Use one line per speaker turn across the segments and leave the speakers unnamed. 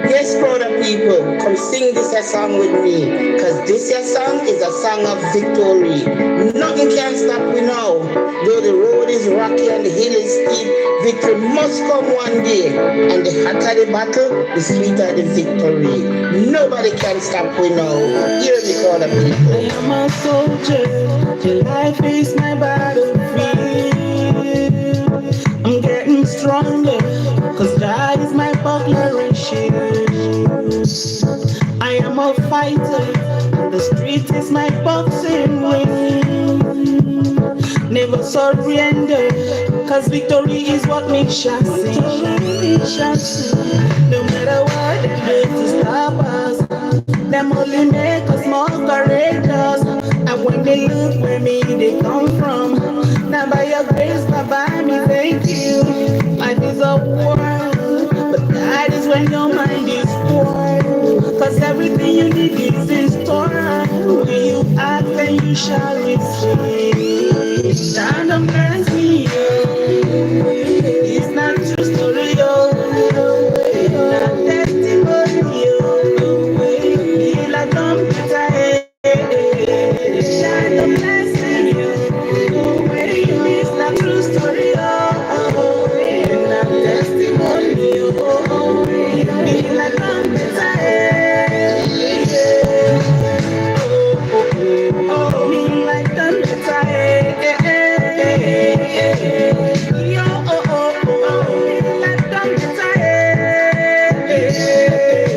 Yes, brother people, come sing this a song with me, cause this a song is a song of victory. Nothing can stop me now. Though the road is rocky and the hill is steep, victory must come one day. And the hotter the battle, the sweeter the victory. Nobody can stop me now. Hear me, brother people.
I am a soldier, your life is my battlefield. I'm getting stronger, cause God is my buckler and shield. I am a fighter, the street is my boxing ring. Never surrender, cause victory is what makes us sing. No matter what they do to stop us, them only make us more courageous. And when they look where me they come from, now by your grace, Baba, me thank you. Life is a war, but that is when your mind is poor. Cause everything you need is in store. When you ask, then you shall receive. Stand and bless me, it's not true story, yo. Not testimony, yo. Feel like I'm better, Stand and bless me, yo. It's not true story, yo. Not testimony, yo. Feel like I'm better, feel like I'm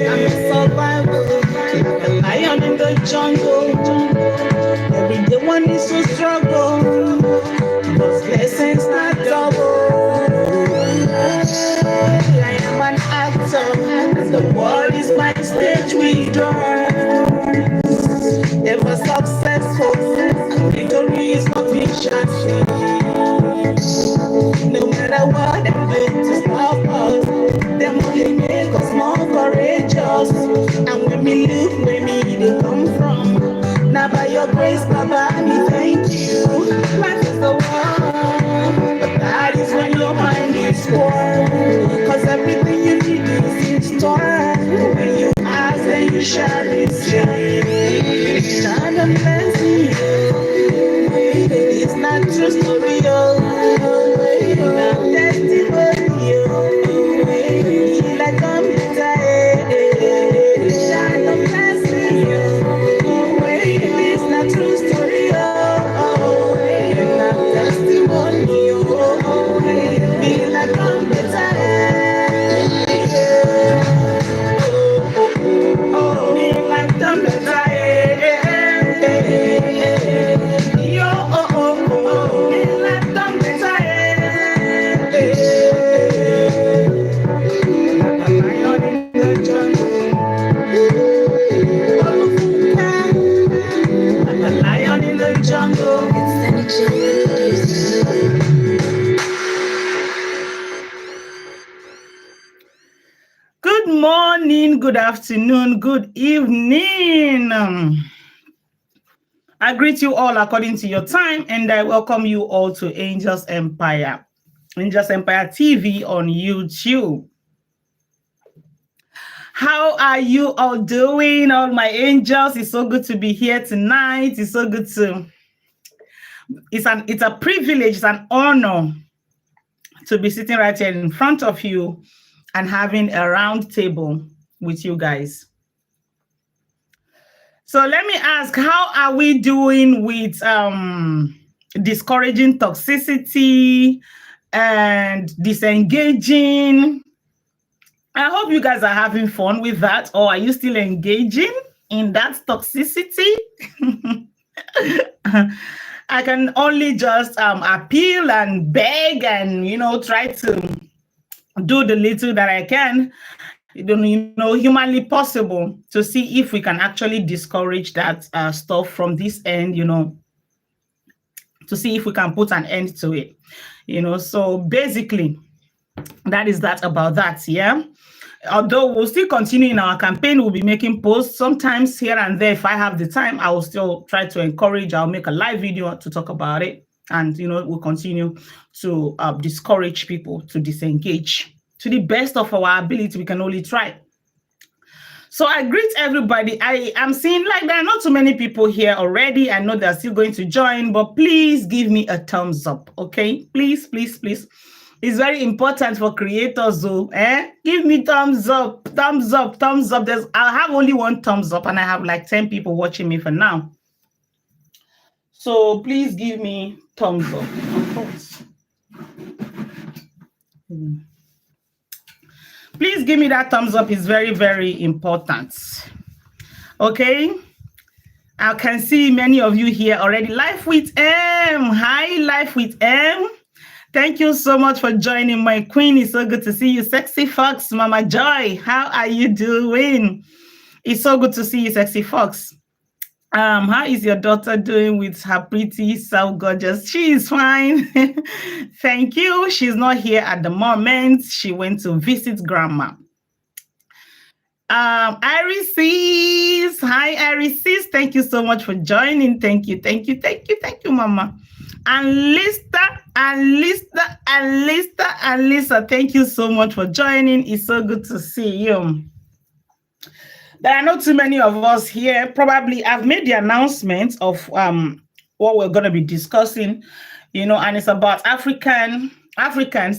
I'm a survivor, a lion in the jungle. Every day one is to struggle, but blessings not double. I am an actor, and the world is my stage with doors. Ever successful, and victory is what we shall see. No matter what them do to stop us, them only make us more courageous. And when we look where me they come from, now by your grace, Baba, me thank you. Life is the war, but that is when your mind is poor. Cause everything you need is in store. When you ask, then you shall receive. Stand and bless me, it's not true story, yo. Not testimony, yo. Feel like I'm better, Stand and bless me, yo. It's not true story, yo. Not testimony, yo. Feel like I'm better, feel like I'm better, yo. Feel like I'm better, like a lion in the jungle. Like a lion in the jungle. Good morning, good afternoon, good evening. I greet you all according to your time, and I welcome you all to Angels Empire TV on YouTube. How are you all doing, all my angels? It's so good to be here tonight. It's so good to. It's a privilege, it's an honor to be sitting right here in front of you and having a round table with you guys. So let me ask, how are we doing with discouraging toxicity and disengaging? I hope you guys are having fun with that, or are you still engaging in that toxicity? I can only just appeal and beg and, try to do the little that I can, humanly possible, to see if we can actually discourage that stuff from this end, to see if we can put an end to it, So basically, that is that about that, yeah. Although we'll still continue in our campaign, we'll be making posts sometimes here and there. If I have the time, I will still try to encourage. I'll make a live video to talk about it, and we'll continue to discourage people to disengage to the best of our ability. We can only try. So I greet everybody. I am seeing like there are not too many people here already. I know they're still going to join, but please give me a thumbs up, okay? Please, please, please. It's very important for creators, though. Give me thumbs up, thumbs up, thumbs up. I have only one thumbs up, and I have like 10 people watching me for now. So please give me thumbs up. Please give me that thumbs up. It's very, very important. Okay. I can see many of you here already. Life with M. Hi, Life with M. Thank you so much for joining, my queen. It's so good to see you. Sexy Fox, Mama Joy. How are you doing? It's so good to see you, Sexy Fox. How is your daughter doing with her pretty self gorgeous? She is fine. Thank you. She's not here at the moment. She went to visit grandma. Iris, hi Iris, thank you so much for joining. Thank you, Mama. And Lista, thank you so much for joining. It's so good to see you. There are not too many of us here. Probably I've made the announcement of what we're going to be discussing, and it's about Africans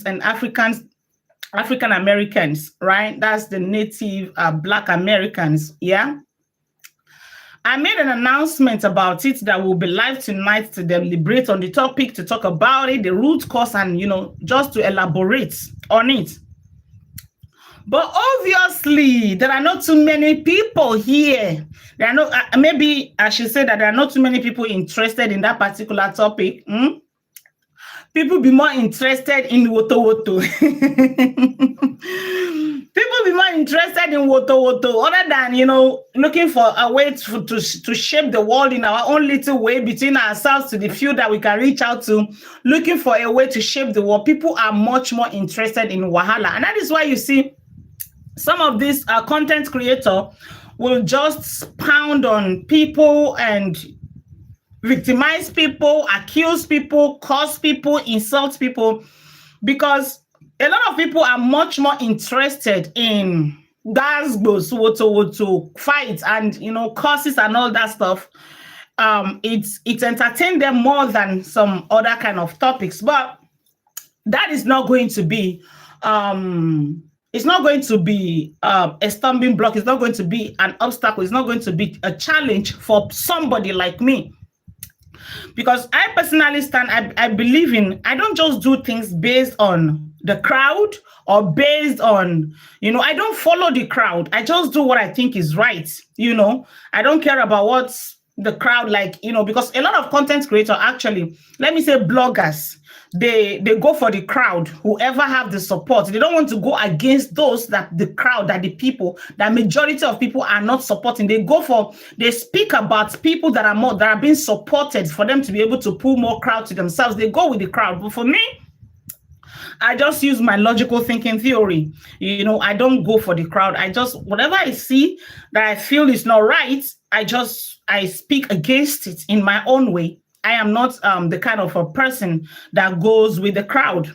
and African Americans, right? That's the native Black Americans, yeah? I made an announcement about it that will be live tonight to deliberate on the topic, to talk about it, the root cause, and, just to elaborate on it. But obviously, there are not too many people here. There are no, maybe I should say that there are not too many people interested in that particular topic. People be more interested in woto. People be more interested in woto, other than, looking for a way to shape the world in our own little way between ourselves to the few that we can reach out to, looking for a way to shape the world. People are much more interested in wahala. And that is why you see some of these content creators will just pound on people and victimize people, accuse people, curse people, insult people, because a lot of people are much more interested in gasgos, woto, fights, and curses and all that stuff. It's entertained them more than some other kind of topics, but that is not going to be it's not going to be a stumbling block. It's not going to be an obstacle. It's not going to be a challenge for somebody like me. Because I personally I believe I don't just do things based on the crowd or based on, I don't follow the crowd. I just do what I think is right. I don't care about what's the crowd like, because a lot of content creators, actually, let me say bloggers, they go for the crowd, whoever have the support. They don't want to go against those that the crowd, that the people, that majority of people are not supporting. They speak about people that are being supported for them to be able to pull more crowd to themselves. They go with the crowd. But for me, I just use my logical thinking theory. I don't go for the crowd. Whatever I see that I feel is not right, I speak against it in my own way. I am not the kind of a person that goes with the crowd.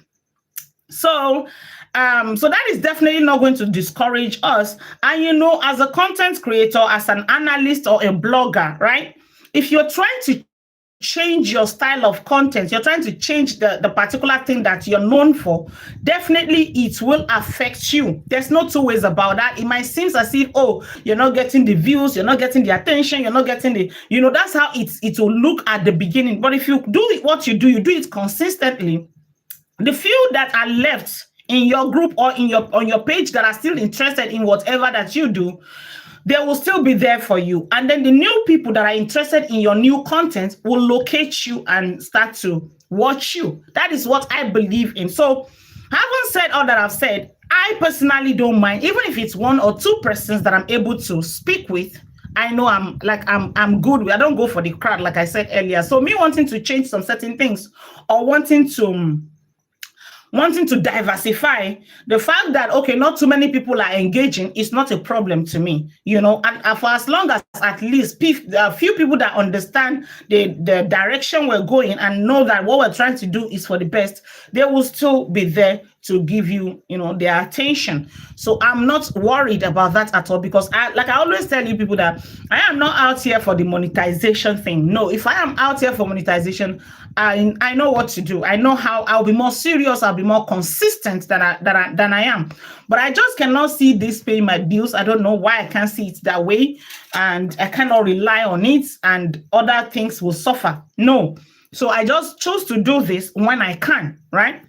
So that is definitely not going to discourage us. And, as a content creator, as an analyst or a blogger, right? If you're trying to change your style of content, you're trying to change the particular thing that you're known for, definitely it will affect you. There's no two ways about that. It might seem as if, you're not getting the views, you're not getting the attention, you're not getting the, that's how it will look at the beginning. But if you do what you do it consistently, the few that are left in your group or on your page that are still interested in whatever that you do, they will still be there for you. And then the new people that are interested in your new content will locate you and start to watch you. That is what I believe in. So having said all that I've said, I personally don't mind, even if it's one or two persons that I'm able to speak with. I know I'm good. I don't go for the crowd, like I said earlier. So me wanting to change some certain things or wanting to diversify, the fact that, okay, not too many people are engaging is not a problem to me, and for as long as at least a few people that understand the direction we're going and know that what we're trying to do is for the best, they will still be there to give you, their attention. So I'm not worried about that at all, because I always tell you people that I am not out here for the monetization thing. No, if I am out here for monetization, I know what to do. I know how I'll be more serious. I'll be more consistent than I am. But I just cannot see this paying my bills. I don't know why I can't see it that way, and I cannot rely on it, and other things will suffer. No. So I just choose to do this when I can, right?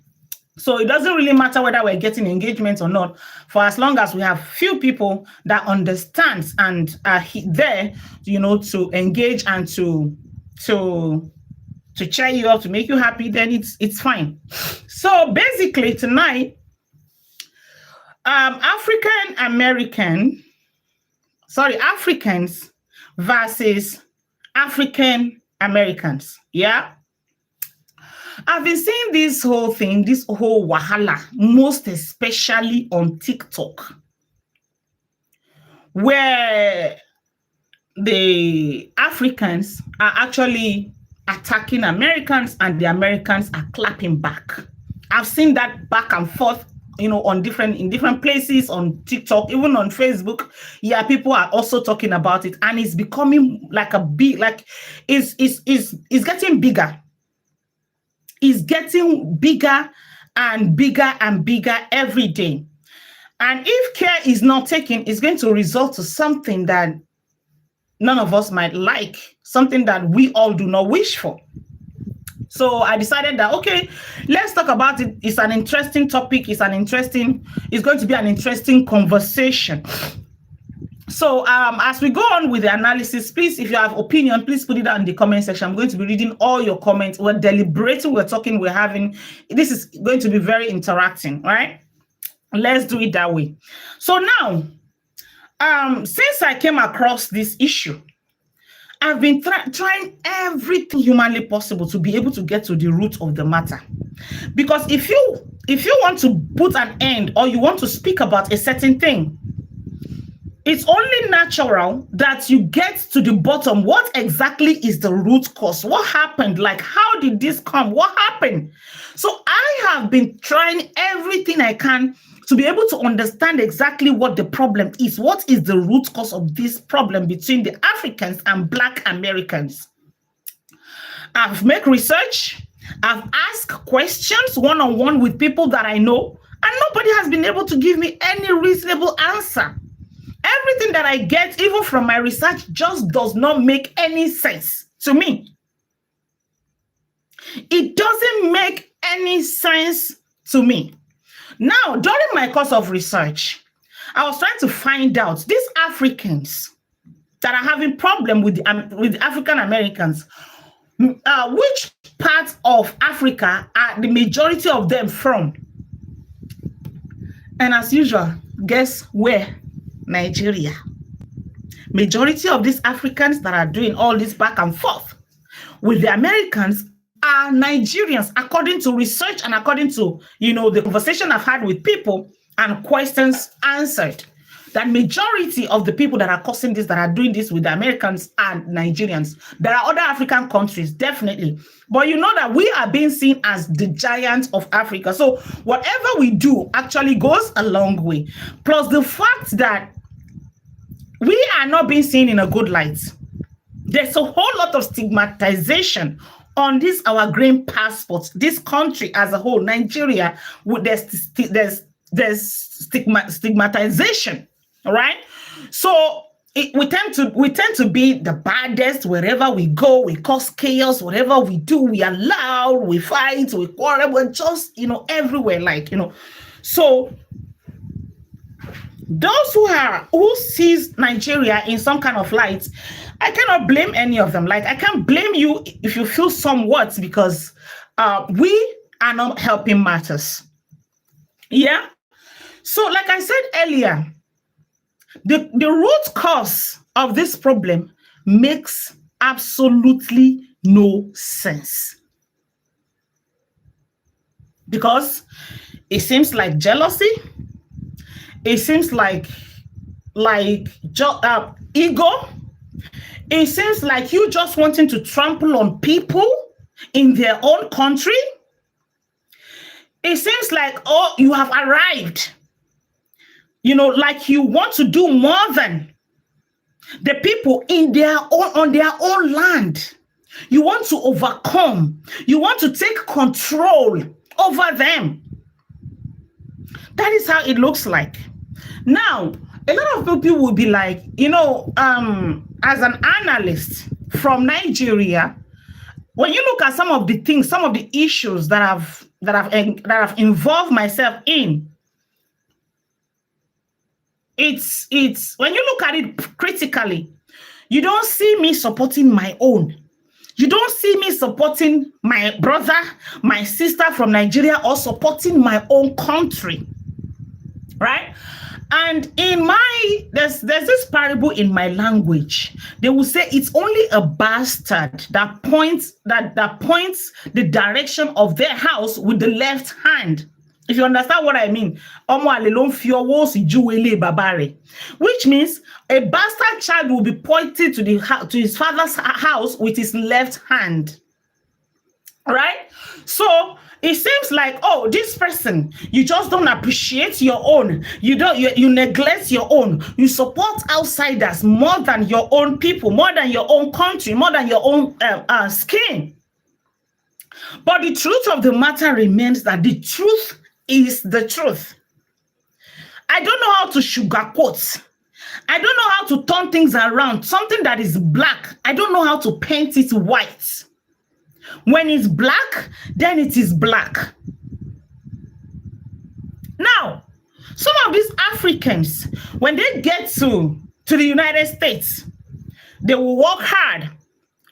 So it doesn't really matter whether we're getting engagement or not, for as long as we have few people that understands and are there, to engage and to cheer you up, to make you happy, then it's fine. So basically tonight, Africans versus African Americans. Yeah. I've been seeing this whole thing, this whole wahala, most especially on TikTok, where the Africans are actually attacking Americans and the Americans are clapping back. I've seen that back and forth, in different places, on TikTok, even on Facebook. Yeah, people are also talking about it, and it's becoming it's getting bigger. It's getting bigger and bigger and bigger every day. And if care is not taken, it's going to result to something that none of us might like, something that we all do not wish for. So I decided that, okay, let's talk about it. It's an interesting topic. It's going to be an interesting conversation. So as we go on with the analysis, please, if you have opinion, please put it down in the comment section. I'm going to be reading all your comments. We're deliberating, we're talking, we're having. This is going to be very interacting, right? Let's do it that way. So now, since I came across this issue, I've been trying everything humanly possible to be able to get to the root of the matter. Because if you want to put an end, or you want to speak about a certain thing, it's only natural that you get to the bottom. What exactly is the root cause? What happened? Like, how did this come? What happened? So I have been trying everything I can to be able to understand exactly what the problem is. What is the root cause of this problem between the Africans and Black Americans? I've made research. I've asked questions one-on-one with people that I know, and nobody has been able to give me any reasonable answer. Everything that I get, even from my research, just does not make any sense to me. It doesn't make any sense to me. Now, during my course of research, I was trying to find out these Africans that are having problem with the African Americans, which part of Africa are the majority of them from? And as usual, guess where? Nigeria. Majority of these Africans that are doing all this back and forth with the Americans are Nigerians, according to research and according to, the conversation I've had with people and questions answered. That majority of the people that are causing this, that are doing this with the Americans, are Nigerians. There are other African countries, definitely. But you know that we are being seen as the giant of Africa. So whatever we do actually goes a long way. Plus the fact that we are not being seen in a good light. There's a whole lot of stigmatization on this, our green passport, this country as a whole, Nigeria, there's stigmatization, all right? So we tend to be the baddest wherever we go. We cause chaos. Whatever we do, we are loud, we fight, we quarrel, we're just, everywhere, So those who sees Nigeria in some kind of light, I cannot blame any of them. I can't blame you if you feel somewhat, because we are not helping matters. Yeah. So like I said earlier, the root cause of this problem makes absolutely no sense. Because it seems like jealousy. It seems like ego. It seems like you just wanting to trample on people in their own country. it seems like, oh, you have arrived. Like you want to do more than the people on their own land. You want to overcome. You want to take control over them. That is how it looks like. Now, a lot of people will be like, as an analyst from Nigeria, when you look at some of the things, some of the issues that I've involved myself in, it's when you look at it critically, you don't see me supporting my own. You don't see me supporting my brother, my sister from Nigeria, or supporting my own country, right? And there's this parable in my language. They will say it's only a bastard that points the direction of their house with the left hand. If you understand what I mean, which means a bastard child will be pointed to his father's house with his left hand, right? So it seems like, oh, this person, you just don't appreciate your own. You neglect your own. You support outsiders more than your own people, more than your own country, more than your own skin. But the truth of the matter remains that the truth is the truth. I don't know how to sugarcoat. I don't know how to turn things around. Something that is black, I don't know how to paint it white. When it's black, then it is black. Now, some of these Africans, when they get to the United States, they will work hard.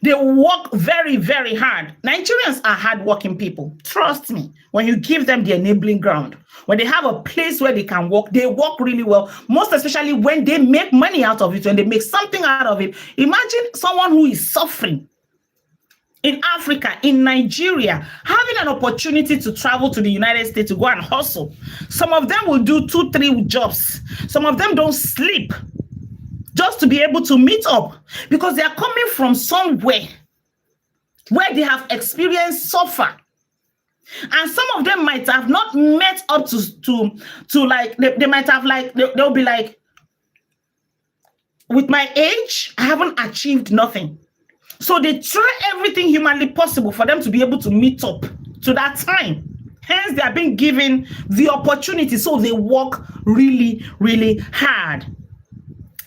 They will work very, very hard. Nigerians are hardworking people. Trust me. When you give them the enabling ground, when they have a place where they can work, they work really well. Most especially when they make money out of it, when they make something out of it. Imagine someone who is suffering in Africa, in Nigeria, having an opportunity to travel to the United States to go and hustle. Some of them will do 2-3 jobs. Some of them don't sleep just to be able to meet up because they are coming from somewhere where they have experienced suffer. And some of them might have not met up to like, they might have like, they'll be like, with my age, I haven't achieved nothing. So they try everything humanly possible for them to be able to meet up to that time. Hence, they are being given the opportunity. So they work really, really hard.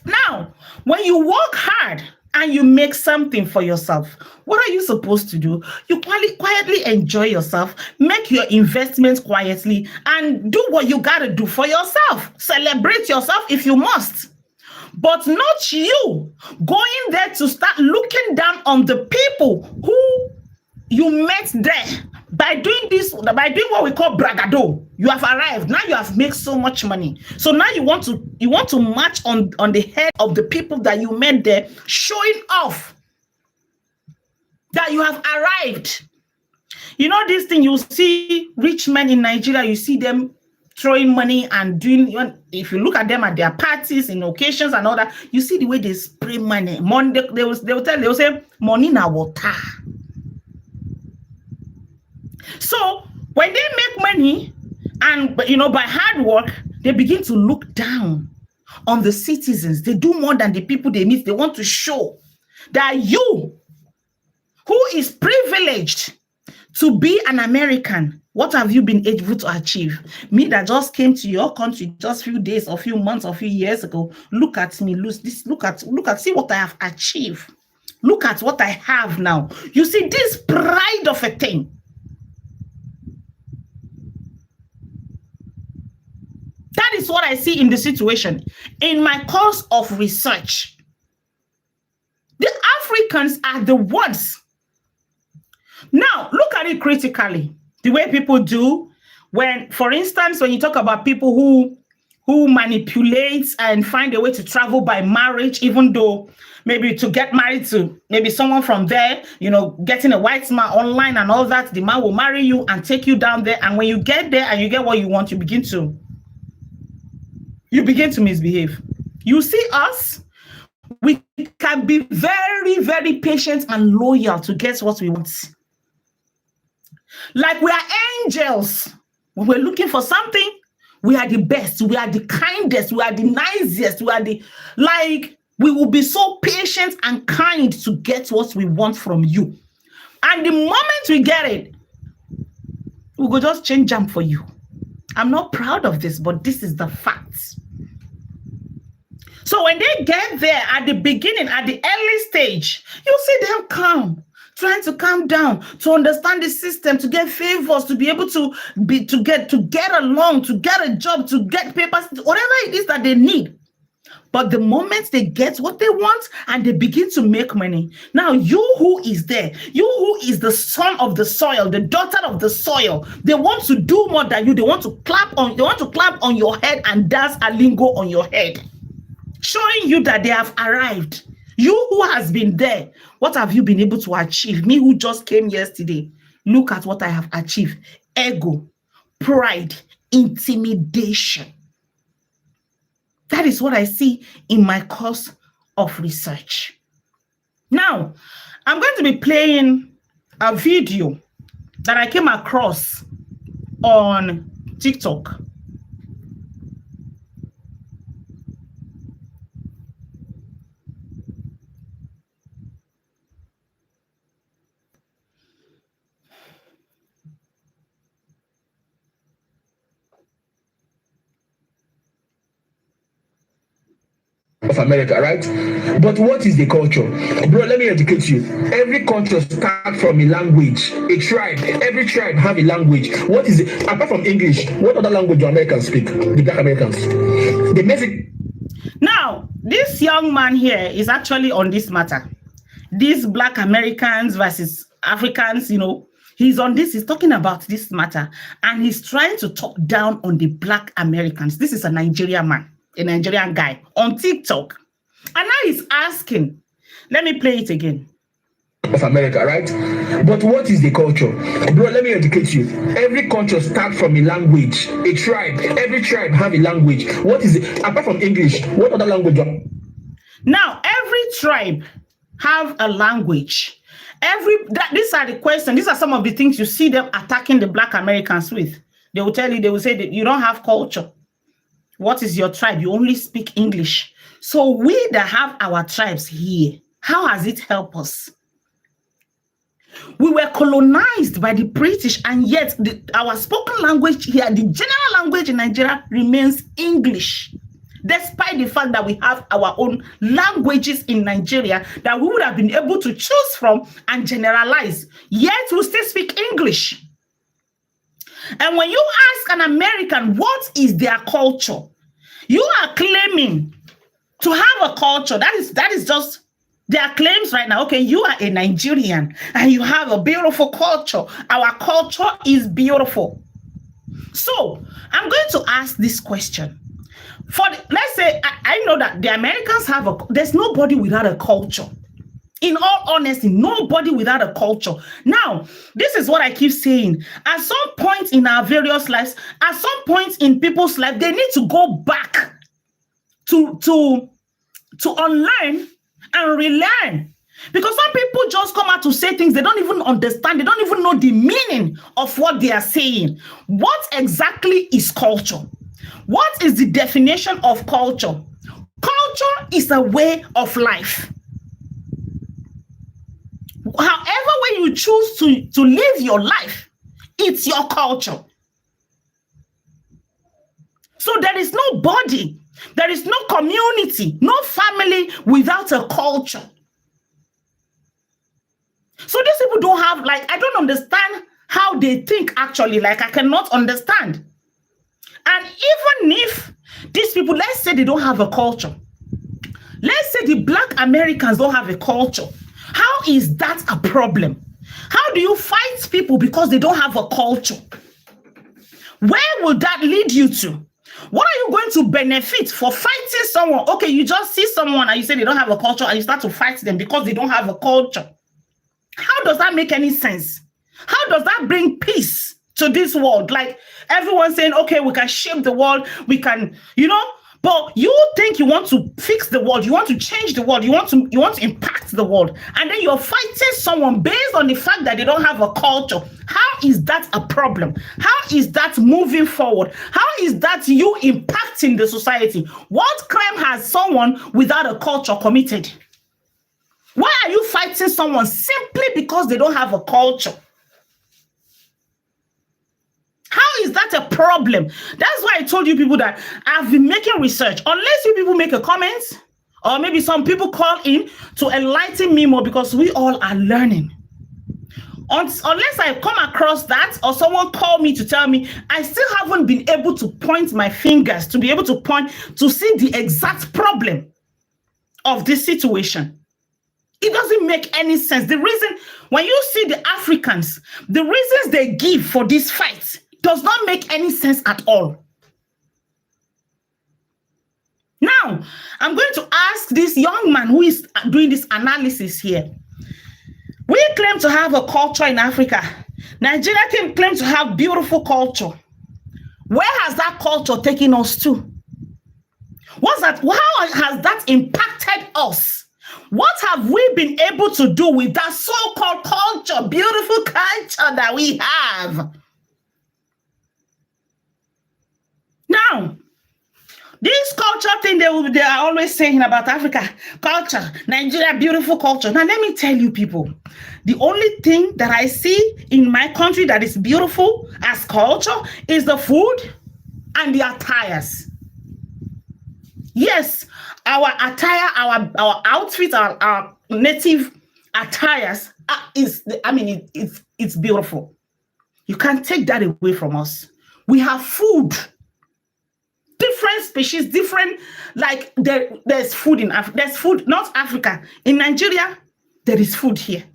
Now, when you work hard and you make something for yourself, what are you supposed to do? You quietly enjoy yourself, make your investments quietly, and do what you got to do for yourself. Celebrate yourself if you must. But not you going there to start looking down on the people who you met there by doing what we call bragado. You have arrived. Now you have made so much money. So now you want to march on the head of the people that you met there, showing off that you have arrived. You know this thing, you see rich men in Nigeria, you see them throwing money and doing, if you look at them at their parties, in occasions and all that, you see the way they spray money. They will say, money na water. So when they make money and, by hard work, they begin to look down on the citizens. They do more than the people they meet. They want to show that you, who is privileged to be an American, what have you been able to achieve? Me that just came to your country just a few days, or few months, or few years ago. Look at me, look at, see what I have achieved. Look at what I have now. You see, this pride of a thing. That is what I see in the situation. In my course of research, the Africans are the ones. Now, look at it critically. The way people do when, for instance, when you talk about people who manipulate and find a way to travel by marriage, even though maybe to get married to maybe someone from there, getting a white man online and all that, the man will marry you and take you down there. And when you get there and you get what you want, you begin to misbehave. You see us, we can be very, very patient and loyal to get what we want. Like we are angels. When we're looking for something, we are the best, we are the kindest, we are the nicest, we are the, like, we will be so patient and kind to get what we want from you. And the moment we get it, we will just change them for you. I'm not proud of this, but this is the facts. So when they get there at the beginning, at the early stage, you see them calm, trying to calm down, to understand the system, to get favors, to be able to get along, to get a job, to get papers, whatever it is that they need. But the moment they get what they want and they begin to make money, now you who is there, you who is the son of the soil, the daughter of the soil, they want to do more than you. They want to clap on your head and dance a lingo on your head, showing you that they have arrived. You who has been there, what have you been able to achieve? Me who just came yesterday, look at what I have achieved. Ego, pride, intimidation. That is what I see in my course of research. Now, I'm going to be playing a video that I came across on TikTok.
Of America, right? But what is the culture? Bro, let me educate you. Every culture starts from a language, a tribe. Every tribe have a language. What is it? Apart from English, what other language do Americans speak? The Black Americans. The basic.
Now, this young man here is actually on this matter. These Black Americans versus Africans, you know, he's on this, he's talking about this matter, and he's trying to talk down on the Black Americans. This is a Nigerian man, a Nigerian guy on TikTok. And now he's asking, let me play it again.
Of America, right? But what is the culture? Bro, let me educate you. Every culture starts from a language, a tribe. Every tribe have a language. What is it? Apart from English, what other language?
Now, every tribe have a language. These are the questions. These are some of the things you see them attacking the Black Americans with. They will tell you, they will say that you don't have culture. What is your tribe? You only speak English. So we that have our tribes here, how has it helped us? We were colonized by the British, and yet our spoken language here, the general language in Nigeria, remains English. Despite the fact that we have our own languages in Nigeria that we would have been able to choose from and generalize, yet we still speak English. And when you ask an American what is their culture, you are claiming to have a culture. That is just their claims right now. Okay, you are a Nigerian and you have a beautiful culture. Our culture is beautiful. So I'm going to ask this question. Let's say I know that the Americans there's nobody without a culture. In all honesty, nobody without a culture. Now, this is what I keep saying. At some point in our various lives, at some point in people's life, they need to go back to unlearn and relearn. Because some people just come out to say things they don't even understand. They don't even know the meaning of what they are saying. What exactly is culture? What is the definition of culture? Culture is a way of life. However way you choose to live your life, it's your culture. So there is no body, there is no community, no family without a culture. So these people don't have, I don't understand how they think actually, I cannot understand. And even if these people, let's say they don't have a culture, let's say the Black Americans don't have a culture, how is that a problem? How do you fight people because they don't have a culture? Where will that lead you to? What are you going to benefit for fighting someone? Okay, you just see someone and you say they don't have a culture and you start to fight them because they don't have a culture. How does that make any sense? How does that bring peace to this world? Everyone saying, okay, we can shape the world. We can, But you think you want to fix the world, you want to change the world, you want to impact the world, and then you're fighting someone based on the fact that they don't have a culture. How is that a problem? How is that moving forward? How is that you impacting the society? What crime has someone without a culture committed? Why are you fighting someone simply because they don't have a culture? How is that a problem? That's why I told you people that I've been making research. Unless you people make a comment, or maybe some people call in to enlighten me more, because we all are learning. Unless I come across that, or someone call me to tell me, I still haven't been able to point my fingers, to be able to point, to see the exact problem of this situation. It doesn't make any sense. The reason, when you see the Africans, the reasons they give for this fight does not make any sense at all. Now, I'm going to ask this young man who is doing this analysis here. We claim to have a culture in Africa. Nigeria can claim to have beautiful culture. Where has that culture taken us to? What's that? How has that impacted us? What have we been able to do with that so-called culture, beautiful culture that we have? Now, this culture thing they are always saying about Africa, culture, Nigeria, beautiful culture. Now, let me tell you people, the only thing that I see in my country that is beautiful as culture is the food and the attires. Yes, our attire, our outfit, our native attires it's beautiful. You can't take that away from us. We have food. Different species, different, like there's food in Africa. There's food, not Africa. In Nigeria, there is food here.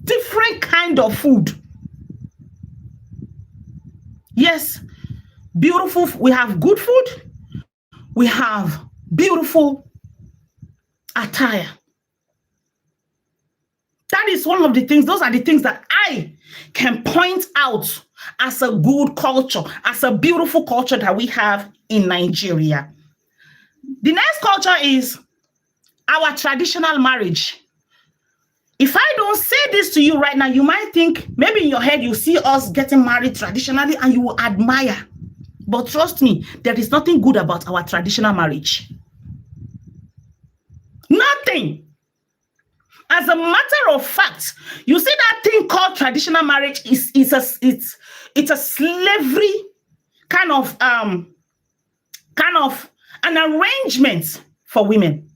Different kind of food. Yes, beautiful. We have good food. We have beautiful attire. That is one of the things, those are the things that I can point out as a good culture, as a beautiful culture that we have in Nigeria. The next culture is our traditional marriage. If I don't say this to you right now, you might think, maybe in your head, you see us getting married traditionally and you will admire. But trust me, there is nothing good about our traditional marriage. Nothing. As a matter of fact, you see that thing called traditional marriage it's a slavery kind of an arrangement for women.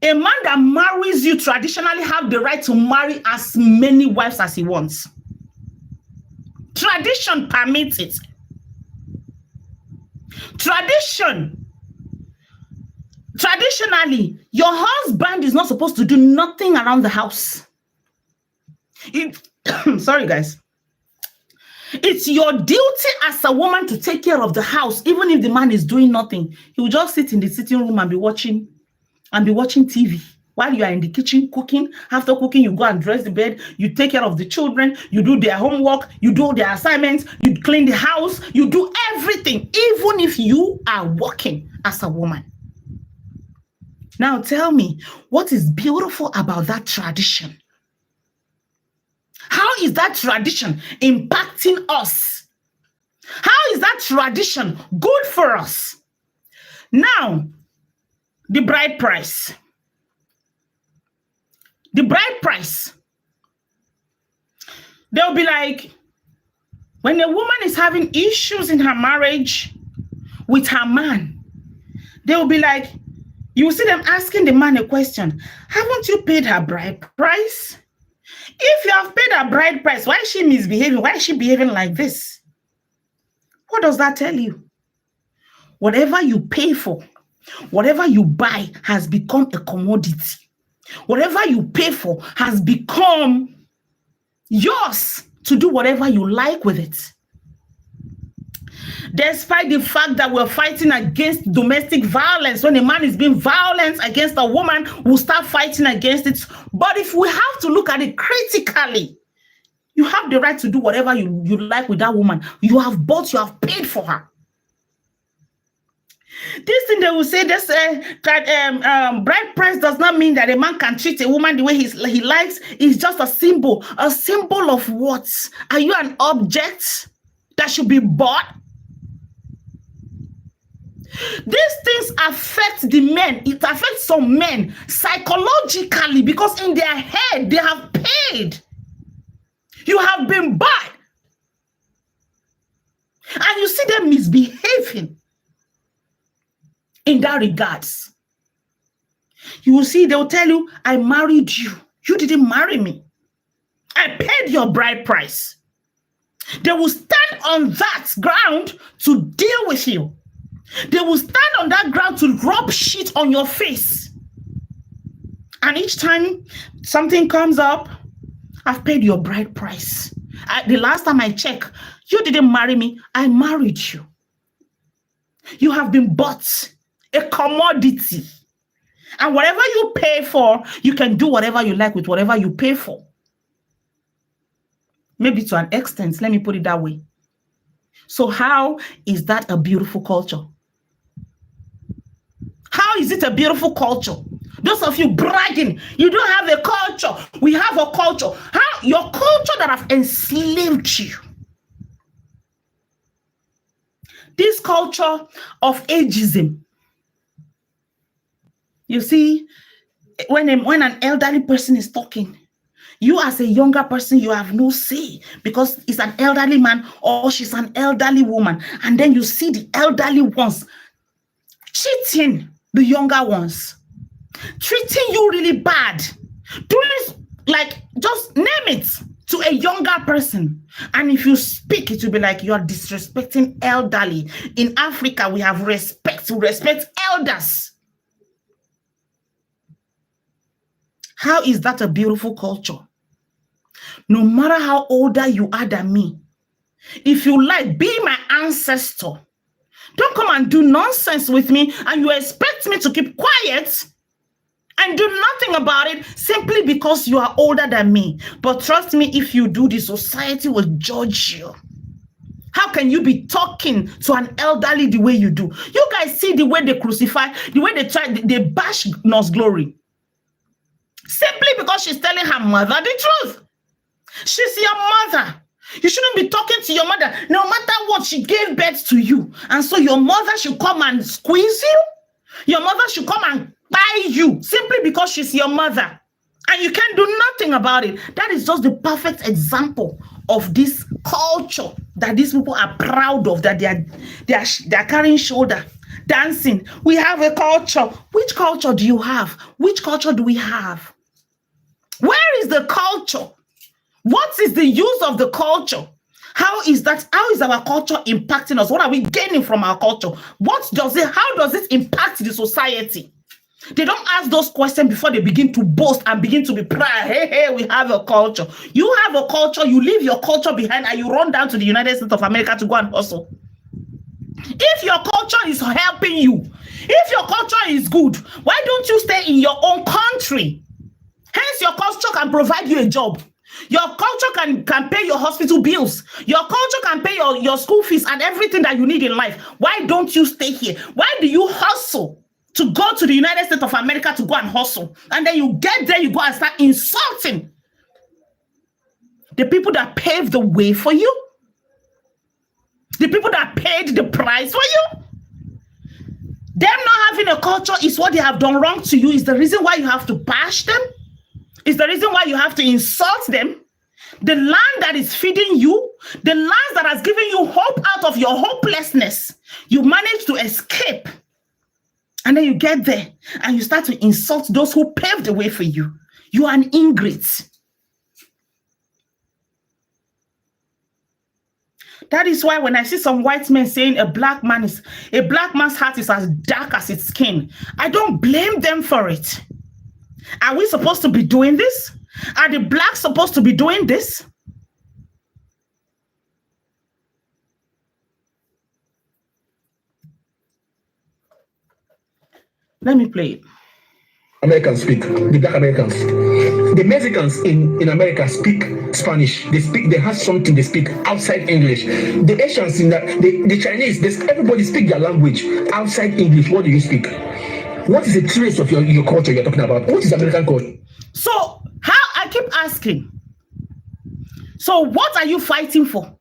A man that marries you traditionally have the right to marry as many wives as he wants. Tradition permits it. Traditionally, your husband is not supposed to do nothing around the house. Sorry, guys. It's your duty as a woman to take care of the house, even if the man is doing nothing. He will just sit in the sitting room and be watching TV while you are in the kitchen cooking. After cooking, you go and dress the bed. You take care of the children. You do their homework. You do their assignments. You clean the house. You do everything, even if you are working as a woman. Now tell me, what is beautiful about that tradition? How is that tradition impacting us? How is that tradition good for us? Now, the bride price. The bride price. They'll be like, when a woman is having issues in her marriage with her man, they'll be like, you see them asking the man a question. Haven't you paid her bride price? If you have paid her bride price, why is she misbehaving? Why is she behaving like this? What does that tell you? Whatever you pay for, whatever you buy has become a commodity. Whatever you pay for has become yours to do whatever you like with it. Despite the fact that we're fighting against domestic violence, when a man is being violent against a woman, we'll start fighting against it. But if we have to look at it critically, You have the right to do whatever you like with that woman. You have bought, you have paid for her. This thing they will say, this bride price does not mean that a man can treat a woman the way he likes. It's just a symbol. A symbol of what? Are you an object that should be bought? These things affect the men. It affects some men psychologically because in their head they have paid. You have been bought. And you see them misbehaving in that regards. You will see, they'll tell you, I married you. You didn't marry me. I paid your bride price. They will stand on that ground to deal with you. They will stand on that ground to rub shit on your face. And each time something comes up, I've paid your bride price. The last time I checked, you didn't marry me. I married you. You have been bought, a commodity. And whatever you pay for, you can do whatever you like with whatever you pay for. Maybe to an extent, let me put it that way. So how is that a beautiful culture? How is it a beautiful culture? Those of you bragging, you don't have a culture. We have a culture. How your culture that have enslaved you. This culture of ageism. You see, when an elderly person is talking, you as a younger person, you have no say because it's an elderly man or she's an elderly woman. And then you see the elderly ones cheating the younger ones, treating you really bad, doing like just name it to a younger person. And if you speak, it will be like you are disrespecting elderly. In Africa, we have respect. We respect elders. How is that a beautiful culture? No matter how older you are than me, if you like, be my ancestor. Don't come and do nonsense with me and you expect me to keep quiet and do nothing about it simply because you are older than me. But trust me, if you do, the society will judge you. How can you be talking to an elderly the way you do? You guys see the way they crucify, the way they bash God's glory. Simply because she's telling her mother the truth. She's your mother. You shouldn't be talking to your mother no matter what. She gave birth to you. And so your mother should come and squeeze you. Your mother should come and buy you simply because she's your mother. And you can't do nothing about it. That is just the perfect example of this culture that these people are proud of, that they are carrying shoulder, dancing. We have a culture. Which culture do you have? Which culture do we have? Where is the culture? What is the use of the culture? How is our culture impacting us? What are we gaining from our culture? How does it impact the society? They don't ask those questions before they begin to boast and begin to be proud. Hey, we have a culture. You have a culture, you leave your culture behind and you run down to the United States of America to go and hustle. If your culture is helping you, if your culture is good, why don't you stay in your own country? Hence, your culture can provide you a job. Your culture can pay your hospital bills. Your culture can pay your school fees and everything that you need in life. Why don't you stay here? Why do you hustle to go to the United States of America to go and hustle? And then you get there, you go and start insulting the people that paved the way for you, the people that paid the price for you. Them not having a culture is what they have done wrong to you. Is the reason why you have to bash them. Is the reason why you have to insult them. The land that is feeding you, the land that has given you hope out of your hopelessness, you manage to escape. And then you get there and you start to insult those who paved the way for you. You are an ingrate. That is why when I see some white men saying a black man's heart is as dark as its skin, I don't blame them for it. Are we supposed to be doing this? Are the blacks supposed to be doing this? Let me play it.
Americans speak, the black Americans. The Mexicans in America speak
Spanish. They have something they speak outside English. The Asians in that, the Chinese, everybody speak their language outside English. What do you speak? What is the trace of your culture you're talking about? What is American culture?
So how I keep asking. So what are you fighting for?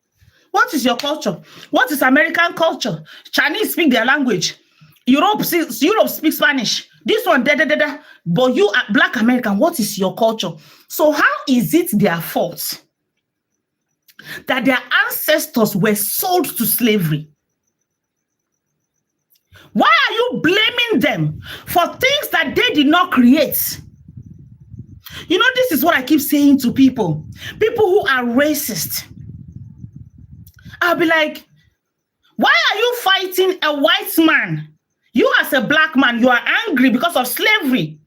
What is your culture? What is American culture? Chinese speak their language. Europe speaks Spanish. This one, but you are Black American. What is your culture? So how is it their fault that their ancestors were sold to slavery? Why are you blaming them for things that they did not create? You know, this is what I keep saying to people who are racist. I'll be like, why are you fighting a white man? You as a Black man, you are angry because of slavery.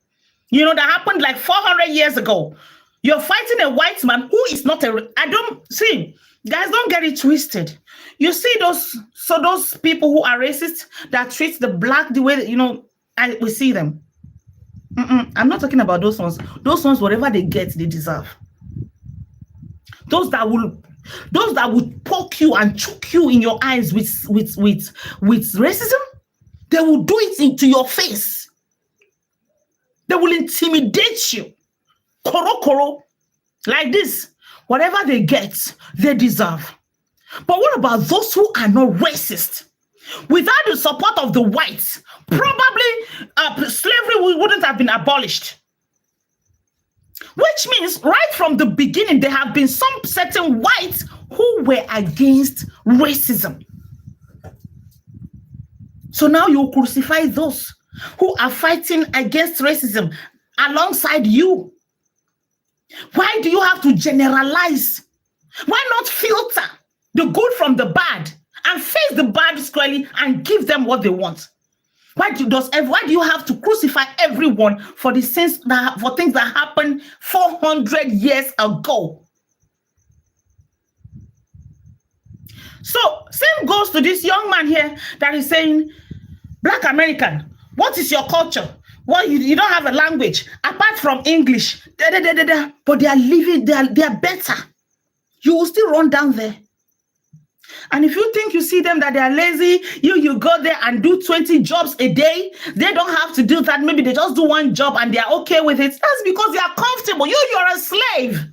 You know, that happened like 400 years ago. You're fighting a white man who is not guys, don't get it twisted. You see those people who are racist that treat the Black the way that, you know, we see them. I'm not talking about those ones. Those ones, whatever they get, they deserve. Those that would poke you and choke you in your eyes with racism, they will do it into your face. They will intimidate you. Koro, like this. Whatever they get, they deserve. But what about those who are not racist? Without the support of the whites, probably slavery wouldn't have been abolished. Which means right from the beginning, there have been some certain whites who were against racism. So now you crucify those who are fighting against racism alongside you. Why do you have to generalize? Why not filter the good from the bad and face the bad squarely and give them what they want? Why do you have to crucify everyone for the things that happened 400 years ago? So same goes to this young man here that is saying, Black American, what is your culture? Well, you don't have a language apart from English. But they are living, they are better. You will still run down there. And if you think you see them that they are lazy, you go there and do 20 jobs a day. They don't have to do that. Maybe they just do one job and they are okay with it. That's because they are comfortable. You're a slave.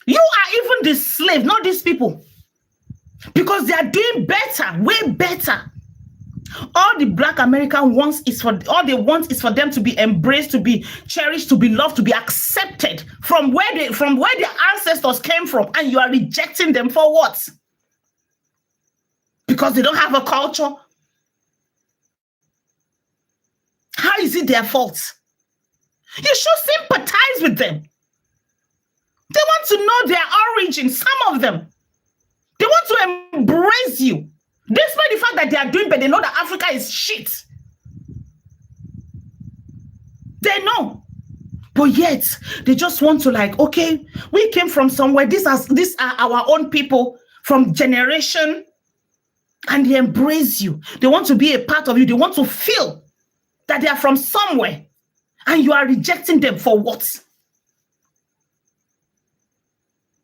You are even the slave, not these people. Because they are doing better, way better. All the Black American wants is for them to be embraced, to be cherished, to be loved, to be accepted from where their ancestors came from, and you are rejecting them for what? Because they don't have a culture. How is it their fault? You should sympathize with them. They want to know their origin, some of them. They want to embrace you. Despite the fact that they are doing better, they know that Africa is shit. They know. But yet, they just want to like, okay, we came from somewhere. These are our own people from generation. And they embrace you. They want to be a part of you. They want to feel that they are from somewhere. And you are rejecting them for what?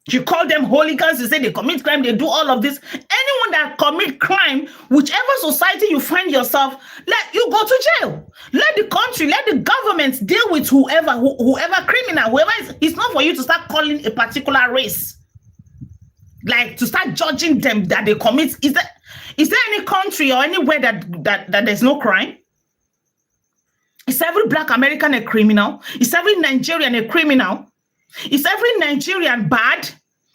You call them hooligans, you say they commit crime, they do all of this. Anyone that commit crime, whichever society you find yourself, let you go to jail. Let the country, let the government deal with whoever criminal, whoever it's not for you to start calling a particular race. Like to start judging them that they commit. Is there any country or anywhere that there's no crime? Is every Black American a criminal? Is every Nigerian a criminal? Is every Nigerian bad?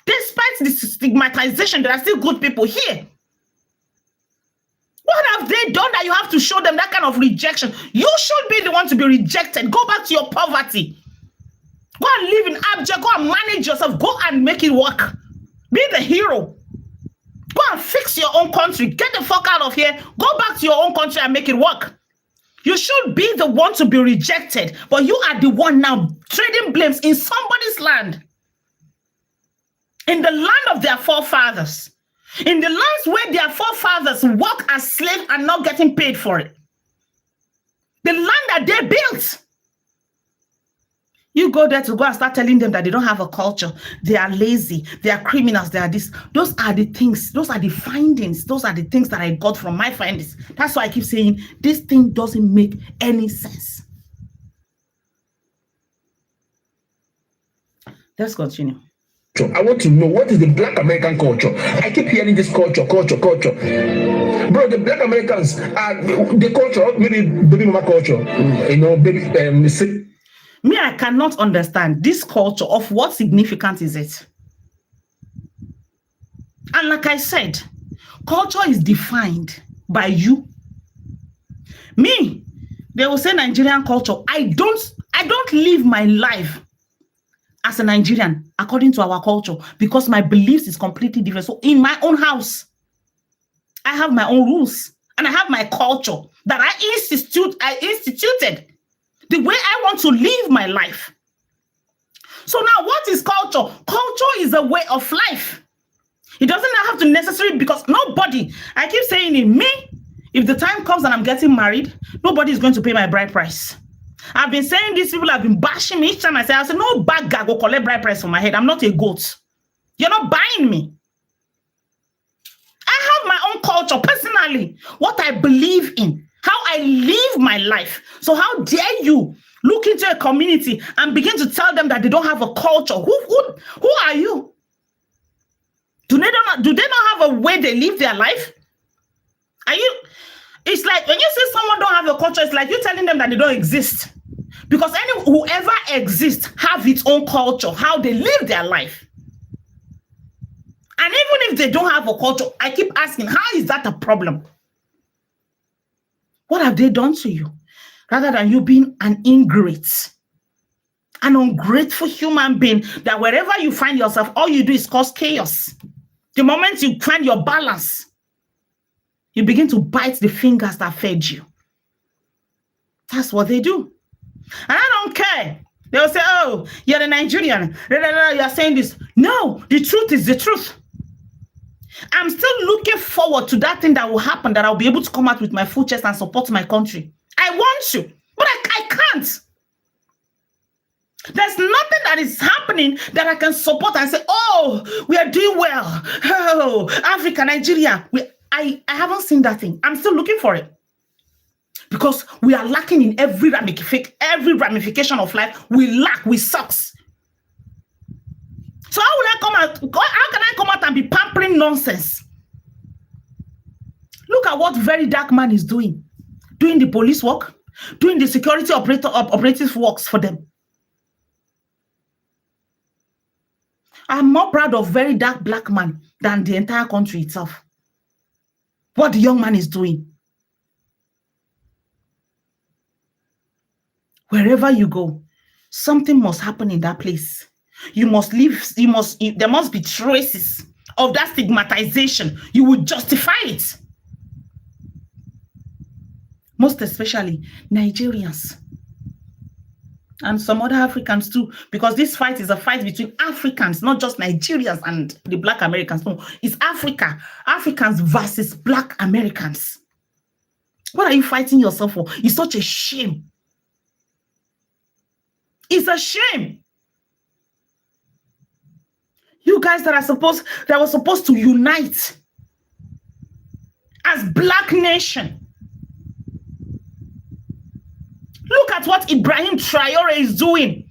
Despite the stigmatization, there are still good people here. What have they done that you have to show them that kind of rejection? You should be the one to be rejected. Go back to your poverty. Go and live in abject. Go and manage yourself. Go and make it work. Be the hero. Go and fix your own country. Get the fuck out of here. Go back to your own country and make it work. You should be the one to be rejected, but you are the one now trading blames in somebody's land. In the land of their forefathers. In the lands where their forefathers work as slaves and not getting paid for it. The land that they built. You go there to go and start telling them that they don't have a culture. They are lazy. They are criminals. They are this. Those are the things. Those are the findings. Those are the things that I got from my findings. That's why I keep saying this thing doesn't make any sense. Let's continue.
I want to know, what is the Black American culture? I keep hearing this culture. Bro, the Black Americans are the culture, maybe baby mama culture, baby.
Me, I cannot understand this culture. Of what significance is it? And like I said, culture is defined by you. Me, they will say Nigerian culture. I don't live my life as a Nigerian according to our culture, because my beliefs is completely different. So in my own house, I have my own rules and I have my culture that I instituted the way I want to live my life. So now, what is culture? Culture is a way of life. It doesn't have to necessarily, because nobody, I keep saying it, me, if the time comes and I'm getting married, nobody is going to pay my bride price. I've been saying this, people have been bashing me each time I say, no bad guy go collect bride price from my head. I'm not a goat. You're not buying me. I have my own culture personally, what I believe in, how I live my life. So how dare you look into a community and begin to tell them that they don't have a culture? Who are you? Do they not have a way they live their life? It's like when you say someone don't have a culture, it's like you're telling them that they don't exist. Because whoever exists have its own culture, how they live their life. And even if they don't have a culture, I keep asking, how is that a problem? What have they done to you? Rather than you being an ingrate, an ungrateful human being, that wherever you find yourself, all you do is cause chaos. The moment you find your balance, you begin to bite the fingers that fed you. That's what they do. And I don't care. They'll say, oh, you're the Nigerian. You're saying this. No, the truth is the truth. I'm still looking forward to that thing that will happen, that I'll be able to come out with my full chest and support my country. I want to, but I can't. There's nothing that is happening that I can support and say, oh, we are doing well. Oh, Africa, Nigeria. I haven't seen that thing. I'm still looking for it. Because we are lacking in every ramification of life. We sucks. So how can I come out and be pampering nonsense? Look at what Very Dark Man is doing. Doing the police work, doing the security operative works for them. I'm more proud of Very Dark Black Man than the entire country itself. What the young man is doing. Wherever you go, something must happen in that place. You must live, there must be traces of that stigmatization. You will justify it. Most especially Nigerians and some other Africans too, because this fight is a fight between Africans, not just Nigerians and the Black Americans. No, it's Africa. Africans versus Black Americans. What are you fighting yourself for? It's such a shame. It's a shame. You guys that were supposed to unite as Black nation. Look at what Ibrahim Traore is doing.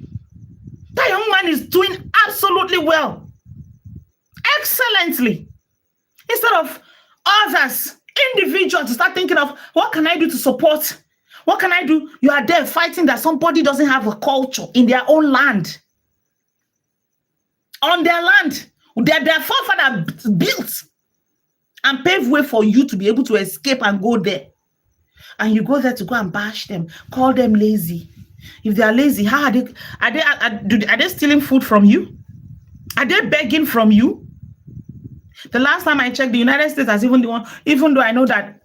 That young man is doing absolutely well. Excellently. Instead of others, individuals, to start thinking of, what can I do to support? What can I do? You are there fighting that somebody doesn't have a culture in their own land. On their land. Their forefather built and paved way for you to be able to escape and go there. And you go there to go and bash them, call them lazy. If they are lazy, how are they stealing food from you? Are they begging from you? The last time I checked, the United States has even though I know that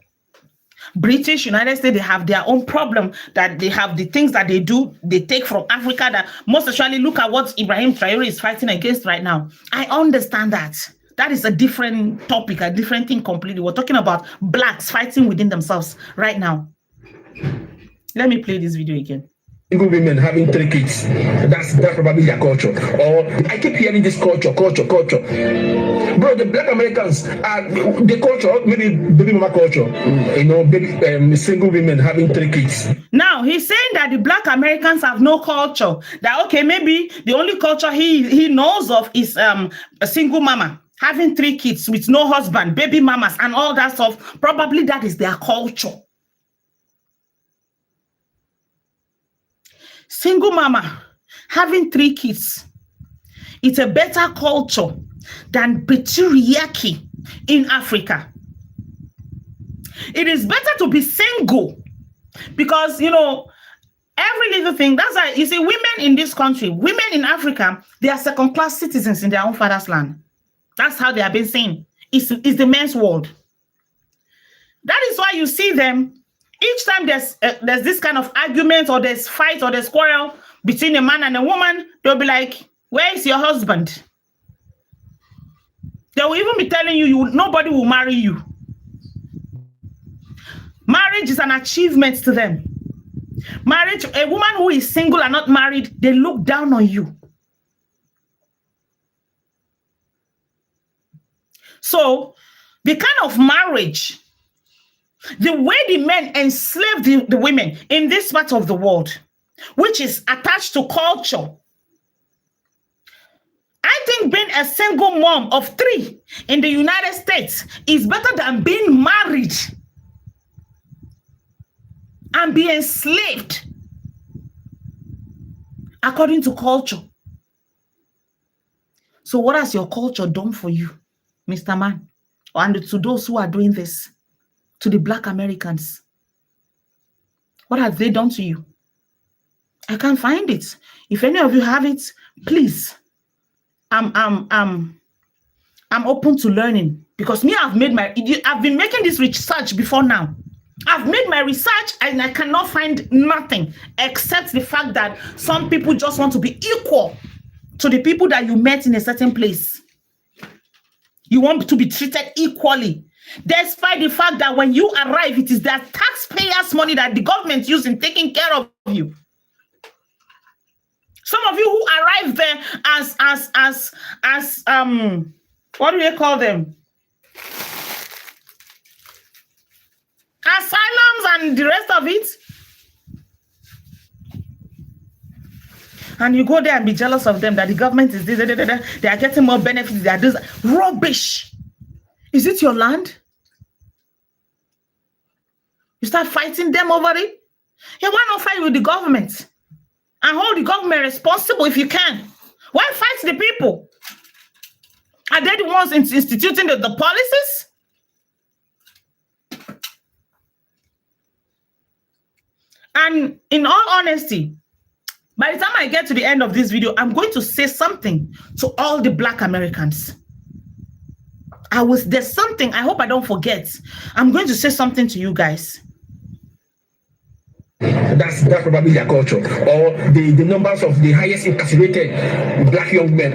British, United States, they have their own problem, that they have the things that they take from Africa, that most especially look at what Ibrahim Traore is fighting against right now. I understand that. That is a different topic, a different thing completely. We're talking about blacks fighting within themselves right now. Let me play this video again.
single women having 3 kids. That's probably their culture. Or I keep hearing this culture. Bro, the black Americans are the culture, maybe baby mama culture. Baby single women having 3 kids.
Now he's saying that the black Americans have no culture. That okay, maybe the only culture he knows of is a single mama having 3 kids with no husband, baby mamas, and all that stuff. Probably that is their culture. Single mama having 3 kids. It's a better culture than patriarchy in Africa. It is better to be single because, every little thing, that's why, you see, women in this country, women in Africa, they are second-class citizens in their own father's land. That's how they have been seen. It's the men's world. That is why you see them, each time there's this kind of argument or there's fight or there's quarrel between a man and a woman, they'll be like, where is your husband? They will even be telling you nobody will marry you. Marriage is an achievement to them. Marriage, a woman who is single and not married, they look down on you. So the kind of marriage, the way the men enslave the women in this part of the world, which is attached to culture. I think being a single mom of 3 in the United States is better than being married and be enslaved according to culture. So what has your culture done for you, Mr. Man? And to those who are doing this, to the black Americans, what have they done to you? I can't find it. If any of you have it, please. I'm open to learning because I've been making this research before now. I've made my research and I cannot find nothing except the fact that some people just want to be equal to the people that you met in a certain place. You want to be treated equally, despite the fact that when you arrive, it is their taxpayers' money that the government uses in taking care of you. Some of you who arrived there as what do they call them? Asylums and the rest of it. And you go there and be jealous of them that the government is this, they are getting more benefits, they are this. Rubbish. Is it your land? You start fighting them over it? Yeah, why not fight with the government? And hold the government responsible if you can. Why fight the people? Are they the ones instituting the policies? And in all honesty, by the time I get to the end of this video, I'm going to say something to all the black Americans. There's something, I hope I don't forget. I'm going to say something to you guys.
That's probably their culture, or the numbers of the highest incarcerated black young men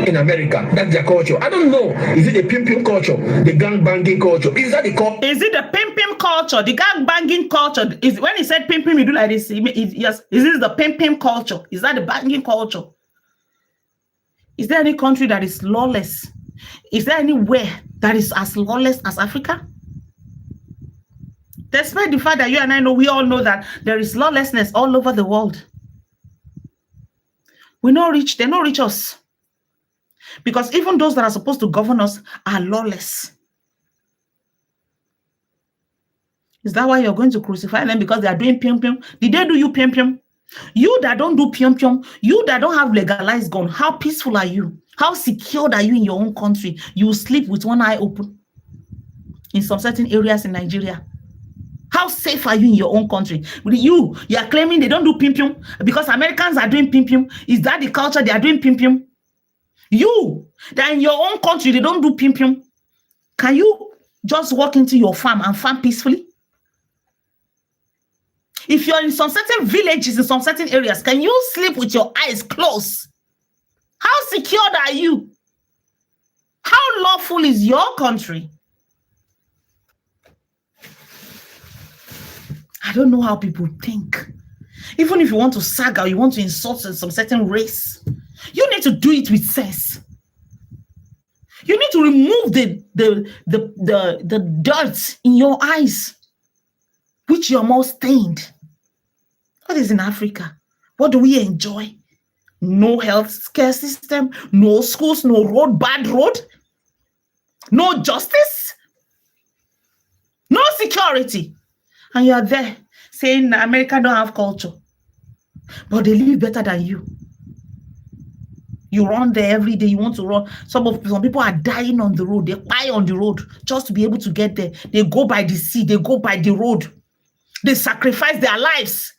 in America. That's their culture. I don't know. Is it the pimp culture, the gang banging culture? Is that the culture?
Is it the pimp culture, the gang banging culture? Is when he said pimp, you do like this? Yes. Is this the pimp culture? Is that the banging culture? Is there any country that is lawless? Is there anywhere that is as lawless as Africa? Despite the fact that you and I know, we all know that there is lawlessness all over the world. We're not rich, they're not rich us. Because even those that are supposed to govern us are lawless. Is that why you're going to crucify them because they are doing pium-pium? Did they do you pium-pium? You that don't do pium-pium, you that don't have legalized gun, how peaceful are you? How secured are you in your own country? You sleep with one eye open in some certain areas in Nigeria. How safe are you in your own country? You are claiming they don't do pium-pium because Americans are doing pium-pium. Is that the culture they are doing pium-pium? You, that in your own country they don't do pium-pium. Can you just walk into your farm and farm peacefully? If you're in some certain villages, in some certain areas, can you sleep with your eyes closed? How secured are you? How lawful is your country? I don't know how people think Even if you want to sag or you want to insult some certain race, you need to do it with sense. You need to remove the dirt in your eyes, which you're more stained. What is in Africa? What do we enjoy? No health care system, no schools, no road, bad road, no justice, no security. And you're there saying America don't have culture, but they live better than you. You run there every day. You want to run. Some people are dying on the road. They die on the road just to be able to get there. They go by the sea. They go by the road. They sacrifice their lives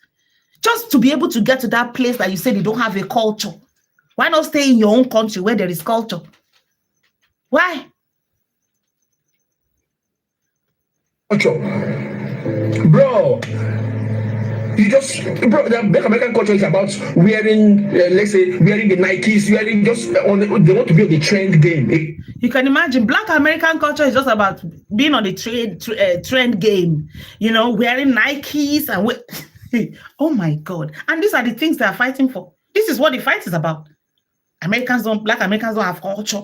just to be able to get to that place that you say they don't have a culture. Why not stay in your own country where there is culture? Why?
Culture. Bro. The American culture is about wearing, let's say, wearing the Nikes, wearing they want to be on the trend game.
You can imagine Black American culture is just about being on the trend game, wearing Nikes and oh my God. And these are the things they are fighting for. This is what the fight is about. Black Americans don't have culture.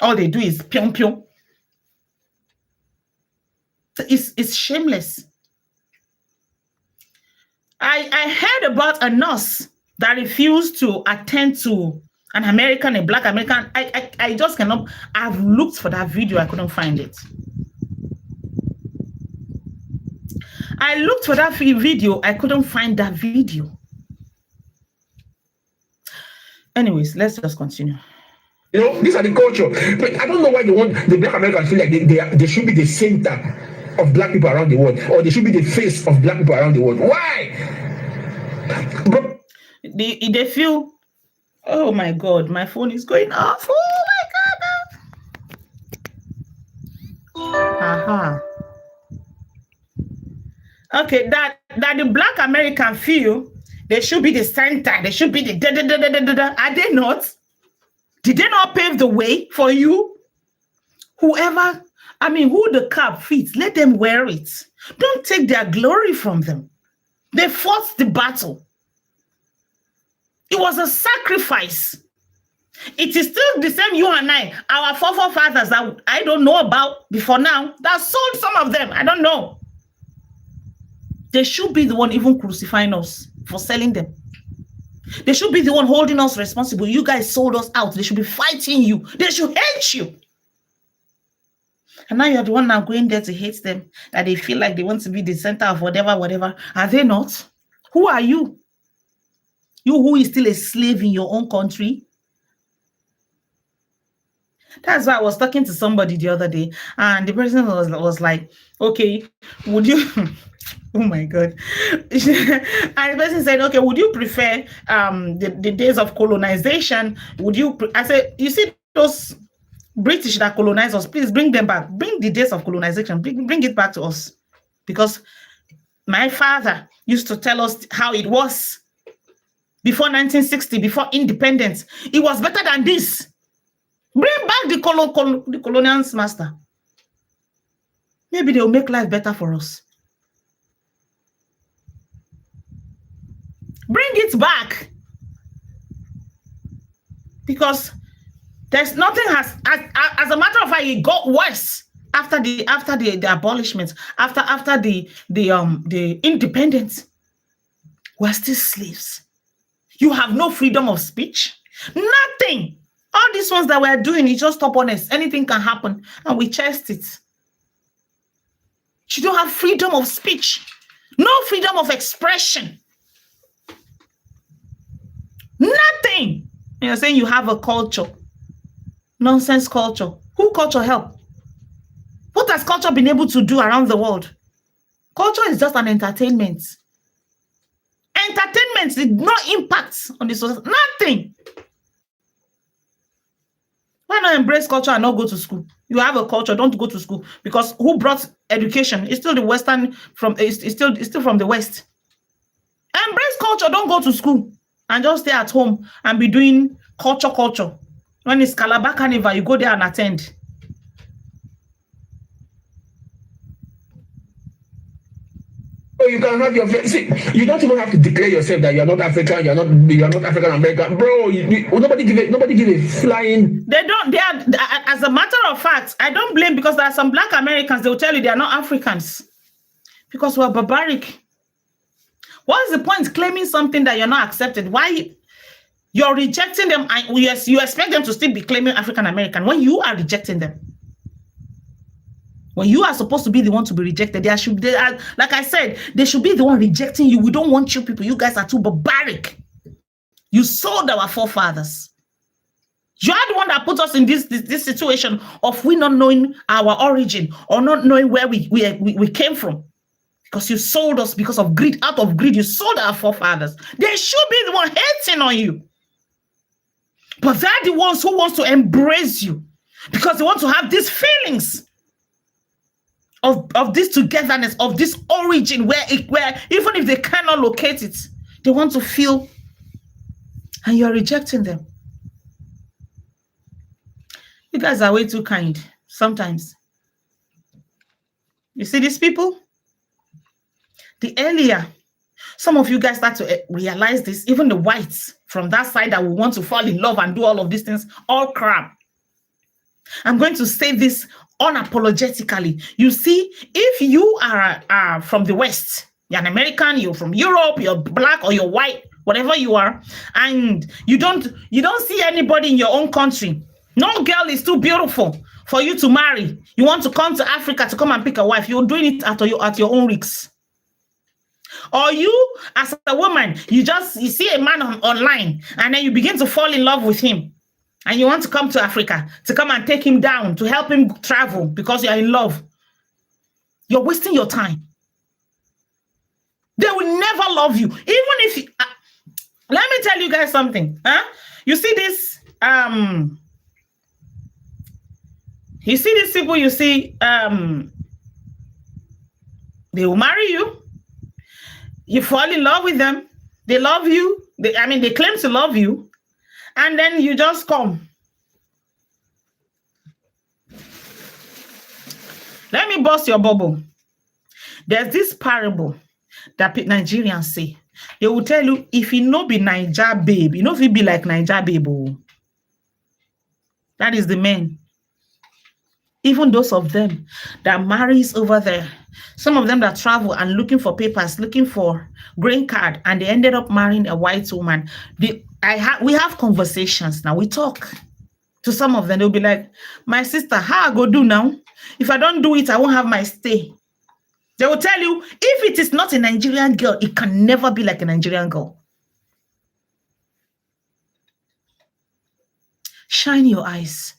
All they do is pion pion. It's shameless. I heard about a nurse that refused to attend to a Black American. I just cannot. I've looked for that video. I couldn't find it. I looked for that video. I couldn't find that video. Anyways, let's just continue.
These are the culture. But I don't know why they want the Black Americans feel like they should be the center of Black people around the world, or they should be the face of Black people around the world. Why? But
they feel, oh my God, my phone is going off. Oh my God. Aha. Okay, that the Black American feel they should be the center. They should be the da. Are they not? Did they not pave the way for you? Who the cap fits, let them wear it. Don't take their glory from them. They fought the battle. It was a sacrifice. It is still the same you and I, our forefathers that I don't know about before now, that sold some of them. I don't know. They should be the one even crucifying us for selling them. They should be the one holding us responsible. You guys sold us out. They should be fighting you. They should hate you. And now you're the one now going there to hate them, that they feel like they want to be the center of whatever. Are they not? Who are you? You who is still a slave in your own country? That's why I was talking to somebody the other day, and the person was like, okay, would you... Oh my God. And the person said, okay, would you prefer the days of colonization? I said, you see those British that colonized us, please bring them back. Bring the days of colonization. Bring it back to us. Because my father used to tell us how it was before 1960, before independence. It was better than this. Bring back the colonial master. Maybe they'll make life better for us. Bring it back. Because there's nothing as a matter of fact, it got worse after the abolishment, after the independence. We're still slaves. You have no freedom of speech. Nothing. All these ones that we're doing is just stubbornness. Anything can happen, and we chest it. You don't have freedom of speech. No freedom of expression. Nothing. You're saying you have a culture. Nonsense culture. Who culture help? What has culture been able to do around the world? Culture is just an entertainment. Entertainment did no impact on the society. Nothing. Why not embrace culture and not go to school? You have a culture, don't go to school. Because who brought education? It's still the Western it's still from the West. Embrace culture, don't go to school. And just stay at home and be doing culture. When it's Calabar Carnival, you go there and attend.
So you can have your see, you don't even have to declare yourself that you're not African, you're not African American, bro. Nobody give a flying.
They don't. They are. As a matter of fact, I don't blame, because there are some Black Americans. They will tell you they are not Africans because we're barbaric. What is the point claiming something that you're not accepted? Why you're rejecting them? And yes, you expect them to still be claiming African American when you are rejecting them. When you are supposed to be the one to be rejected, like I said, they should be the one rejecting you. We don't want you people. You guys are too barbaric. You sold our forefathers. You are the one that put us in this situation of we not knowing our origin or not knowing where we came from. Because you sold us because of greed. Out of greed, you sold our forefathers. They should be the one hating on you. But they're the ones who want to embrace you because they want to have these feelings of this togetherness, of this origin, where even if they cannot locate it, they want to feel, and you're rejecting them. You guys are way too kind sometimes. You see these people? The earlier some of you guys start to realize this, even the whites from that side that will want to fall in love and do all of these things, all crap. I'm going to say this unapologetically. You see, if you are from the West, you're an American, you're from Europe, you're black or you're white, whatever you are, and you don't see anybody in your own country. No girl is too beautiful for you to marry. You want to come to Africa to come and pick a wife. You're doing it at your own risks. Or you, as a woman, you see a man online and then you begin to fall in love with him. And you want to come to Africa to come and take him down, to help him travel because you're in love. You're wasting your time. They will never love you. Even if you, let me tell you guys something. You see this, you see these people, you see, they will marry you. You fall in love with them. They love you. They claim to love you. And then you just come. Let me bust your bubble. There's this parable that Nigerians say. They will tell you, if you no be Naija babe, you know if you be like Naija babe. That is the men. Even those of them that marries over there. Some of them that travel and looking for papers, looking for green card, and they ended up marrying a white woman. We have conversations now. We talk to some of them. They'll be like, my sister, how I go do now? If I don't do it, I won't have my stay. They will tell you, if it is not a Nigerian girl, it can never be like a Nigerian girl. Shine your eyes.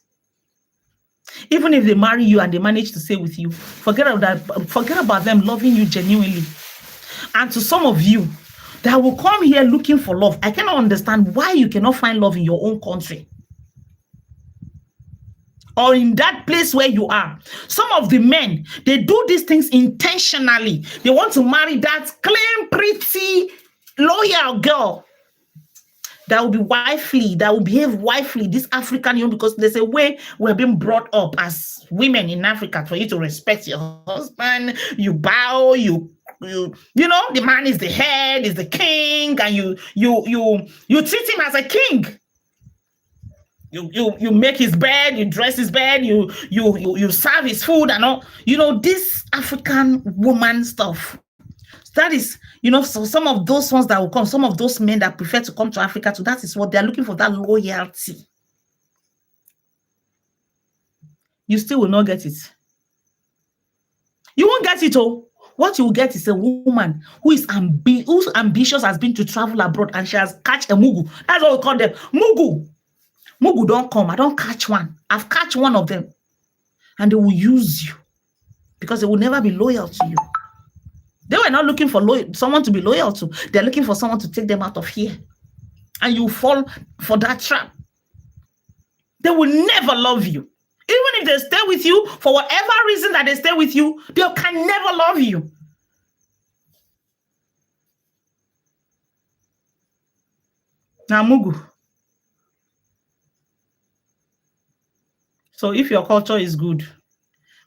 Even if they marry you and they manage to stay with you, forget about them loving you genuinely. And to some of you that will come here looking for love, I cannot understand why you cannot find love in your own country or in that place where you are. Some of the men, they do these things intentionally. They want to marry that clean, pretty, loyal girl that will be wifely, that will behave wifely, this African, because there's a way we're being brought up as women in Africa for you to respect your husband. You bow, you the man is the head, is the king, and you treat him as a king. You make his bed, you dress his bed, you serve his food and all. This African woman stuff. That is, so some of those ones that will come, some of those men that prefer to come to Africa, that is what they're looking for, that loyalty. You still will not get it. You won't get it, What you will get is a woman whose ambitious has been to travel abroad and she has catch a mugu. That's what we call them. Mugu. Mugu don't come. I don't catch one. I've catch one of them. And they will use you because they will never be loyal to you. They were not looking for someone to be loyal to. They're looking for someone to take them out of here. And you fall for that trap. They will never love you. Even if they stay with you, for whatever reason that they stay with you, they can never love you. Now, Mugu. So if your culture is good,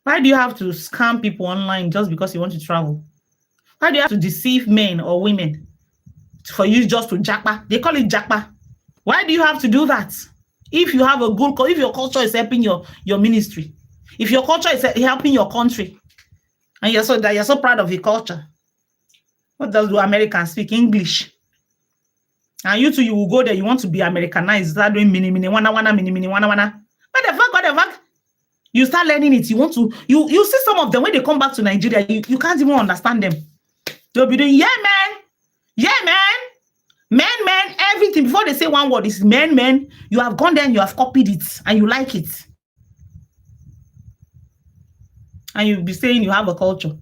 why do you have to scam people online just because you want to travel? Why do you have to deceive men or women for you just to japa? They call it japa. Why do you have to do that? If you have a good, if your culture is helping your ministry, if your culture is helping your country, and you're so proud of your culture, what does do Americans speak? English. And you too, you will go there, you want to be Americanized, start doing mini, wana, mini, wana. What the fuck? You start learning it. You want to, you see some of them, when they come back to Nigeria, you can't even understand them. They'll be doing, yeah, man, everything. Before they say one word, is man. You have gone there and you have copied it and you like it. And you'll be saying you have a culture.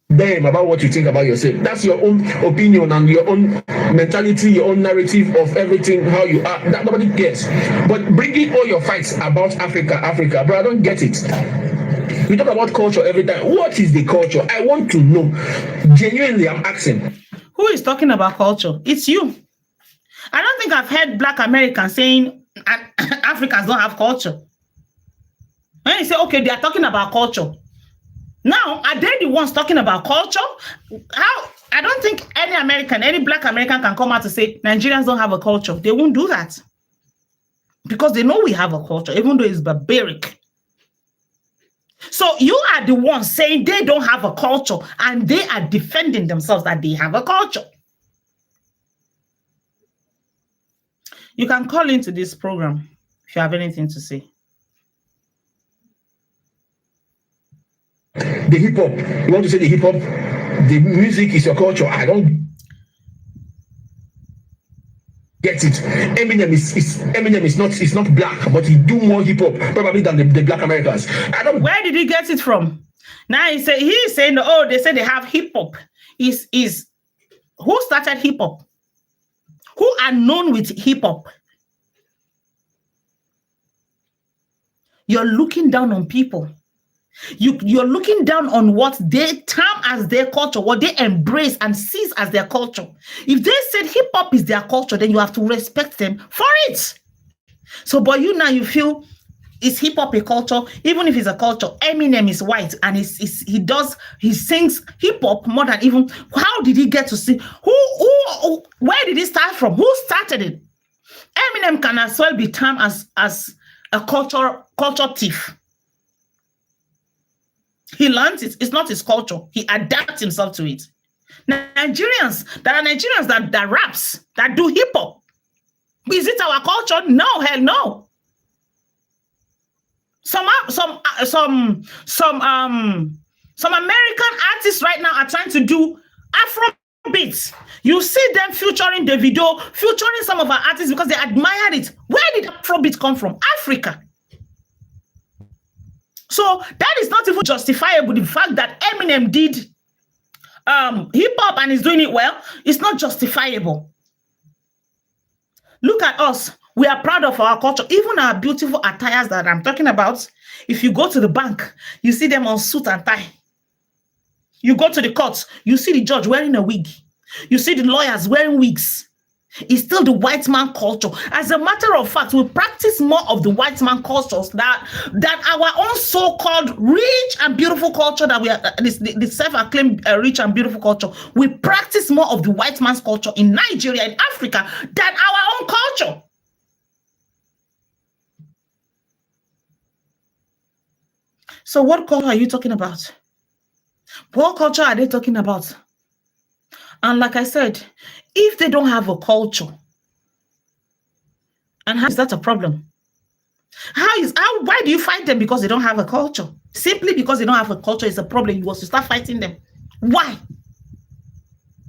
Them about what you think about yourself. That's your own opinion and your own mentality, your own narrative of everything, how you are. That nobody cares. But bringing all your fights about Africa, bro, I don't get it. We talk about culture every time. What is the culture? I want to know. Genuinely, I'm asking.
Who is talking about culture? It's you. I don't think I've heard Black Americans saying Africans don't have culture. When you say, okay, they are talking about culture. Now, are they the ones talking about culture? How? I don't think any Black American can come out to say Nigerians don't have a culture. They won't do that. Because they know we have a culture, even though it's barbaric. So you are the ones saying they don't have a culture, and they are defending themselves that they have a culture. You can call into this program if you have anything to say.
The hip hop. You want to say the hip hop? The music is your culture. I don't get it. Eminem is not black, but he do more hip hop probably than the Black Americans. I don't.
Where did he get it from? Now he's saying, oh, they say they have hip hop. Is who started hip hop? Who are known with hip hop? You're looking down on people. You're looking down on what they term as their culture, what they embrace and seize as their culture. If they said hip hop is their culture, then you have to respect them for it. So, but you feel, is hip hop a culture? Even if it's a culture, Eminem is white and he sings hip hop more than even. How did he get to sing? Where did he start from? Who started it? Eminem can as well be termed as a culture thief. He learns it. It's not his culture. He adapts himself to it. Nigerians, there are Nigerians that raps, that do hip hop. Is it our culture? No, hell no. Some American artists right now are trying to do Afro beats. You see them featuring Davido, featuring some of our artists because they admired it. Where did Afrobeat come from? Africa. So that is not even justifiable. The fact that Eminem did hip hop and is doing it well, it's not justifiable. Look at us. We are proud of our culture. Even our beautiful attires that I'm talking about. If you go to the bank, you see them on suit and tie. You go to the courts, you see the judge wearing a wig. You see the lawyers wearing wigs. It's still the white man culture. As a matter of fact, we practice more of the white man cultures than our own so-called rich and beautiful culture that we are, the self-acclaimed rich and beautiful culture. We practice more of the white man's culture in Nigeria, in Africa, than our own culture. So what culture are you talking about? What culture are they talking about? And like I said, if they don't have a culture, and how is that a problem? Why do you fight them because they don't have a culture? Simply because they don't have a culture is a problem. You want to start fighting them. Why?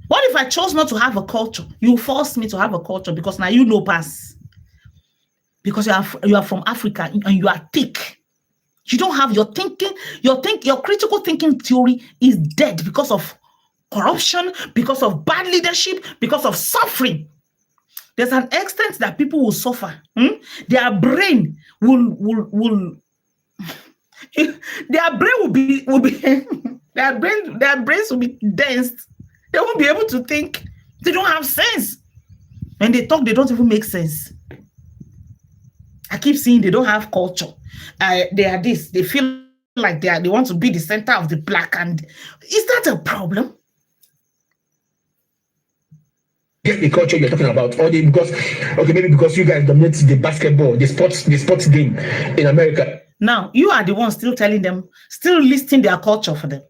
What if I chose not to have a culture? You force me to have a culture because now you know pass. Because you are from Africa and you are thick. You don't have your thinking. Your critical thinking theory is dead because of corruption, because of bad leadership, because of suffering. There's an extent that people will suffer. Their brain will their brains will be dense. They won't be able to think. They don't have sense. When they talk, they don't even make sense. I keep seeing they don't have culture. They are this. They feel like they want to be the center of the black. And is that a problem?
Get the culture you're talking about, or because maybe because you guys dominate the basketball, the sports game in America.
Now you are the one still telling them, still listing their culture for them.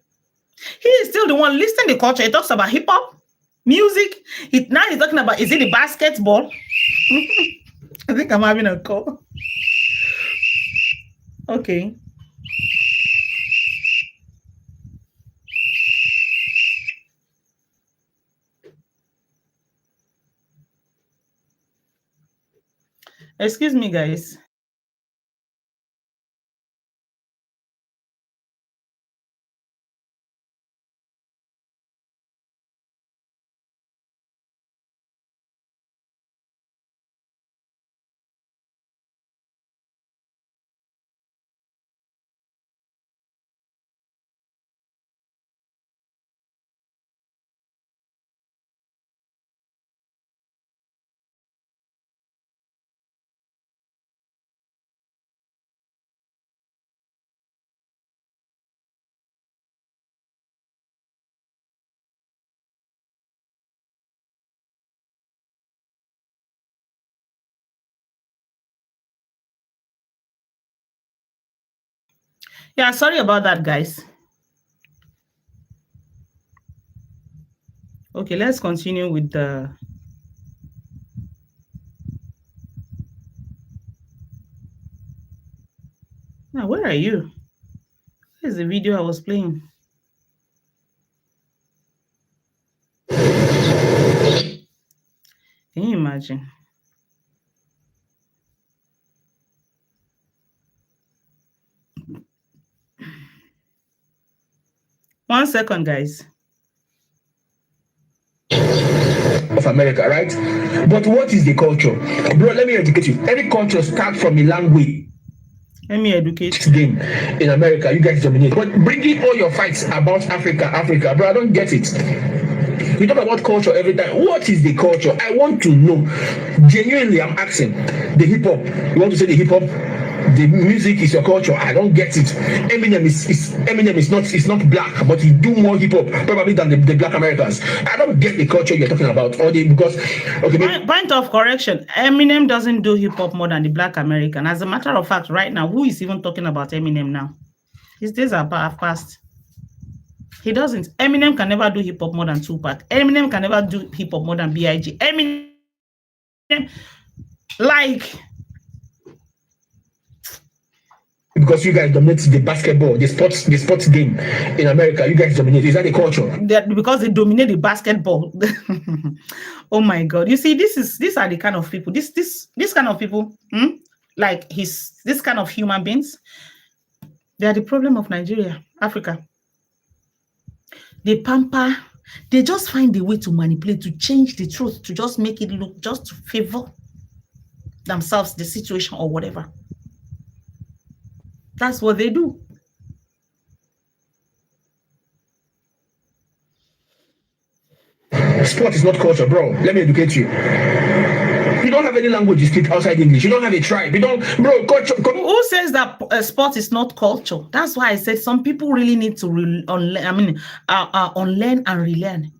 He is still the one listing the culture. He talks about hip hop, music. Now he's talking about, is it the basketball? I think I'm having a call. Okay. Excuse me, guys. Yeah, sorry about that, guys. Okay, let's continue with the... Now, where are you? Here's the video I was playing. Can you imagine? One second, guys.
Of America, right? But what is the culture? Bro, let me educate you. Every culture starts from a language.
Let me educate
game in America. You guys dominate. But bringing all your fights about Africa, bro, I don't get it. You talk about culture every time. What is the culture? I want to know. Genuinely, I'm asking. The hip hop. You want to say the hip hop? The music is your culture. I don't get it. Eminem is not black, but he do more hip hop probably than the black Americans. I don't get the culture you're talking about. Because
point of correction, Eminem doesn't do hip hop more than the black American. As a matter of fact, right now, who is even talking about Eminem now? His days are past. He doesn't. Eminem can never do hip hop more than Tupac. Eminem can never do hip hop more than B.I.G. Eminem, like...
Because you guys dominate the basketball, the sports game in America. You guys dominate. Is that the culture?
Because they dominate the basketball. Oh my God! You see, these are the kind of people. This kind of people, like this kind of human beings. They are the problem of Nigeria, Africa. They pamper. They just find a way to manipulate, to change the truth, to just make it look, just to favor themselves, the situation, or whatever. That's what they do.
Sport is not culture, bro. Let me educate you. You don't have any language you speak outside English. You don't have a tribe. You don't, bro. Culture.
Who says that sport is not culture? That's why I said some people really need to unlearn and relearn.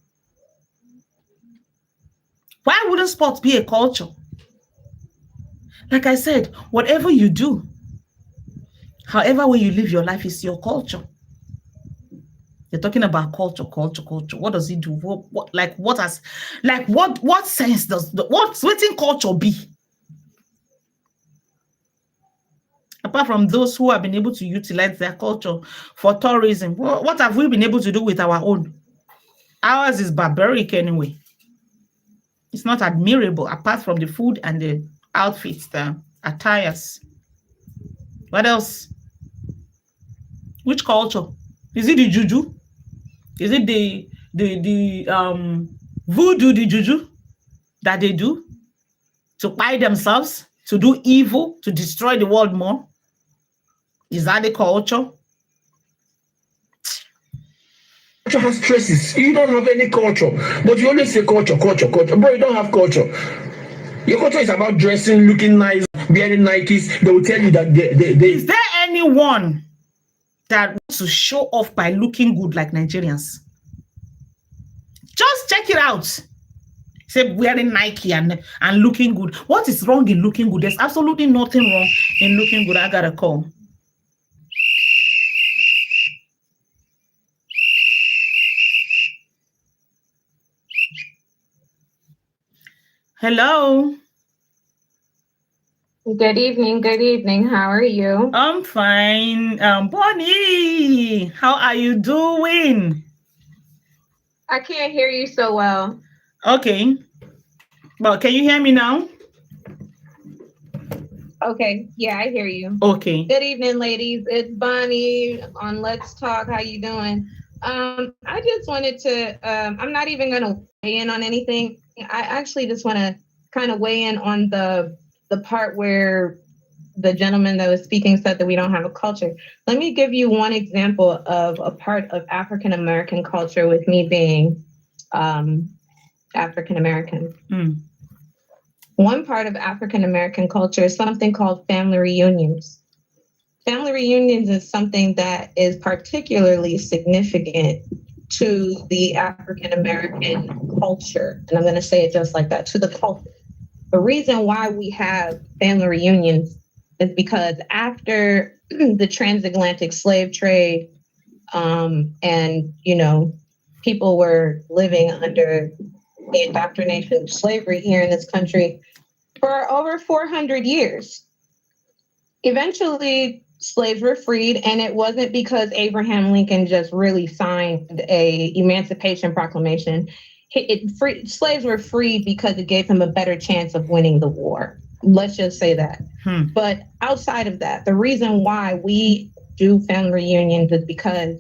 Why wouldn't sport be a culture? Like I said, whatever you do, however way you live your life is your culture. You're talking about culture. What does it do? What sense does what's in culture be? Apart from those who have been able to utilize their culture for tourism, what have we been able to do with our own? Ours is barbaric anyway. It's not admirable apart from the food and the outfits, the attires. What else? Which culture? Is it the juju? Is it the voodoo, the juju that they do to buy themselves, to do evil, to destroy the world more? Is that the culture?
Culture has traces. You don't have any culture, but you always say culture. Bro, you don't have culture. Your culture is about dressing, looking nice, wearing Nikes. They will tell you that they...
Is there anyone that want to show off by looking good like Nigerians. Just check it out. Say wearing Nike and looking good. What is wrong in looking good? There's absolutely nothing wrong in looking good. I got a call. Hello.
Good evening. Good evening. How are you?
I'm fine. Bonnie, how are you doing?
I can't hear you so well.
Okay. Well, can you hear me now?
Okay. Yeah, I hear you.
Okay.
Good evening, ladies. It's Bonnie on Let's Talk. How you doing? I just wanted to, I'm not even going to weigh in on anything. I actually just want to kind of weigh in on the part where the gentleman that was speaking said that we don't have a culture. Let me give you one example of a part of African American culture with me being African American. One part of African American culture is something called family reunions. Family reunions is something that is particularly significant to the African American culture. And I'm going to say it just like that, to the culture. The reason why we have family reunions is because after the transatlantic slave trade, and, you know, people were living under the indoctrination of slavery here in this country for over 400 years. Eventually, slaves were freed, and it wasn't because Abraham Lincoln just really signed a Emancipation Proclamation. Slaves were freed because it gave him a better chance of winning the war. Let's just say that. But outside of that, the reason why we do family reunions is because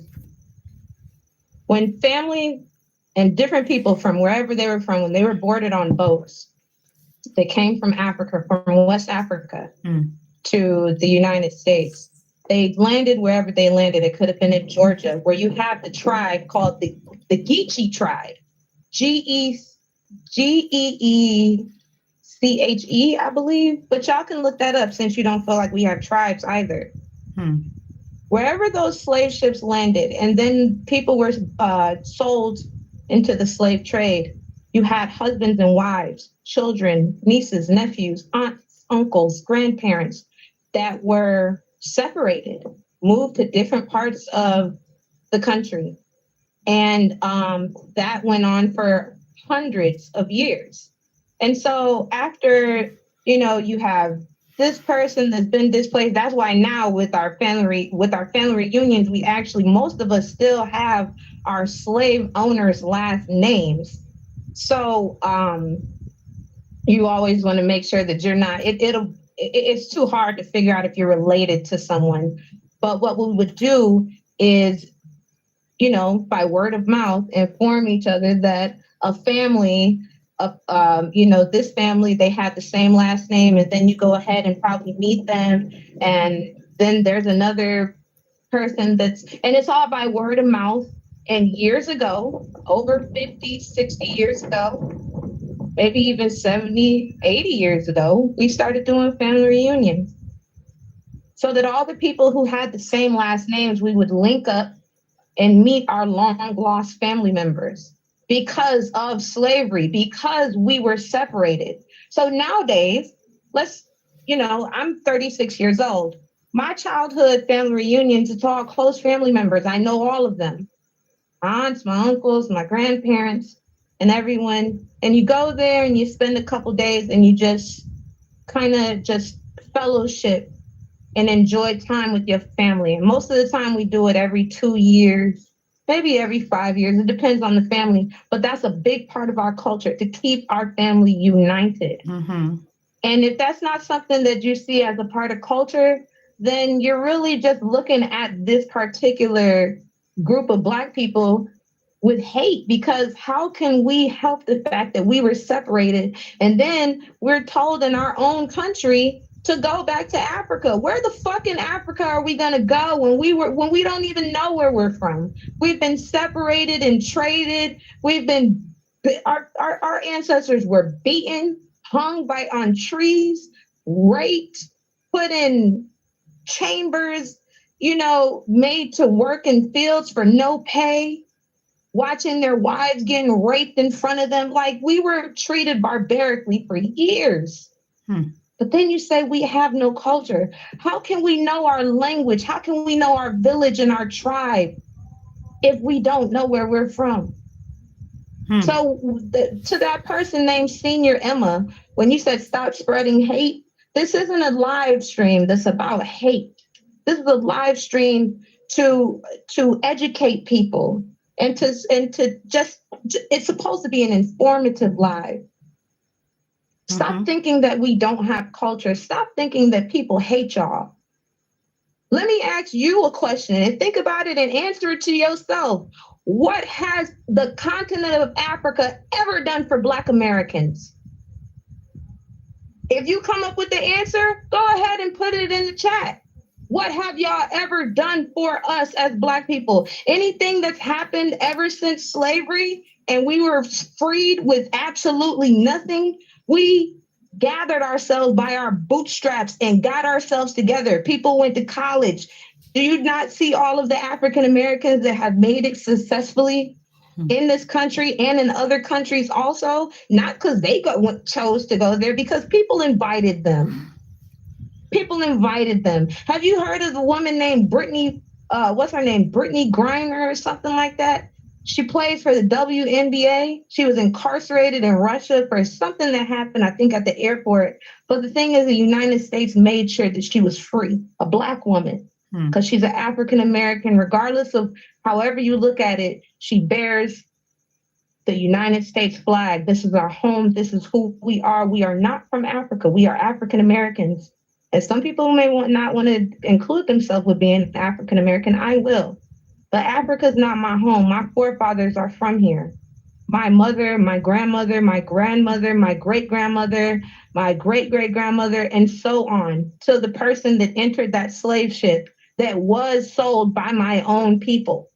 when family and different people from wherever they were from, when they were boarded on boats, they came from Africa, from West Africa to the United States. They landed wherever they landed. It could have been in Georgia, where you have the tribe called the Geechee tribe. Geeeeche, I believe. But y'all can look that up since you don't feel like we have tribes either. Wherever those slave ships landed, and then people were sold into the slave trade, you had husbands and wives, children, nieces, nephews, aunts, uncles, grandparents that were separated, moved to different parts of the country. And that went on for hundreds of years. And so after, you know, you have this person that's been displaced, that's why now with our family reunions, we actually, most of us still have our slave owners' last names. So you always want to make sure that you're not, it's too hard to figure out if you're related to someone. But what we would do is, you know, by word of mouth, inform each other that a family of, you know, this family, they have the same last name, and then you go ahead and probably meet them. And then there's another person and it's all by word of mouth. And years ago, over 50, 60 years ago, maybe even 70, 80 years ago, we started doing family reunions. So that all the people who had the same last names, we would link up and meet our long lost family members because of slavery, because we were separated. So nowadays, I'm 36 years old. My childhood family reunions, it's all close family members. I know all of them. Aunts, my uncles, my grandparents, and everyone. And you go there and you spend a couple days and you just kind of just fellowship and enjoy time with your family. And most of the time we do it every 2 years, maybe every 5 years. It depends on the family. But that's a big part of our culture, to keep our family united. And if that's not something that you see as a part of culture, then you're really just looking at this particular group of Black people with hate, because how can we help the fact that we were separated and then we're told in our own country to go back to Africa? Where the fuck in Africa are we gonna go when we don't even know where we're from? We've been separated and traded. Our ancestors were beaten, hung on trees, raped, put in chambers, made to work in fields for no pay, watching their wives getting raped in front of them. Like, we were treated barbarically for years. But then you say we have no culture. How can we know our language? How can we know our village and our tribe if we don't know where we're from? So to that person named Senior Emma, when you said stop spreading hate, this isn't a live stream that's about hate. This is a live stream to educate people and to just, it's supposed to be an informative live. Stop thinking that we don't have culture. Stop thinking that people hate y'all. Let me ask you a question and think about it and answer it to yourself. What has the continent of Africa ever done for Black Americans? If you come up with the answer, go ahead and put it in the chat. What have y'all ever done for us as Black people? Anything that's happened ever since slavery and we were freed with absolutely nothing? We gathered ourselves by our bootstraps and got ourselves together. People went to college. Do you not see all of the African Americans that have made it successfully in this country and in other countries also? Not because they chose to go there, because people invited them. People invited them. Have you heard of the woman named Brittany, what's her name? Brittany Griner or something like that? She plays for the WNBA. She was incarcerated in Russia for something that happened, I think, at the airport. But the thing is, the United States made sure that she was free, a Black woman, because she's an African American. Regardless of however you look at it, she bears the United States flag. This is our home. This is who we are. We are not from Africa. We are African Americans. And some people may not want to include themselves with being African American. I will. But Africa is not my home. My forefathers are from here. My mother, my grandmother, my grandmother, my great-grandmother, my great-great-grandmother, and so on, to the person that entered that slave ship that was sold by my own people.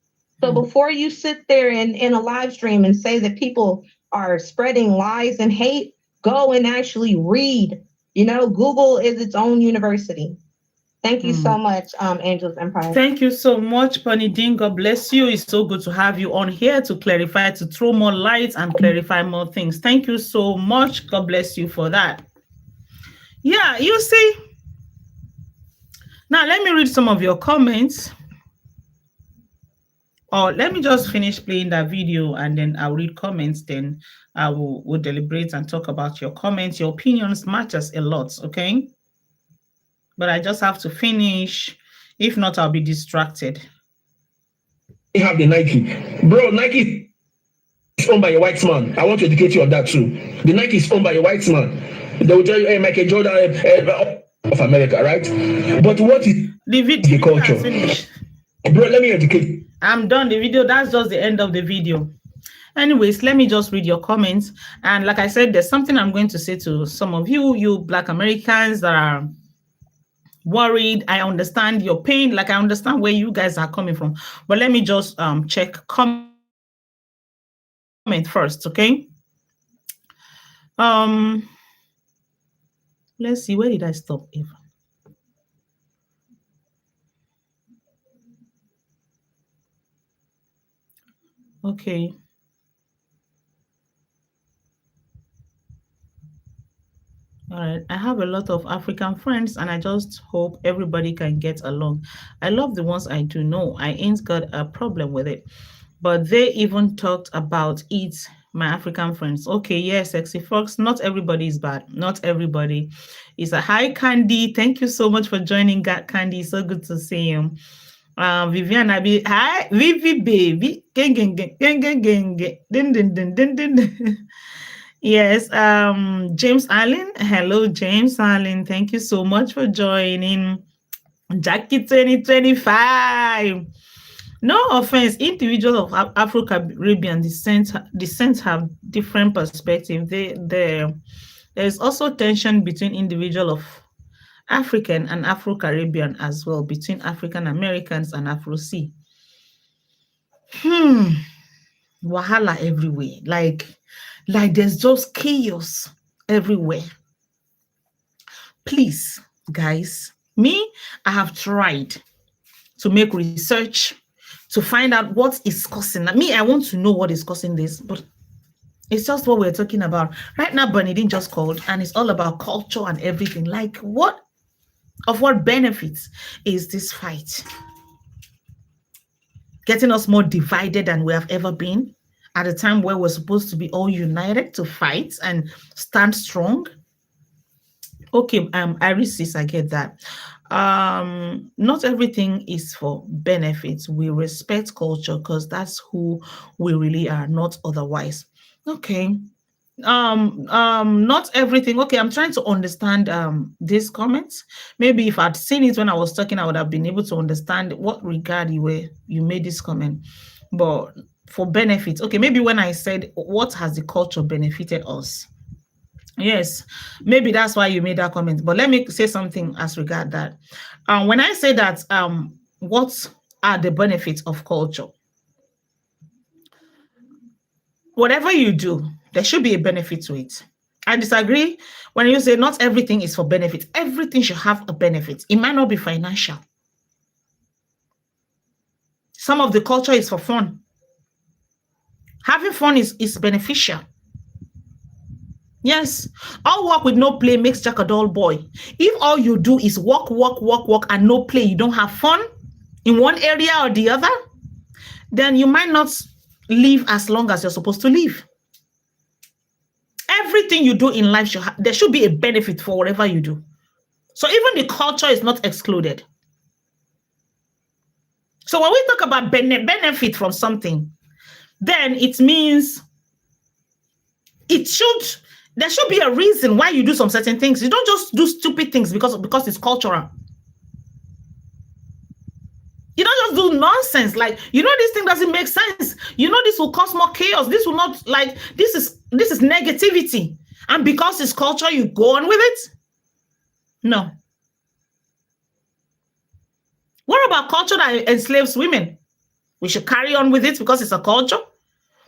So before you sit there in a live stream and say that people are spreading lies and hate, go and actually read. Google is its own university. Thank you so much, Angels Empire.
Thank you so much, Panidin. God bless you. It's so good to have you on here to clarify, to throw more light and clarify more things. Thank you so much. God bless you for that. Yeah, you see. Now, let me read some of your comments. Or let me just finish playing that video and then I'll read comments. Then I will deliberate and talk about your comments. Your opinions matters a lot, okay? But I just have to finish. If not, I'll be distracted.
You have the Nike. Bro, Nike is owned by a white man. I want to educate you on that too. The Nike is owned by a white man. They will tell you, hey, Michael Jordan of America, right? But what is the culture? Bro, let me educate.
I'm done the video. That's just the end of the video. Anyways, let me just read your comments. And like I said, there's something I'm going to say to some of you Black Americans that are worried. I understand your pain. Like, I understand where you guys are coming from. But let me just check comment first, okay? Let's see. Where did I stop, Eva? Okay. All right. I have a lot of African friends and I just hope everybody can get along. I love the ones I do know. I ain't got a problem with it. But they even talked about it, my African friends. Okay, yes, Sexy Fox. Not everybody is bad. Not everybody is a hi, Candy. Thank you so much for joining, Candy. So good to see you. Vivian Abi, hi, Vivi baby. Gang, gang, gang, gang, gang, gang, gang. Din, din, din, din, din. Yes, James Allen. Hello, James Allen. Thank you so much for joining. Jackie 2025. No offense, individuals of Afro-Caribbean descent have different perspectives. There's also tension between individuals of African and Afro-Caribbean as well, between African Americans and Afro-C. Wahala everywhere. Like there's just chaos everywhere. Please, guys, I have tried. to make research, to find out what is causing. Me, I want to know what is causing this, but it's just what we're talking about. Right now, Bernadine just called, and it's all about culture and everything. Like, what benefits is this fight? Getting us more divided than we have ever been at a time where we're supposed to be all united to fight and stand strong. Okay, Iris, I get that. Not everything is for benefits. We respect culture because that's who we really are, not otherwise. Okay. Not everything. Okay, I'm trying to understand these comments. Maybe if I'd seen it when I was talking, I would have been able to understand what regard you made this comment. But for benefits, okay, maybe when I said what has the culture benefited us? Yes, maybe that's why you made that comment. But let me say something as regard that. When I say that, what are the benefits of culture? Whatever you do, there should be a benefit to it. I disagree when you say not everything is for benefit. Everything should have a benefit. It might not be financial. Some of the culture is for fun. Having fun is beneficial. Yes, all work with no play makes Jack a dull boy. If all you do is work, and no play, you don't have fun in one area or the other, then you might not live as long as you're supposed to live. Everything you do in life, there should be a benefit for whatever you do. So even the culture is not excluded. So when we talk about benefit from something, then it means there should be a reason why you do some certain things. You don't just do stupid things because it's cultural. You don't just do nonsense. Like, this thing doesn't make sense. This will cause more chaos. This will not, like, this is negativity. And because it's culture, you go on with it? No. What about culture that enslaves women? We should carry on with it because it's a culture?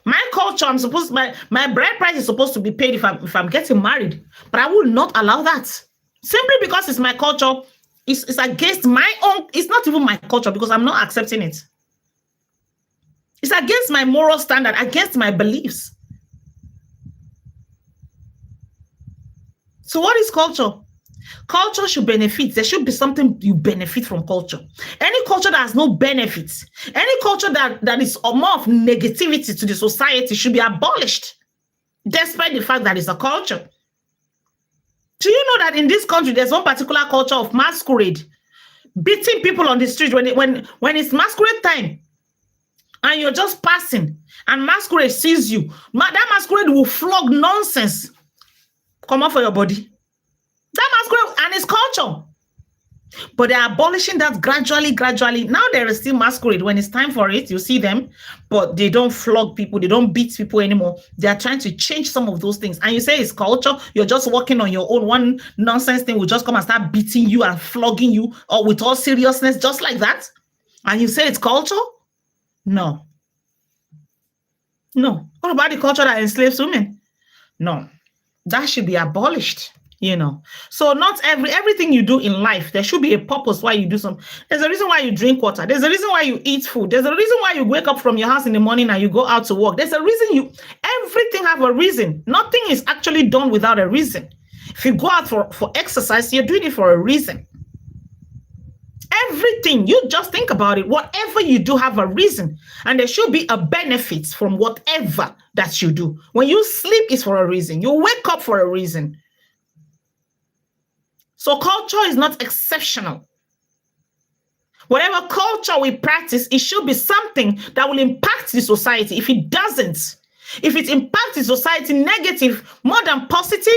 My culture, my bride price is supposed to be paid if I'm getting married, but I will not allow that. Simply because it's my culture, it's against my own, it's not even my culture because I'm not accepting it. It's against my moral standard, against my beliefs. So what is culture? Culture should benefit. There should be something you benefit from culture. Any culture that has no benefits, any culture that is more of negativity to the society should be abolished, despite the fact that it's a culture. Do you know that in this country, there's one particular culture of masquerade, beating people on the street when it's masquerade time, and you're just passing, and masquerade sees you, that masquerade will flog nonsense. Come on for your body. That masquerade, and it's culture. But they're abolishing that gradually. Now there is still masquerade. When it's time for it, you see them, but they don't flog people. They don't beat people anymore. They are trying to change some of those things. And you say it's culture. You're just working on your own. One nonsense thing will just come and start beating you and flogging you, or with all seriousness, just like that. And you say it's culture? No. What about the culture that enslaves women? No. That should be abolished. So not everything you do in life, there should be a purpose why you do something. There's a reason why you drink water. There's a reason why you eat food. There's a reason why you wake up from your house in the morning and you go out to work. There's a reason everything have a reason. Nothing is actually done without a reason. If you go out for exercise, you're doing it for a reason. Everything, you just think about it. Whatever you do have a reason, and there should be a benefit from whatever that you do. When you sleep, it's for a reason. You wake up for a reason. So culture is not exceptional. Whatever culture we practice, it should be something that will impact the society. If it doesn't, if it impacts the society negative more than positive,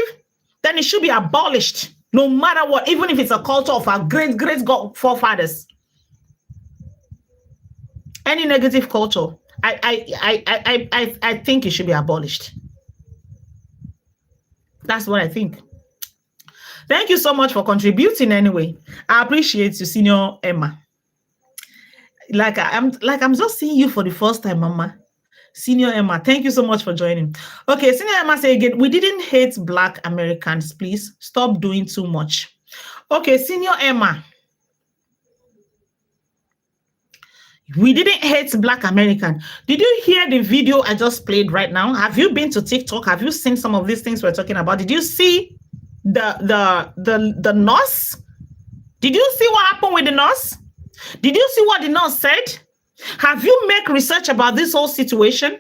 then it should be abolished, no matter what, even if it's a culture of our great forefathers. Any negative culture, I think it should be abolished. That's what I think. Thank you so much for contributing anyway. I appreciate you, Senior Emma. I'm just seeing you for the first time, Mama. Senior Emma, thank you so much for joining. Okay, Senior Emma say again, we didn't hate Black Americans. Please stop doing too much. Okay, Senior Emma. We didn't hate Black American. Did you hear the video I just played right now? Have you been to TikTok? Have you seen some of these things we're talking about? Did you see the nurse? Did you see what happened with the nurse? Did you see what the nurse said? Have you made research about this whole situation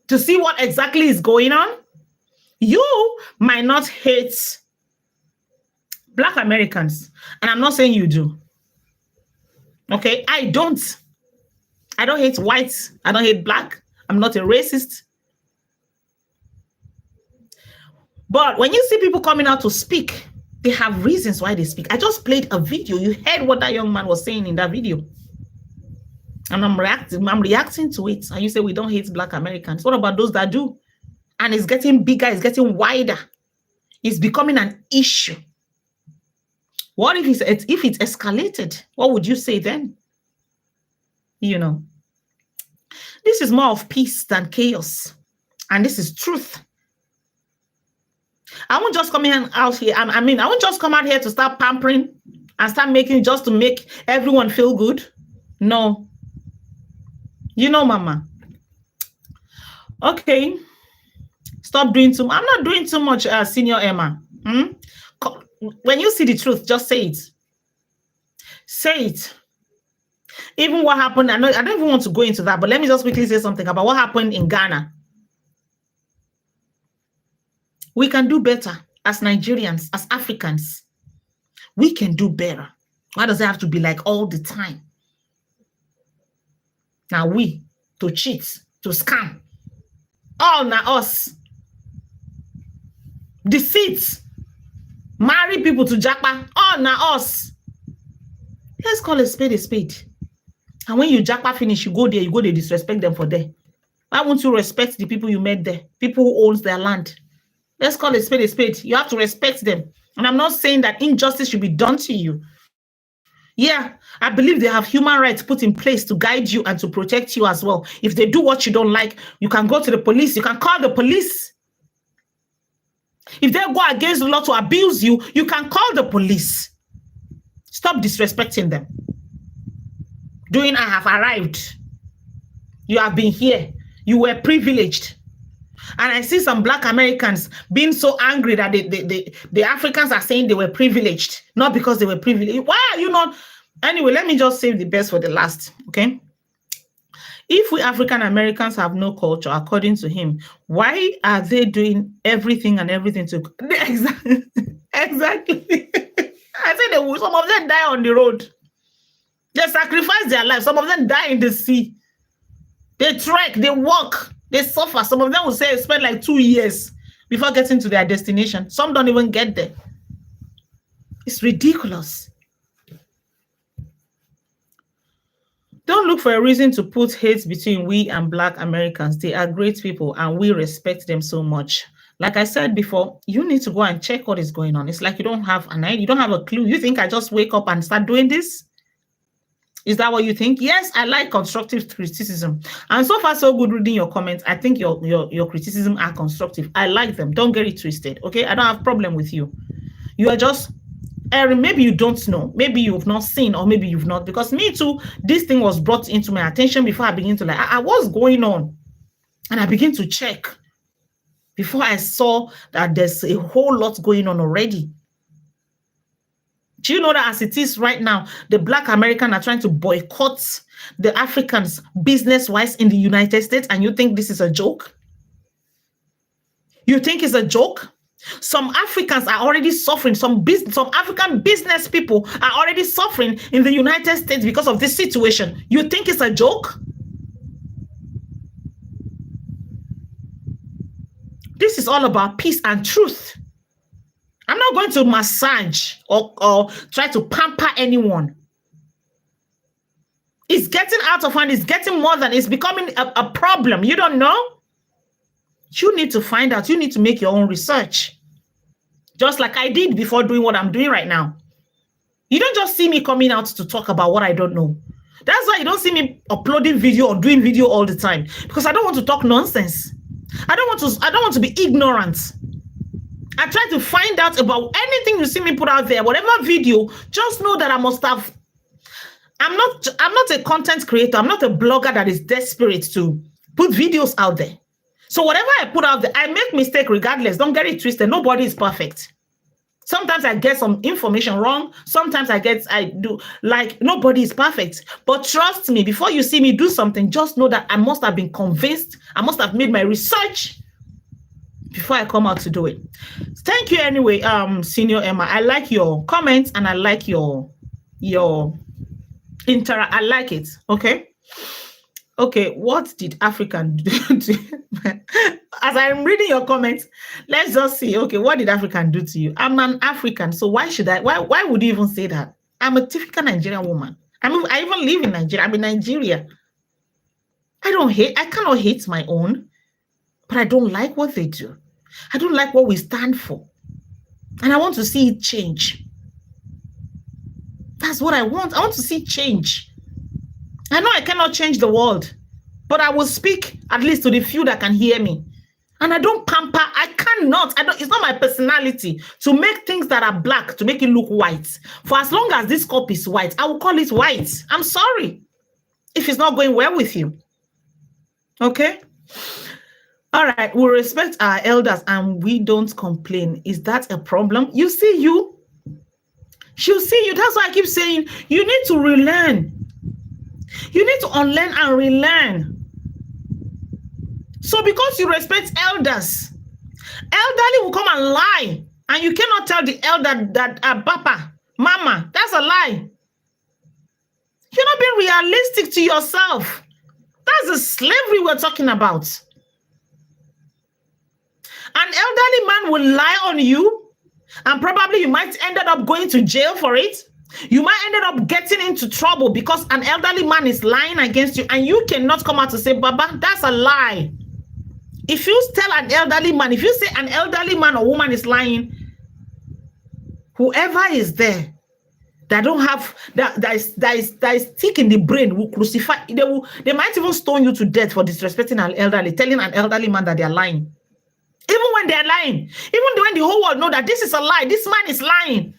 to see what exactly is going on? You might not hate Black Americans, and I'm not saying you do. Okay, I don't hate whites. I don't hate black. I'm not a racist. But when you see people coming out to speak, they have reasons why they speak. I just played a video. You heard what that young man was saying in that video. And I'm reacting to it. And you say we don't hate Black Americans. What about those that do? And it's getting bigger, it's getting wider. It's becoming an issue. What if it's escalated? What would you say then? You know, this is more of peace than chaos. And this is truth. I won't just come out here. I won't just come out here to start pampering and start making just to make everyone feel good. No. You know, Mama. Okay. Stop doing too much. I'm not doing too much, Senior Emma. When you see the truth, just say it. Say it. Even what happened, I don't even want to go into that, but let me just quickly say something about what happened in Ghana. We can do better as Nigerians, as Africans. We can do better. Why does it have to be like all the time? Now to cheat, to scam. All now us. Deceit. Marry people to jackpot. All now us. Let's call a spade a spade. And when you jackpot finish, you go there, disrespect them for there. Why won't you respect the people you met there? People who owns their land. Let's call a spade a spade. You have to respect them. And I'm not saying that injustice should be done to you. Yeah, I believe they have human rights put in place to guide you and to protect you as well. If they do what you don't like, you can go to the police. You can call the police. If they go against the law to abuse you, you can call the police. Stop disrespecting them. Doing, I have arrived. You have been here. You were privileged. And I see some Black Americans being so angry that the Africans are saying they were privileged, not because they were privileged. Why are you not? Anyway, let me just save the best for the last, okay? If we African Americans have no culture, according to him, why are they doing everything to... Exactly. I said some of them die on the road. They sacrifice their lives. Some of them die in the sea. They trek, they walk, they suffer. Some of them will say spend like 2 years before getting to their destination. Some don't even get there. It's ridiculous. Don't look for a reason to put hate between we and Black Americans. They are great people and we respect them so much. Like I said before, you need to go and check what is going on. It's like you don't have an idea, you don't have a clue. You think I just wake up and start doing this? Is that what you think? Yes, I like constructive criticism. And so far, so good reading your comments. I think your criticism are constructive. I like them. Don't get it twisted, okay? I don't have a problem with you. You are just, maybe you don't know. Maybe you've not seen, or maybe you've not. Because me too, this thing was brought into my attention before I begin to what's going on? And I begin to check before I saw that there's a whole lot going on already. Do you know that as it is right now, the Black Americans are trying to boycott the Africans business-wise in the United States, and you think this is a joke? You think it's a joke? Some Africans are already suffering. Some African business people are already suffering in the United States because of this situation. You think it's a joke? This is all about peace and truth. I'm not going to massage or try to pamper anyone. It's getting out of hand. It's getting more than, it's becoming a problem. You don't know? You need to find out. You need to make your own research. Just like I did before doing what I'm doing right now. You don't just see me coming out to talk about what I don't know. That's why you don't see me uploading video or doing video all the time. Because I don't want to talk nonsense. I don't want to be ignorant. I try to find out about anything you see me put out there, whatever video, just know that I I'm not a content creator. I'm not a blogger that is desperate to put videos out there. So whatever I put out there, I make mistake regardless. Don't get it twisted. Nobody is perfect. Sometimes I get some information wrong. Sometimes I do, like, nobody is perfect. But trust me, before you see me do something, just know that I must have been convinced. I must have made my research before I come out to do it. Thank you anyway, Senior Emma. I like your comments and I like your I like it. Okay, what did African do to as I'm reading your comments, let's just see. Okay, what did African do to you? I'm an African, so why would you even say that? I'm a typical Nigerian woman. I even live in Nigeria. I'm in Nigeria. I cannot hate my own, but I don't like what they do. I don't like what we stand for. And I want to see it change. That's what I want. I want to see change. I know I cannot change the world, but I will speak at least to the few that can hear me. And I don't pamper. I cannot. It's not my personality to make things that are black to make it look white. For as long as this cup is white, I will call it white. I'm sorry if it's not going well with you. Okay? All right. We respect our elders and we don't complain. Is that a problem? You see you. She'll see you. That's why I keep saying you need to relearn. You need to unlearn and relearn. So because you respect elders, elderly will come and lie. And you cannot tell the elder that Papa, Mama, that's a lie. You're not being realistic to yourself. That's the slavery we're talking about. An elderly man will lie on you, and probably you might end up going to jail for it. You might end up getting into trouble because an elderly man is lying against you, and you cannot come out to say, Baba, that's a lie. If you tell an elderly man, if you say an elderly man or woman is lying, whoever is there that don't have that is thick in the brain will crucify. They might even stone you to death for disrespecting an elderly, telling an elderly man that they are lying. Even when they're lying, even when the whole world know that this is a lie, this man is lying.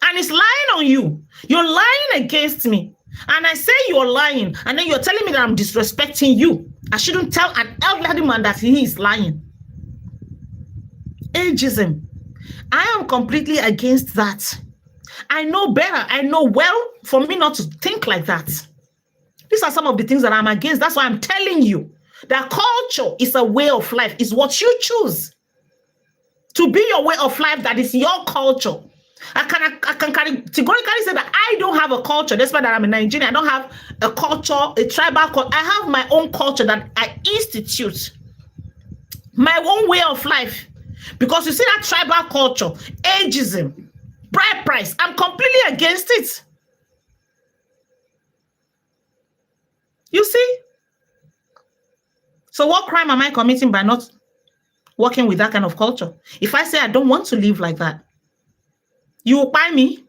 And it's lying on you. You're lying against me. And I say you're lying. And then you're telling me that I'm disrespecting you. I shouldn't tell an elderly man that he is lying. Ageism. I am completely against that. I know better. I know well for me not to think like that. These are some of the things that I'm against. That's why I'm telling you that culture is a way of life. It's what you choose to be your way of life. That is your culture. I can categorically say that I don't have a culture. Despite that I'm in Nigeria, I don't have a culture, a tribal culture. I have my own culture that I institute, my own way of life. Because you see that tribal culture, ageism, bride price, I'm completely against it. You see? So what crime am I committing by not working with that kind of culture? If I say I don't want to live like that, you will buy me,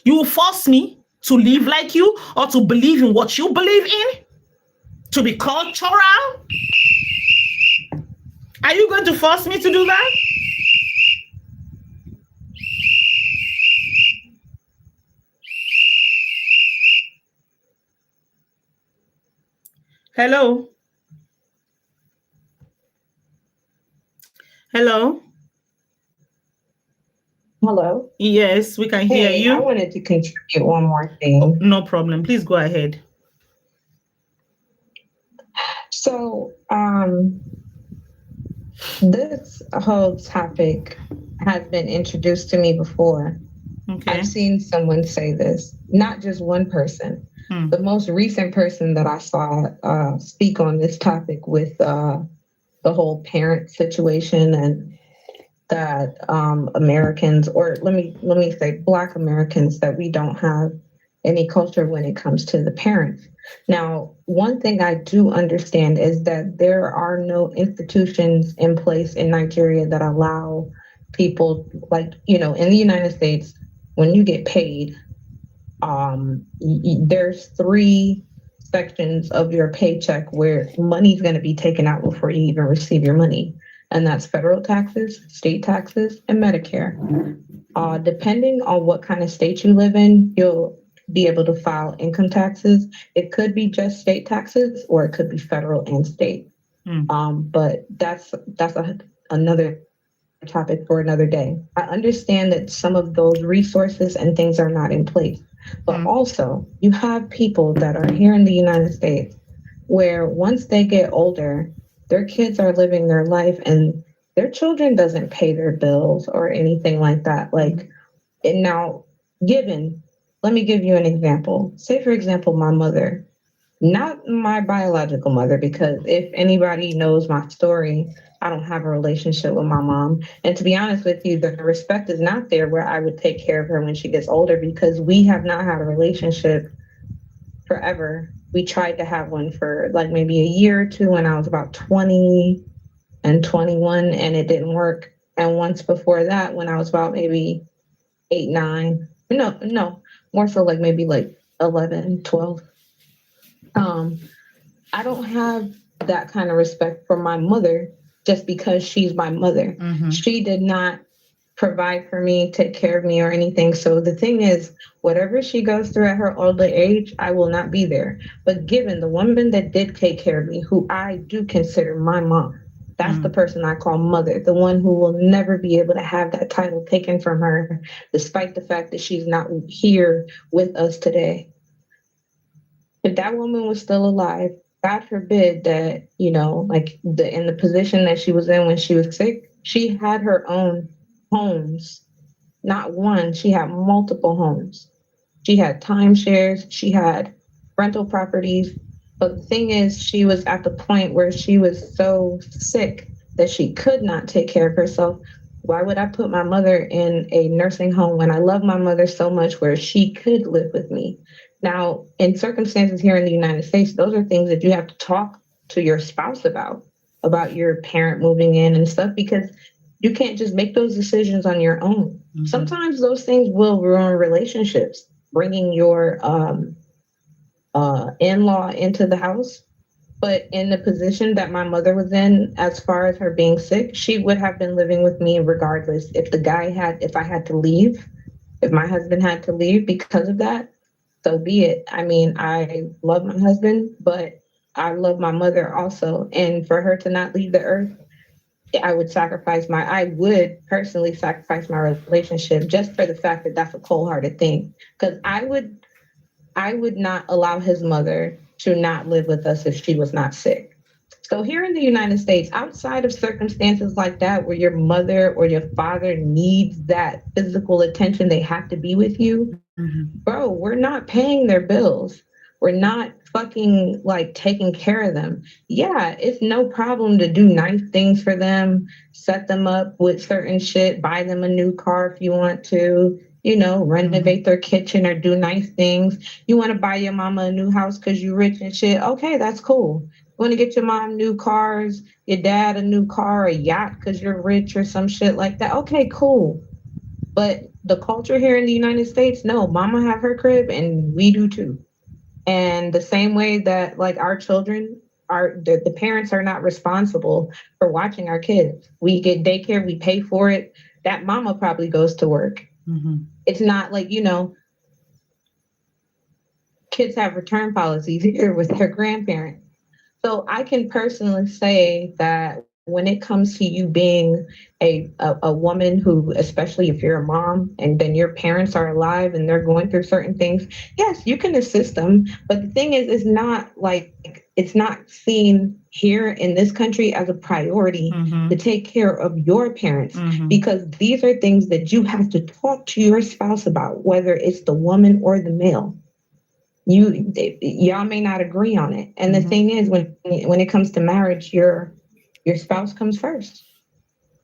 you will force me to live like you or to believe in what you believe in, to be cultural. Are you going to force me to do that? Hello? Hello?
Hello?
Yes, we can hear you.
I wanted to contribute one more thing.
No problem. Please go ahead.
So, this whole topic has been introduced to me before.
Okay.
I've seen someone say this, not just one person. The most recent person that I saw speak on this topic with the whole parent situation and that Americans, or let me say Black Americans, that we don't have any culture when it comes to the parents. Now, one thing I do understand is that there are no institutions in place in Nigeria that allow people, like, in the United States, when you get paid, there's 3 sections of your paycheck where money's going to be taken out before you even receive your money. And that's federal taxes, state taxes, and Medicare. Depending on what kind of state you live in, be able to file income taxes. It could be just state taxes, or it could be federal and state. But that's another topic for another day. I understand that some of those resources and things are not in place, but also you have people that are here in the United States where once they get older, their kids are living their life and their children doesn't pay their bills or anything like that. Like, and now, given, let me give you an example. Say, for example, my mother, not my biological mother, because if anybody knows my story, I don't have a relationship with my mom. And to be honest with you, the respect is not there where I would take care of her when she gets older, because we have not had a relationship forever. We tried to have one for like maybe a year or two when I was about 20 and 21, and it didn't work. And once before that, when I was about maybe 8, 9, no, more so like maybe like 11, 12. I don't have that kind of respect for my mother just because she's my mother. She did not provide for me, take care of me or anything. So the thing is, whatever she goes through at her older age, I will not be there. But given the woman that did take care of me, who I do consider my mom, that's the person I call mother, the one who will never be able to have that title taken from her, despite the fact that she's not here with us today. If that woman was still alive, God forbid that, like in the position that she was in when she was sick, she had her own homes. Not one, she had multiple homes. She had timeshares, she had rental properties. But the thing is, she was at the point where she was so sick that she could not take care of herself. Why would I put my mother in a nursing home when I love my mother so much where she could live with me? Now, in circumstances here in the United States, those are things that you have to talk to your spouse about your parent moving in and stuff, because you can't just make those decisions on your own. Sometimes those things will ruin relationships. Bringing your in-law into the house. But in the position that my mother was in, as far as her being sick, she would have been living with me regardless. If I had to leave, if my husband had to leave because of that, so be it. I mean, I love my husband, but I love my mother also. And for her to not leave the earth, I would personally sacrifice my relationship just for the fact that that's a cold-hearted thing. Because I would not allow his mother to not live with us if she was not sick. So here in the United States, outside of circumstances like that, where your mother or your father needs that physical attention, they have to be with you. Bro, we're not paying their bills. We're not fucking like taking care of them. Yeah, it's no problem to do nice things for them, set them up with certain shit, buy them a new car if you want to, renovate their kitchen or do nice things. You want to buy your mama a new house because you're rich and shit. Okay, that's cool. You want to get your mom new cars, your dad a new car, a yacht because you're rich or some shit like that. Okay, cool. But the culture here in the United States, no, mama have her crib and we do too. And the same way that like our children are, the parents are not responsible for watching our kids. We get daycare, we pay for it. That mama probably goes to work. It's not like, kids have return policies here with their grandparents. So I can personally say that when it comes to you being a woman who, especially if you're a mom and then your parents are alive and they're going through certain things, yes, you can assist them. But the thing is, it's not seen here in this country as a priority to take care of your parents, because these are things that you have to talk to your spouse about, whether it's the woman or the male. Y'all may not agree on it. And the thing is, when it comes to marriage, your spouse comes first.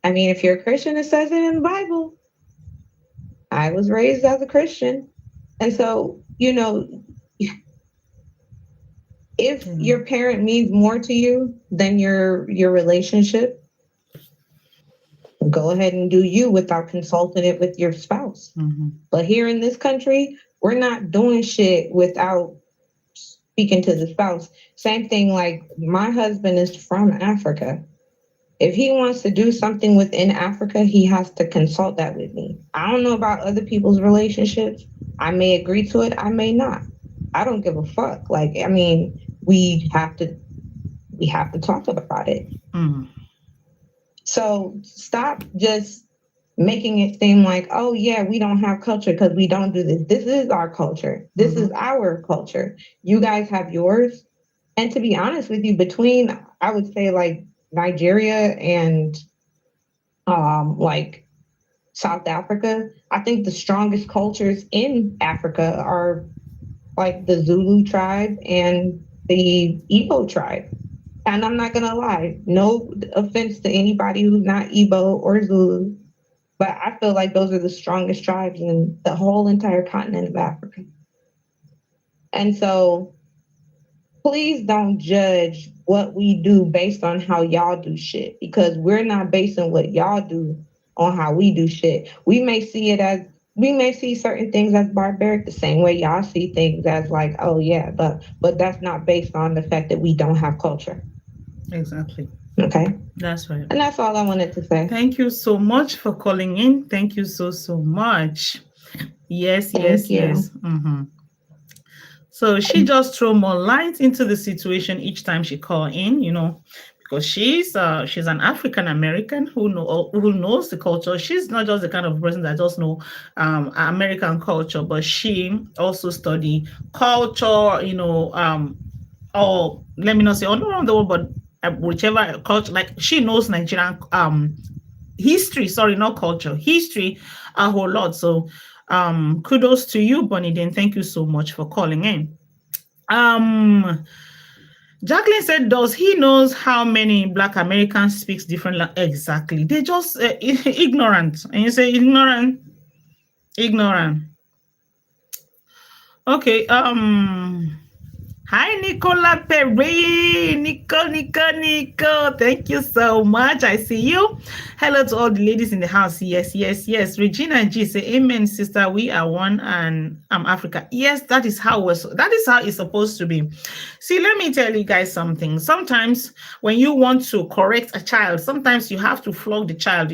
I mean, if you're a Christian, it says it in the Bible. I was raised as a Christian. And so, if your parent means more to you than your relationship, go ahead and do you without consulting it with your spouse. But here in this country, we're not doing shit without speaking to the spouse. Same thing, like my husband is from Africa. If he wants to do something within Africa, he has to consult that with me. I don't know about other people's relationships, I may agree to it, I may not. I don't give a fuck. Like, I mean, we have to talk about it. So stop just making it seem like, oh yeah, we don't have culture because we don't do this. This is our culture. This is our culture. You guys have yours. And to be honest with you, between, I would say, like Nigeria and like South Africa, I think the strongest cultures in Africa are like the Zulu tribe and the Igbo tribe. And I'm not gonna lie, no offense to anybody who's not Igbo or Zulu, but I feel like those are the strongest tribes in the whole entire continent of Africa. And so please don't judge what we do based on how y'all do shit, because we're not basing what y'all do on how we do shit. We may see certain things as barbaric the same way y'all see things as like, oh yeah, but that's not based on the fact that we don't have culture.
Exactly.
Okay.
That's right.
And that's all I wanted to say.
Thank you so much for calling in. Thank you so much. Yes. So she just throw more light into the situation each time she call in, because she's an African American who knows the culture. She's not just the kind of person that just know American culture, but she also study culture, or let me not say all around the world, but whichever culture, like she knows Nigerian history, sorry, not culture, history a whole lot. So kudos to you, Bonnie. Thank you so much for calling in. Jacqueline said, does he knows how many Black Americans speaks different language? Exactly. They just ignorant. And you say ignorant. Okay. Hi, Nicola Perry. Nico. Thank you so much. I see you. Hello to all the ladies in the house. Yes. Regina G say, amen, sister. We are one and I'm Africa. Yes, that is how it's supposed to be. See, let me tell you guys something. Sometimes when you want to correct a child, sometimes you have to flog the child,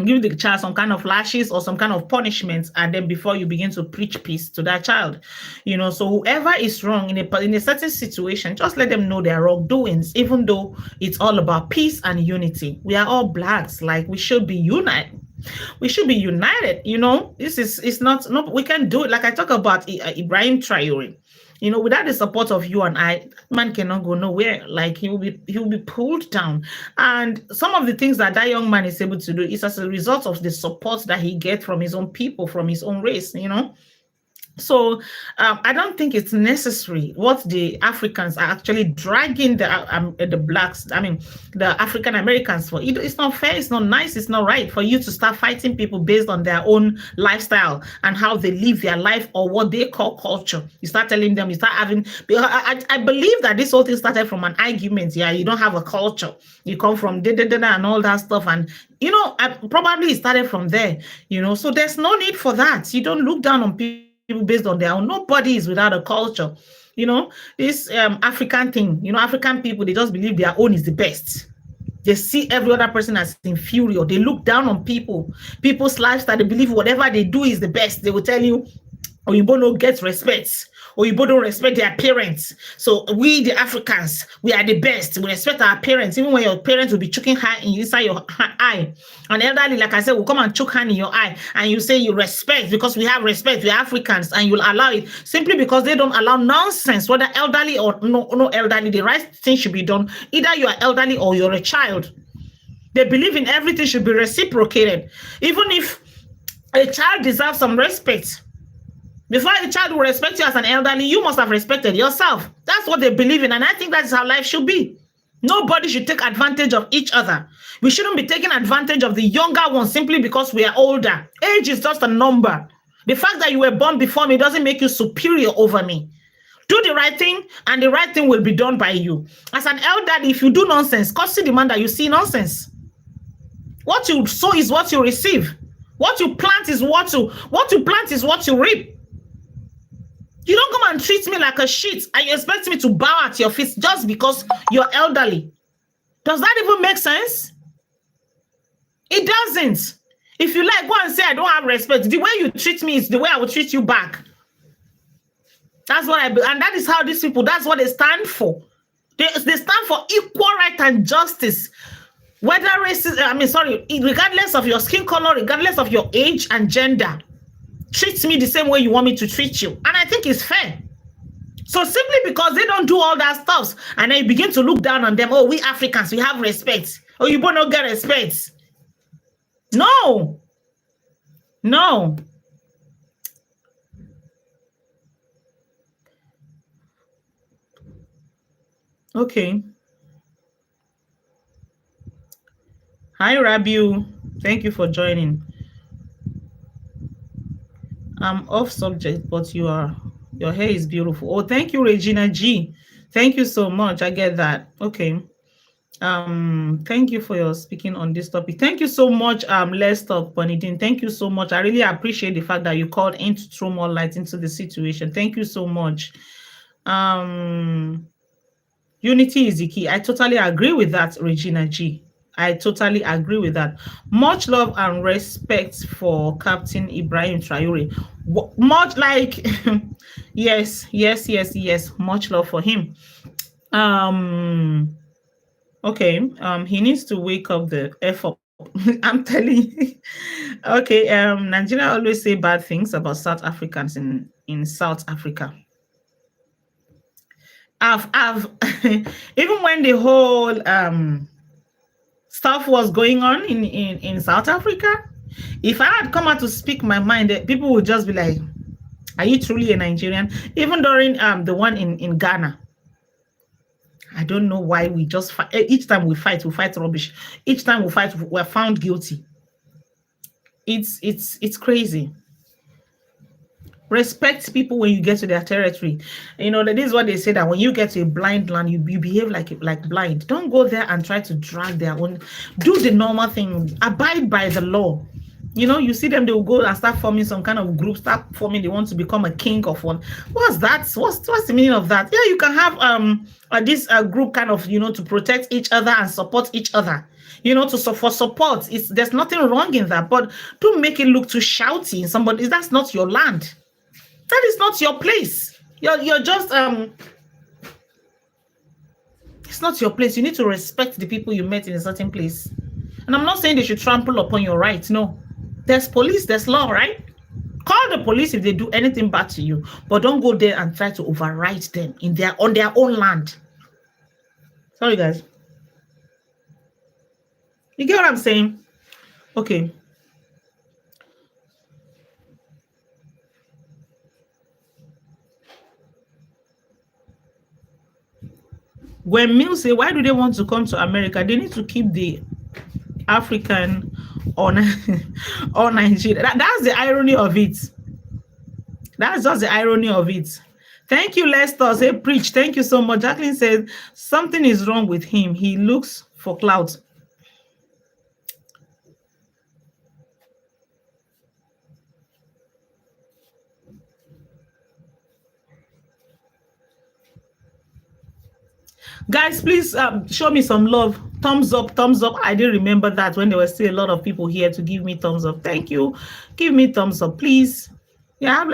give the child some kind of lashes or some kind of punishments, and then before you begin to preach peace to that child, so whoever is wrong in a certain situation, just let them know their wrongdoings, even though it's all about peace and unity. We are all Blacks, like we should be united. It's not we can do it. Like I talk about Ibrahim Traore. Without the support of you and I, man cannot go nowhere. Like he will be pulled down. And some of the things that young man is able to do is as a result of the support that he gets from his own people, from his own race, So I don't think it's necessary what the Africans are actually dragging the Blacks, the African Americans for. It's not fair, it's not nice, it's not right for you to start fighting people based on their own lifestyle and how they live their life or what they call culture. You start telling them, you start having, I believe that this whole thing started from an argument. Yeah, you don't have a culture. You come from and all that stuff. And, probably it started from there, so there's no need for that. You don't look down on people based on their own. Nobody is without a culture. This African thing, African people, they just believe their own is the best. They see every other person as inferior. They look down on people's lifestyle. They believe whatever they do is the best. They will tell you, Oyibo no get respect. Oyibo don't respect their parents. So we, the Africans, we are the best. We respect our parents, even when your parents will be choking her inside your eye. And elderly, like I said, will come and choke her in your eye. And you say you respect because we have respect. We are Africans, and you'll allow it simply because they don't allow nonsense, whether elderly or no elderly. The right thing should be done. Either you are elderly or you're a child. They believe in everything should be reciprocated. Even if a child deserves some respect, before a child will respect you as an elderly, you must have respected yourself. That's what they believe in, and I think that's how life should be. Nobody should take advantage of each other. We shouldn't be taking advantage of the younger ones simply because we are older. Age is just a number. The fact that you were born before me doesn't make you superior over me. Do the right thing, and the right thing will be done by you. As an elderly, if you do nonsense, cause the demand that you see nonsense. What you sow is what you receive. What you plant is what you reap. You don't come and treat me like a shit and you expect me to bow at your feet just because you're elderly. Does that even make sense? It doesn't. If you like, go and say I don't have respect. The way you treat me is the way I will treat you back. That's what and that is how these people, that's what they stand for. They stand for equal right and justice. Whether regardless of your skin color, regardless of your age and gender, treat me the same way you want me to treat you. And I think it's fair. So simply because they don't do all that stuff, and then you begin to look down on them, oh, we Africans, we have respect. Oh, you both don't get respect. No. No. Okay. Hi, Rabiu. Thank you for joining. I'm off subject, but your hair is beautiful. Oh, thank you, Regina G. Thank you so much. I get that. Okay. Thank you for your speaking on this topic. Thank you so much, Lester Bonidin. Thank you so much. I really appreciate the fact that you called in to throw more light into the situation. Thank you so much. Unity is the key. I totally agree with that, Regina G. I totally agree with that. Much love and respect for Captain Ibrahim Traore. Much like, yes. Much love for him. Okay. He needs to wake up the F up. I'm telling you. Okay. Nigeria always say bad things about South Africans in South Africa. I've even when the whole stuff was going on in South Africa, if I had come out to speak my mind, people would just be like, are you truly a Nigerian? Even during the one in Ghana, I don't know why we just fight. Each time we fight rubbish. Each time we fight, we're found guilty. It's crazy. Respect people when you get to their territory. You know, that is what they say, that when you get to a blind land, you behave like blind. Don't go there and try to drag their own. Do the normal thing. Abide by the law. You know, you see them, they will go and start forming some kind of group, they want to become a king of one. What's that? What's the meaning of that? Yeah, you can have this group kind of, you know, to protect each other and support each other. You know, for support. There's nothing wrong in that, but don't make it look too shouty in somebody. That's not your land. That is not your place. You're just it's not your place. You need to respect the people you met in a certain place. And I'm not saying they should trample upon your rights. No. There's police, there's law, right? Call the police if they do anything bad to you, but don't go there and try to override them on their own land. Sorry, guys. You get what I'm saying? Okay. When Mills say, why do they want to come to America? They need to keep the African or Nigeria. That's the irony of it. That's just the irony of it. Thank you, Lester. Say preach. Thank you so much. Jacqueline said something is wrong with him. He looks for clout. Guys, please show me some love. Thumbs up, thumbs up. I didn't remember that when there were still a lot of people here to give me thumbs up. Thank you. Give me thumbs up, please. Yeah, I have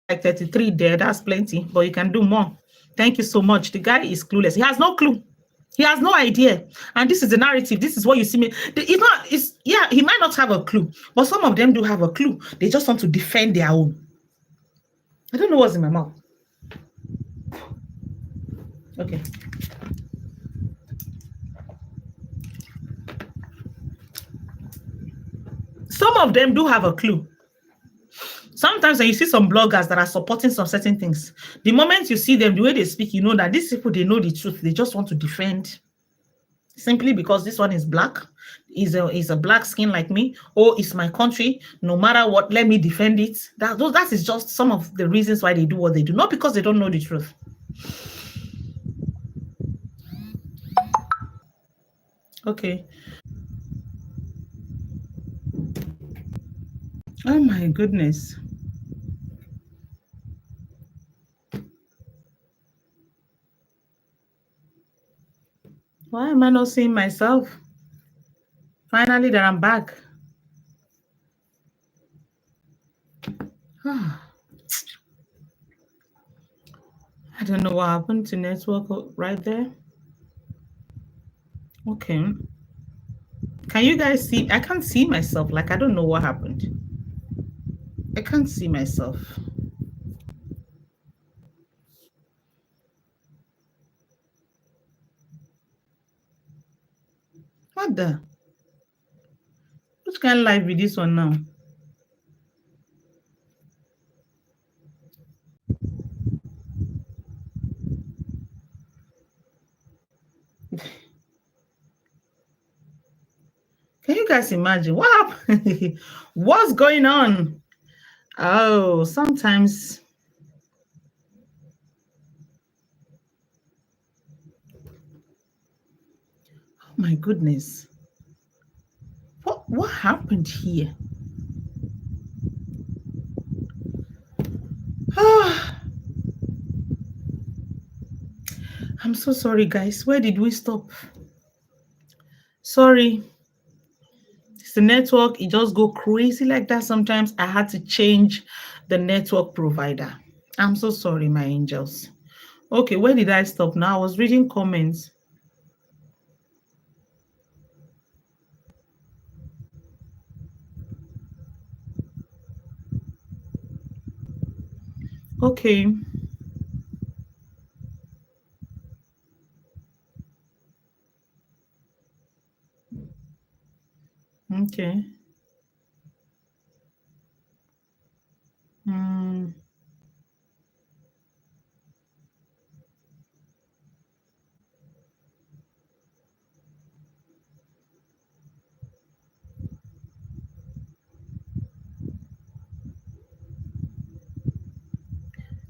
like 33 there. That's plenty, but you can do more. Thank you so much. The guy is clueless. He has no clue. He has no idea. And this is the narrative. This is what you see me. He might not have a clue, but some of them do have a clue. They just want to defend their own. I don't know what's in my mouth. Okay. Some of them do have a clue. Sometimes when you see some bloggers that are supporting some certain things, the moment you see them, the way they speak, you know that these people, they know the truth. They just want to defend simply because this one is black, is a black skin like me, or it's my country. No matter what, let me defend it. That is just some of the reasons why they do what they do, not because they don't know the truth. Okay. Oh my goodness. Why am I not seeing myself? Finally, that I'm back. I don't know what happened to network right there. Okay. Can you guys see? I can't see myself. Like, I don't know what happened. I can't see myself. What the? Which kind of life with this one now? Can you guys imagine what happened? What's going on? Oh, sometimes. Oh my goodness. What happened here? I'm so sorry, guys. Where did we stop? Sorry. It's the network. It just go crazy like that. Sometimes I had to change the network provider. I'm so sorry, my angels. Okay, where did I stop now? I was reading comments. Okay. Okay.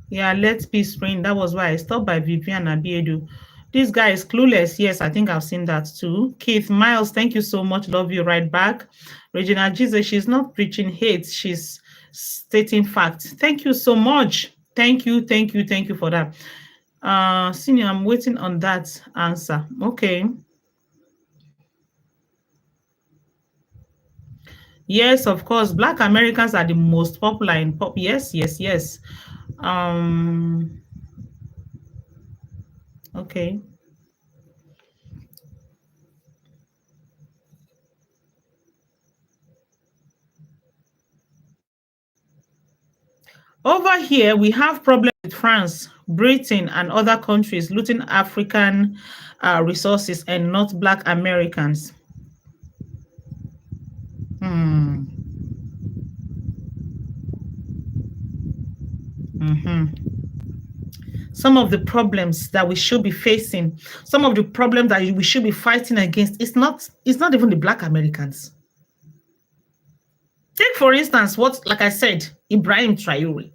Yeah, let's peace reign. That was why I stopped by Vivian Abiedu. This guy is clueless. Yes, I think I've seen that too. Keith Miles, thank you so much. Love you right back. Regina Jesus, she's not preaching hate. She's stating facts. Thank you so much. Thank you for that. Senior, I'm waiting on that answer. Okay. Yes, of course. Black Americans are the most popular in pop. Yes. Okay. Over here, we have problems with France, Britain, and other countries looting African resources and not Black Americans. Some of the problems that we should be facing, some of the problems that we should be fighting against, it's not even the Black Americans. Take, for instance, what, like I said, Ibrahim Traore.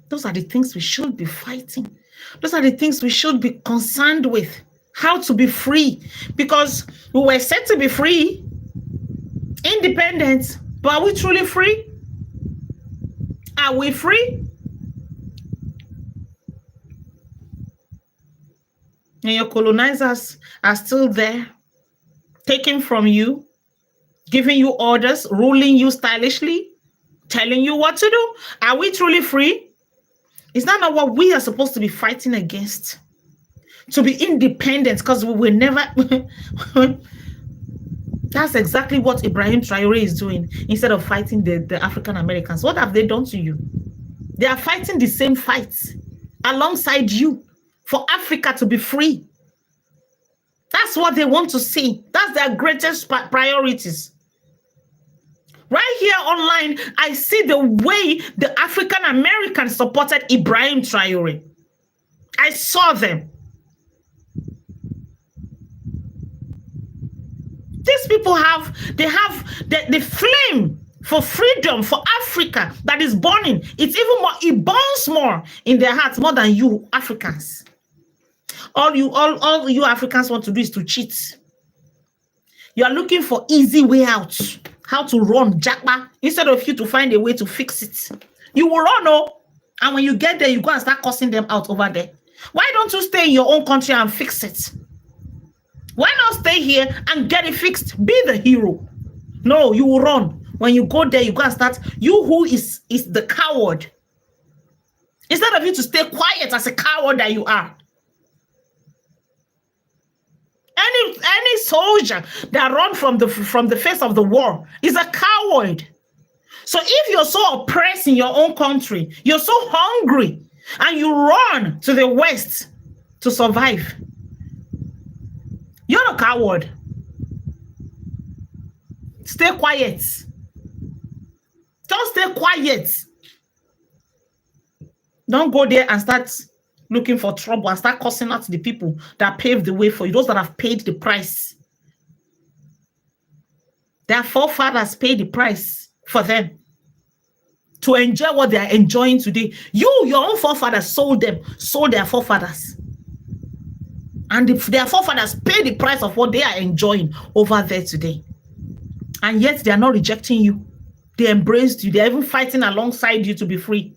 Those are the things we should be fighting. Those are the things we should be concerned with. How to be free. Because we were said to be free, independent, but are we truly free? Are we free? And your colonizers are still there, taking from you, giving you orders, ruling you stylishly, telling you what to do. Are we truly free? Is that not what we are supposed to be fighting against? To be independent, because we will never... That's exactly what Ibrahim Traore is doing instead of fighting the African Americans. What have they done to you? They are fighting the same fights alongside you for Africa to be free. That's what they want to see. That's their greatest priorities. Right here online, I see the way the African Americans supported Ibrahim Traore. I saw them. These people have the flame for freedom for Africa that is burning. It's even more, it burns more in their hearts more than you Africans. All you Africans want to do is to cheat. You are looking for easy way out, how to run jackpot, instead of you to find a way to fix it. You will run, and when you get there, you go and start cussing them out over there. Why don't you stay in your own country and fix it? Why not stay here and get it fixed? Be the hero. No, you will run. When you go there, you go and start. You who is the coward. Instead of you to stay quiet as a coward that you are. Any soldier that run from the face of the war is a coward. So if you're so oppressed in your own country, you're so hungry, and you run to the West to survive, you're a coward. Stay quiet. Just stay quiet. Don't go there and start looking for trouble and start cussing out the people that paved the way for you, those that have paid the price. Their forefathers paid the price for them to enjoy what they are enjoying today. Your own forefathers sold their forefathers. And their forefathers paid the price of what they are enjoying over there today. And yet they are not rejecting you. They embraced you. They're even fighting alongside you to be free.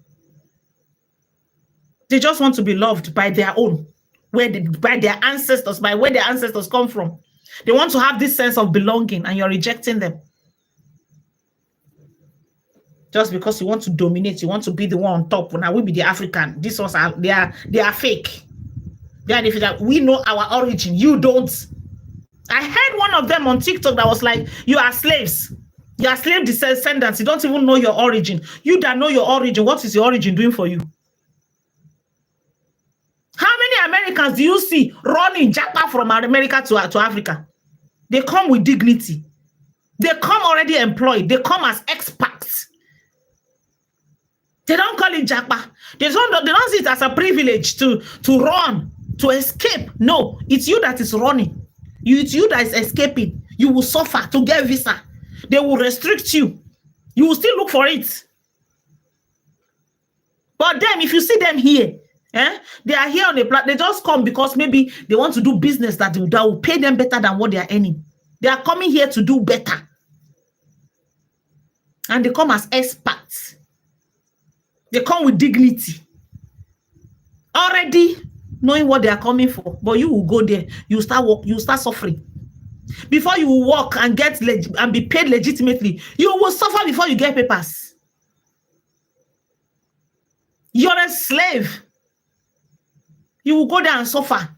They just want to be loved by their own, by their ancestors, by where their ancestors come from. They want to have this sense of belonging, and you're rejecting them. Just because you want to dominate, you want to be the one on top. Now we be the African. These ones are they are fake. They are different. We know our origin. You don't. I heard one of them on TikTok that was like, you are slaves. You are slave descendants. You don't even know your origin. You that know your origin, what is your origin doing for you? How many Americans do you see running japa from America to Africa? They come with dignity. They come already employed. They come as expats. They don't call it japa. They don't see it as a privilege to run, to escape. No, it's you that is running. It's you that is escaping. You will suffer to get visa. They will restrict you. You will still look for it. But then, if you see them here, they are here on the platform. They just come because maybe they want to do business that will pay them better than what they are earning. They are coming here to do better. And they come as experts. They come with dignity. Already knowing what they are coming for. But you will go there. You start suffering. Before you will work and and be paid legitimately, you will suffer before you get papers. You're a slave. You will go there and suffer.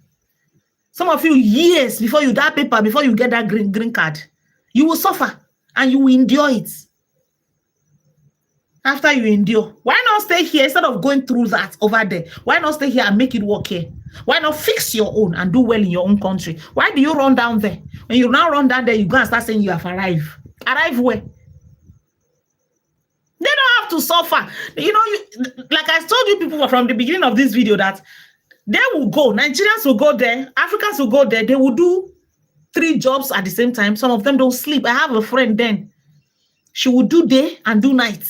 Some of you years before you that paper, before you get that green card. You will suffer and you will endure it. After you endure, why not stay here instead of going through that over there? Why not stay here and make it work here? Why not fix your own and do well in your own country? Why do you run down there? When you now run down there, you go and start saying you have arrived. Arrive where? They don't have to suffer. Like I told you people from the beginning of this video that they will go. Nigerians will go there. Africans will go there. They will do 3 jobs at the same time. Some of them don't sleep. I have a friend then. She will do day and do night.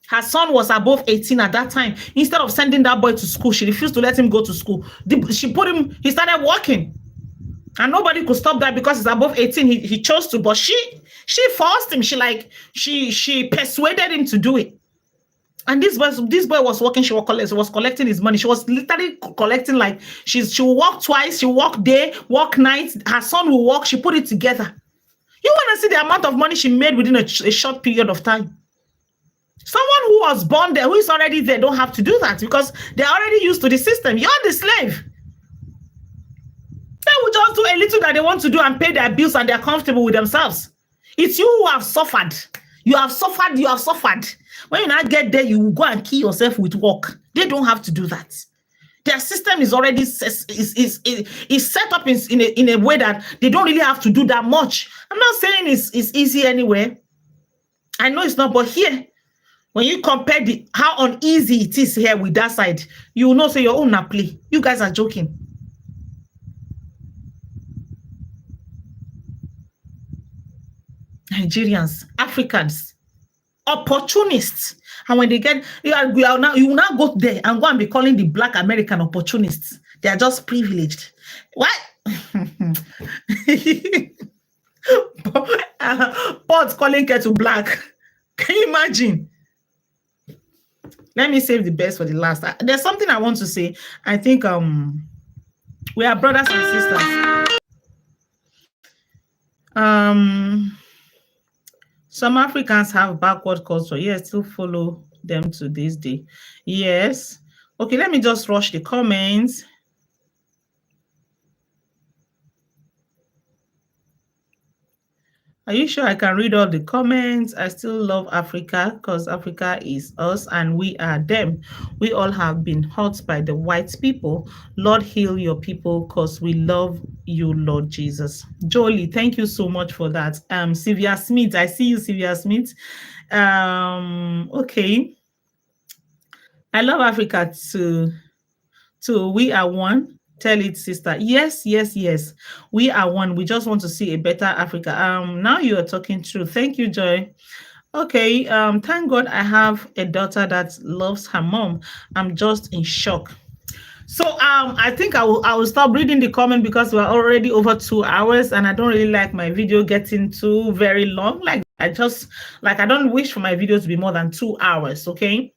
Her son was above 18 at that time. Instead of sending that boy to school, she refused to let him go to school. He started working. And nobody could stop that because he's above 18. He chose to, but she forced him. She persuaded him to do it. And this boy was working. She was collecting his money. She was literally collecting, like she will work twice. She will work day, work night. Her son will work. She put it together. You want to see the amount of money she made within a short period of time. Someone who was born there, who is already there, don't have to do that because they're already used to the system. You're the slave. They will just do a little that they want to do and pay their bills and they're comfortable with themselves. It's you who have suffered. You have suffered. You have suffered. When you now get there, you will go and kill yourself with work. They don't have to do that. Their system is already is set up in a way that they don't really have to do that much. I'm not saying it's easy anyway. I know it's not, but here, when you compare how uneasy it is here with that side, you will know say your own na play. You guys are joking. Nigerians, Africans, opportunists. And when they get, you will now go there and go and be calling the Black American opportunists. They are just privileged. What? Pots calling kettle black. Can you imagine? Let me save the best for the last. There's something I want to say. I think we are brothers and sisters. Some Africans have backward culture. Yes, still follow them to this day. Yes. Okay, let me just rush the comments. Are you sure I can read all the comments? I still love Africa because Africa is us and we are them. We all have been hurt by the white people. Lord, heal your people because we love you, Lord Jesus. Jolie, thank you so much for that. Sylvia Smith, I see you, Sylvia Smith. Okay. I love Africa too. We are one. Tell it, sister. Yes, yes, yes. We are one. We just want to see a better Africa. Now you are talking true. Thank you, Joy. Okay. Thank God I have a daughter that loves her mom. I'm just in shock. So I think I will stop reading the comment because we're already over 2 hours and I don't really like my video getting too very long. Like I don't wish for my video to be more than 2 hours. Okay.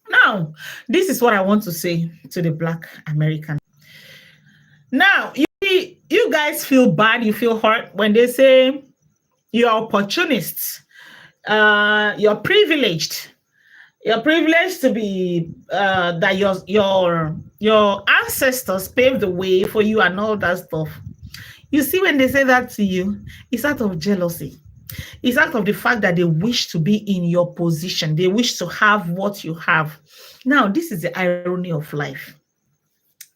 Now, this is what I want to say to the Black American. Now, you guys feel bad, you feel hurt when they say you're opportunists, you're privileged. You're privileged to be that your ancestors paved the way for you and all that stuff. You see, when they say that to you, it's out of jealousy. It's out of the fact that they wish to be in your position. They wish to have what you have. Now, this is the irony of life.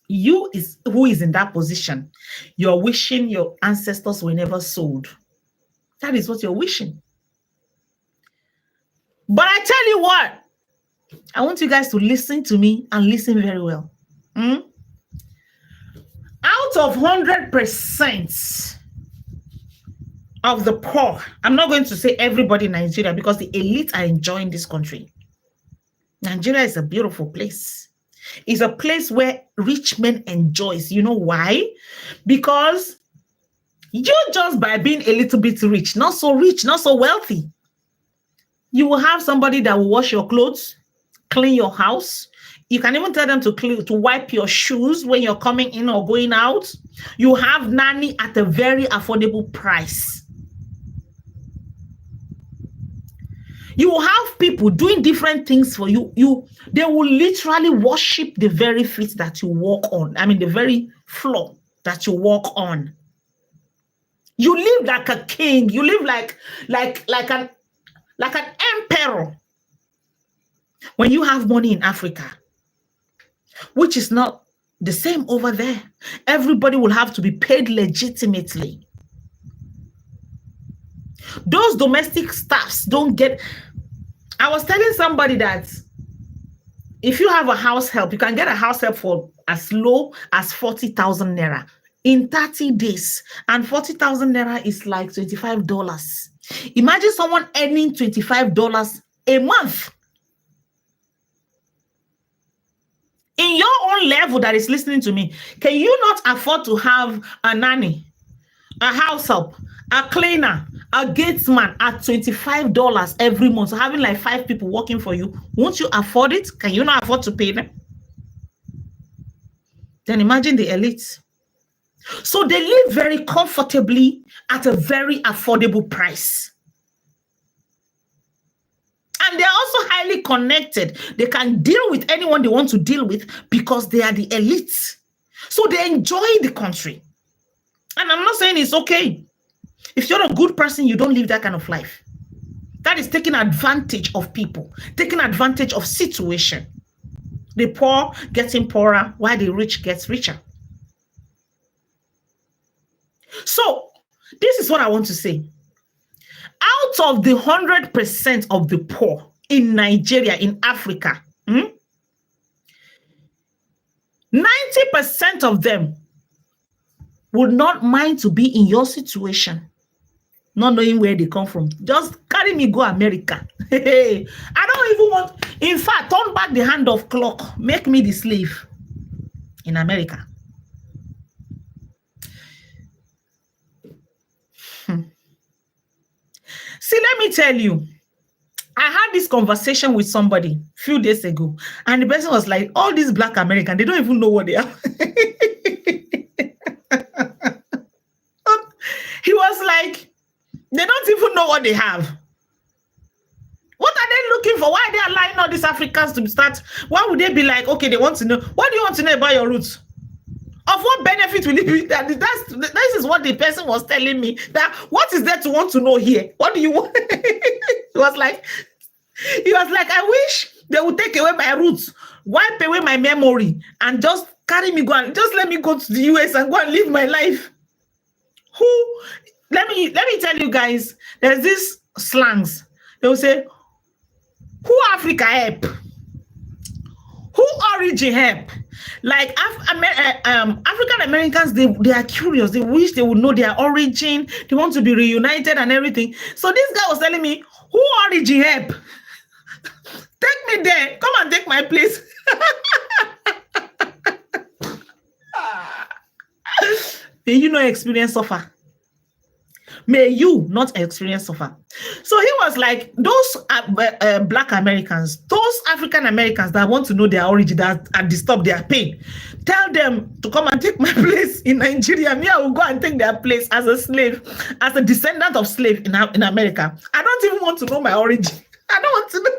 Who is in that position, you're wishing your ancestors were never sold. That is what you're wishing. But I tell you what, I want you guys to listen to me and listen very well. Out of 100% of the poor, I'm not going to say everybody in Nigeria because the elite are enjoying this country. Nigeria is a beautiful place. It's a place where rich men enjoys. You know why? Because you just by being a little bit rich, not so wealthy, you will have somebody that will wash your clothes, clean your house. You can even tell them to wipe your shoes when you're coming in or going out. You have nanny at a very affordable price. You will have people doing different things for you. They will literally worship the very feet that you walk on. I mean, the very floor that you walk on. You live like a king. You live like an emperor. When you have money in Africa, which is not the same over there, everybody will have to be paid legitimately. Those domestic staffs don't get. I was telling somebody that if you have a house help, you can get a house help for as low as 40,000 naira in 30 days. And 40,000 naira is like $25. Imagine someone earning $25 a month. In your own level that is listening to me, can you not afford to have a nanny, a house help, a cleaner, a gatesman at $25 every month? So having like 5 people working for you, won't you afford it? Can you not afford to pay them? Then imagine the elites. So they live very comfortably at a very affordable price. And they're also highly connected. They can deal with anyone they want to deal with because they are the elites. So they enjoy the country. And I'm not saying it's okay. If you're a good person, you don't live that kind of life. That is taking advantage of people, taking advantage of situation. The poor getting poorer while the rich gets richer. So this is what I want to say. Out of the 100% of the poor in Nigeria, in Africa, 90% of them would not mind to be in your situation, not knowing where they come from. Just carry me, go America. I don't even want, in fact, turn back the hand of clock, make me the slave in America. See, let me tell you, I had this conversation with somebody a few days ago, and the person was like, all these Black Americans, they don't even know what they are. He was like, they don't even know what they have. What are they looking for? Why are they allowing all these Africans to start? Why would they be like, okay, they want to know. What do you want to know about your roots? Of what benefit will it be? This is what the person was telling me. That what is there to want to know here? What do you want? He was like, I wish they would take away my roots, wipe away my memory, and just carry me, just let me go to the US and go and live my life. Let me tell you guys, there's this slangs. They will say, who Africa help? Who origin help? Like African Americans, they are curious. They wish they would know their origin. They want to be reunited and everything. So this guy was telling me, who origin help? Take me there. Come and take my place. May you not experience suffer. May you not experience suffer. So he was like, those Black Americans, those African Americans that want to know their origin, that are disturbed, their pain, tell them to come and take my place in Nigeria. Me, I will go and take their place as a slave, as a descendant of slave in America. I don't even want to know my origin. I don't want to know.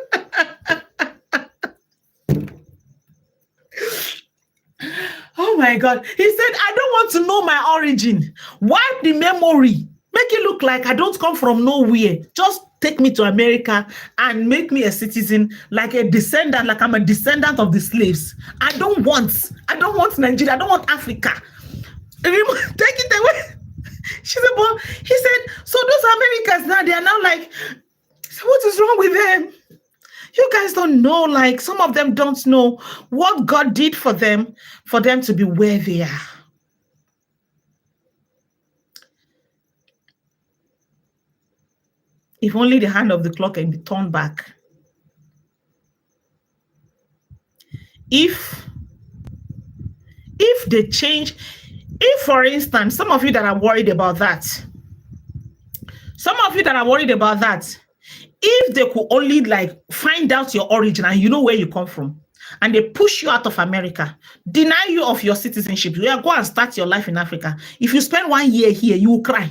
Oh my God. He said, I don't want to know my origin. Wipe the memory. Make it look like I don't come from nowhere. Just take me to America and make me a citizen, like a descendant, like I'm a descendant of the slaves. I don't want Nigeria. I don't want Africa. Take it away. She said, but he said, so those Americans now, they are now like, so what is wrong with them? You guys don't know, like some of them don't know what God did for them to be where they are. If only the hand of the clock can be turned back. If they change, if for instance, some of you that are worried about that, if they could only like find out your origin and you know where you come from, and they push you out of America, deny you of your citizenship, you go and start your life in Africa. If you spend 1 year here, you will cry.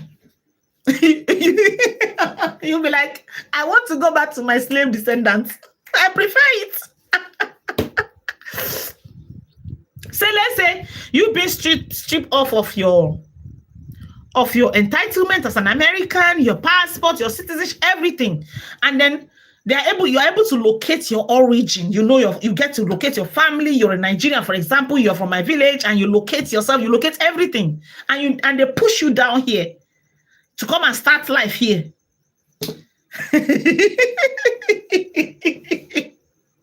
You'll be like, I want to go back to my slave descendants. I prefer it. So let's say you've been stripped off of your entitlement as an American, your passport, your citizenship, everything, and then you're able to locate your origin. You know, you get to locate your family. You're in Nigeria, for example. You're from my village, and you locate yourself. You locate everything, and they push you down here to come and start life here.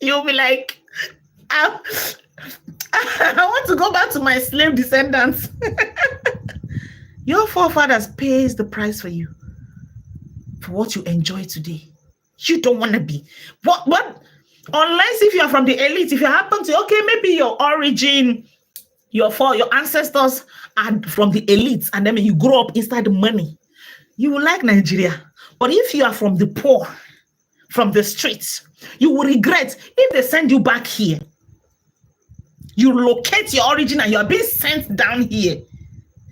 You'll be like, I want to go back to my slave descendants. Your forefathers pays the price for you, for what you enjoy today. You don't want to be what unless if you are from the elite. If you happen to, okay, maybe your origin, your ancestors are from the elites, and then you grow up inside the money, you will like Nigeria. But if you are from the poor, from the streets, you will regret if they send you back here. You locate your origin and you are being sent down here.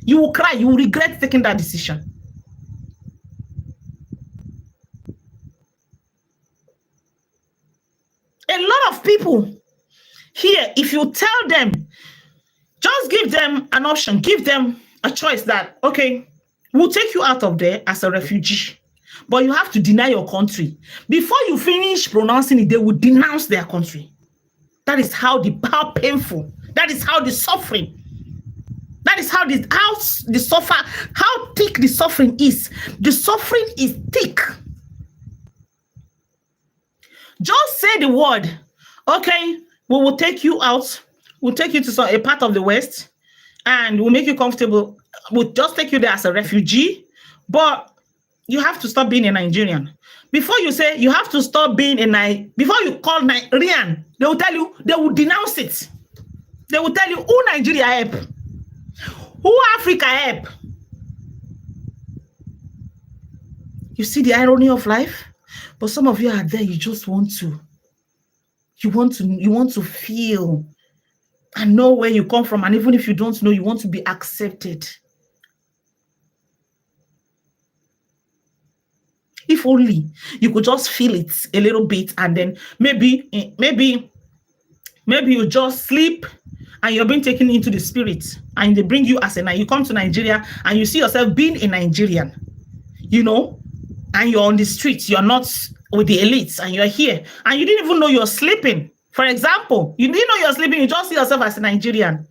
You will cry. You will regret taking that decision. A lot of people here, if you tell them, just give them an option, give them a choice that, okay, we'll take you out of there as a refugee, but you have to deny your country. Before you finish pronouncing it, they will denounce their country. That is how painful, that is how the suffering, that is how thick the suffering is. The suffering is thick. Just say the word, okay, we will take you out, we'll take you to a part of the West, and we'll make you comfortable. We'll just take you there as a refugee, but you have to stop being a Nigerian. Before you say you have to stop being before you call Nigerian, they will tell you, they will denounce it. They will tell you, who Nigeria help? Who Africa help? You see the irony of life? But some of you are there, you just want to feel and know where you come from. And even if you don't know, you want to be accepted. If only you could just feel it a little bit, and then maybe you just sleep and you're being taken into the spirit, and they bring you as you come to Nigeria and you see yourself being a Nigerian, and you're on the streets, you're not with the elites, and you're here and you didn't even know you're sleeping. For example, you didn't know you're sleeping, you just see yourself as a Nigerian.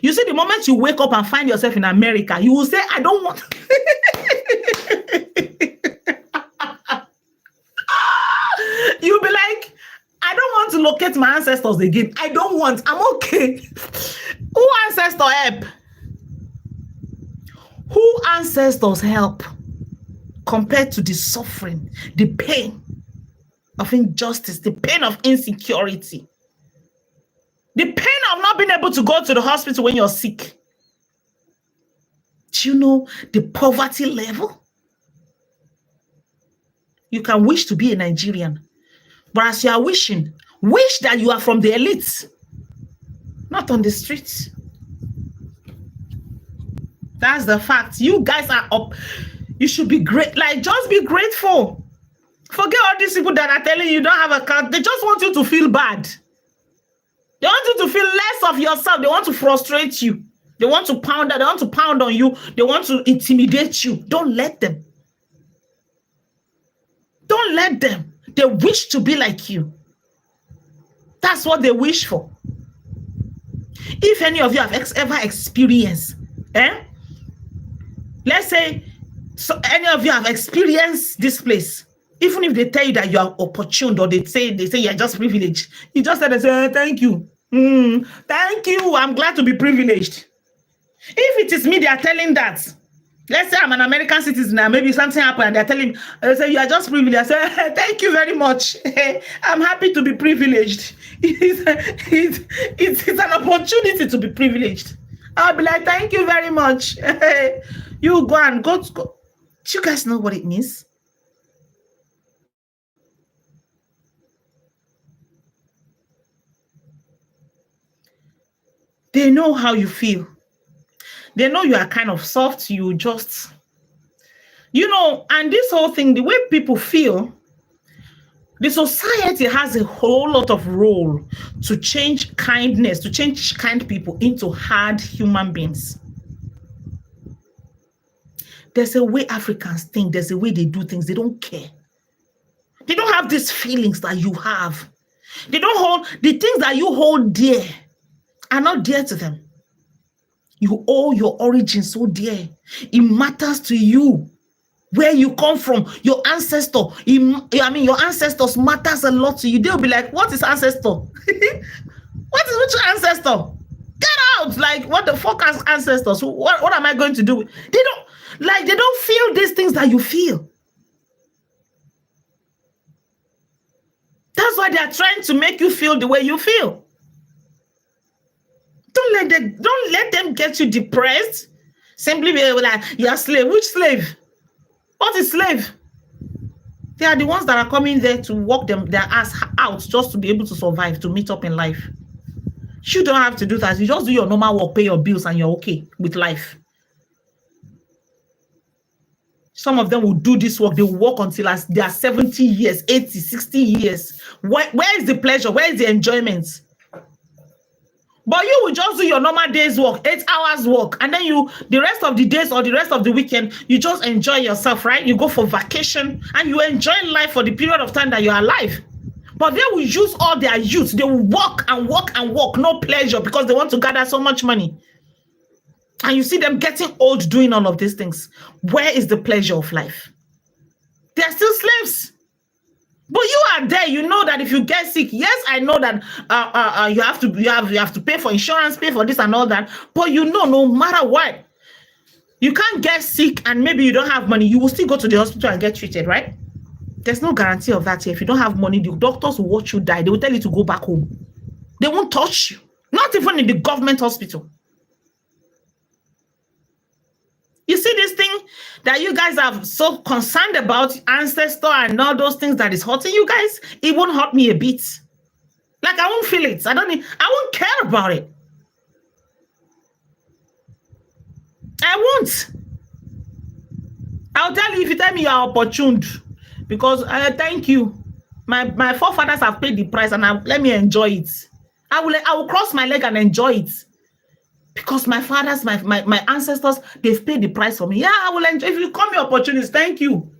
You see, the moment you wake up and find yourself in America, you will say, I don't want. You'll be like, I don't want to locate my ancestors again. I'm okay. Who ancestors help? Who ancestors help compared to the suffering, the pain of injustice, the pain of insecurity, the pain of not being able to go to the hospital when you're sick? Do you know the poverty level? You can wish to be a Nigerian, but as you are wishing, wish that you are from the elites, not on the streets. That's the fact. You guys are up. You should be great. Like, just be grateful. Forget all these people that are telling you don't have a car. They just want you to feel bad. They want you to feel less of yourself. They want to frustrate you. They want to pound on you. They want to intimidate you. Don't let them. Don't let them. They wish to be like you. That's what they wish for. If any of you have ever experienced, let's say, so any of you have experienced this place, even if they tell you that you are opportune, or they say you're just privileged, you just say, thank you. Thank you. I'm glad to be privileged. If it is me, they are telling that. Let's say I'm an American citizen and maybe something happened and they're telling me, they say, you are just privileged. I say, thank you very much. I'm happy to be privileged. It's an opportunity to be privileged. I'll be like, thank you very much. You go and go. Do you guys know what it means? They know how you feel. They know you are kind of soft. You just, and this whole thing, the way people feel, the society has a whole lot of role to change kindness, to change kind people into hard human beings. There's a way Africans think. There's a way they do things. They don't care. They don't have these feelings that you have. They don't hold, the things that you hold dear are not dear to them. You owe your origin so dear. It matters to you where you come from, your ancestor. Your ancestors matters a lot to you. They'll be like, what is ancestor? Which ancestor? Get out! Like, what the fuck is ancestors? What am I going to do? They don't feel these things that you feel. That's why they are trying to make you feel the way you feel. Don't let them get you depressed. Simply be like, you're a slave. Which slave? What is slave? They are the ones that are coming there to work their ass out just to be able to survive, to meet up in life. You don't have to do that. You just do your normal work, pay your bills, and you're okay with life. Some of them will do this work. They will work until they are 70 years, 80, 60 years. Where is the pleasure? Where is the enjoyment? But you will just do your normal day's work, 8 hours work, and then the rest of the days or the rest of the weekend, you just enjoy yourself, right? You go for vacation and you enjoy life for the period of time that you're alive. But they will use all their youth. They will work and work and work, no pleasure, because they want to gather so much money. And you see them getting old doing all of these things. Where is the pleasure of life? They're still slaves. But you are there. You know that if you get sick, yes, I know that you have to pay for insurance, pay for this and all that. But no matter what, you can't get sick and maybe you don't have money. You will still go to the hospital and get treated, right? There's no guarantee of that here. If you don't have money, the doctors will watch you die. They will tell you to go back home. They won't touch you. Not even in the government hospital. You see this thing that you guys are so concerned about, ancestor and all those things that is hurting you guys, it won't hurt me a bit. Like, I won't feel it. I won't care about it. I won't. I'll tell you if you tell me you're opportuned, because thank you. My forefathers have paid the price, and let me enjoy it. I will cross my leg and enjoy it. Because my fathers, my ancestors, they've paid the price for me. Yeah, I will enjoy. If you call me opportunist, thank you.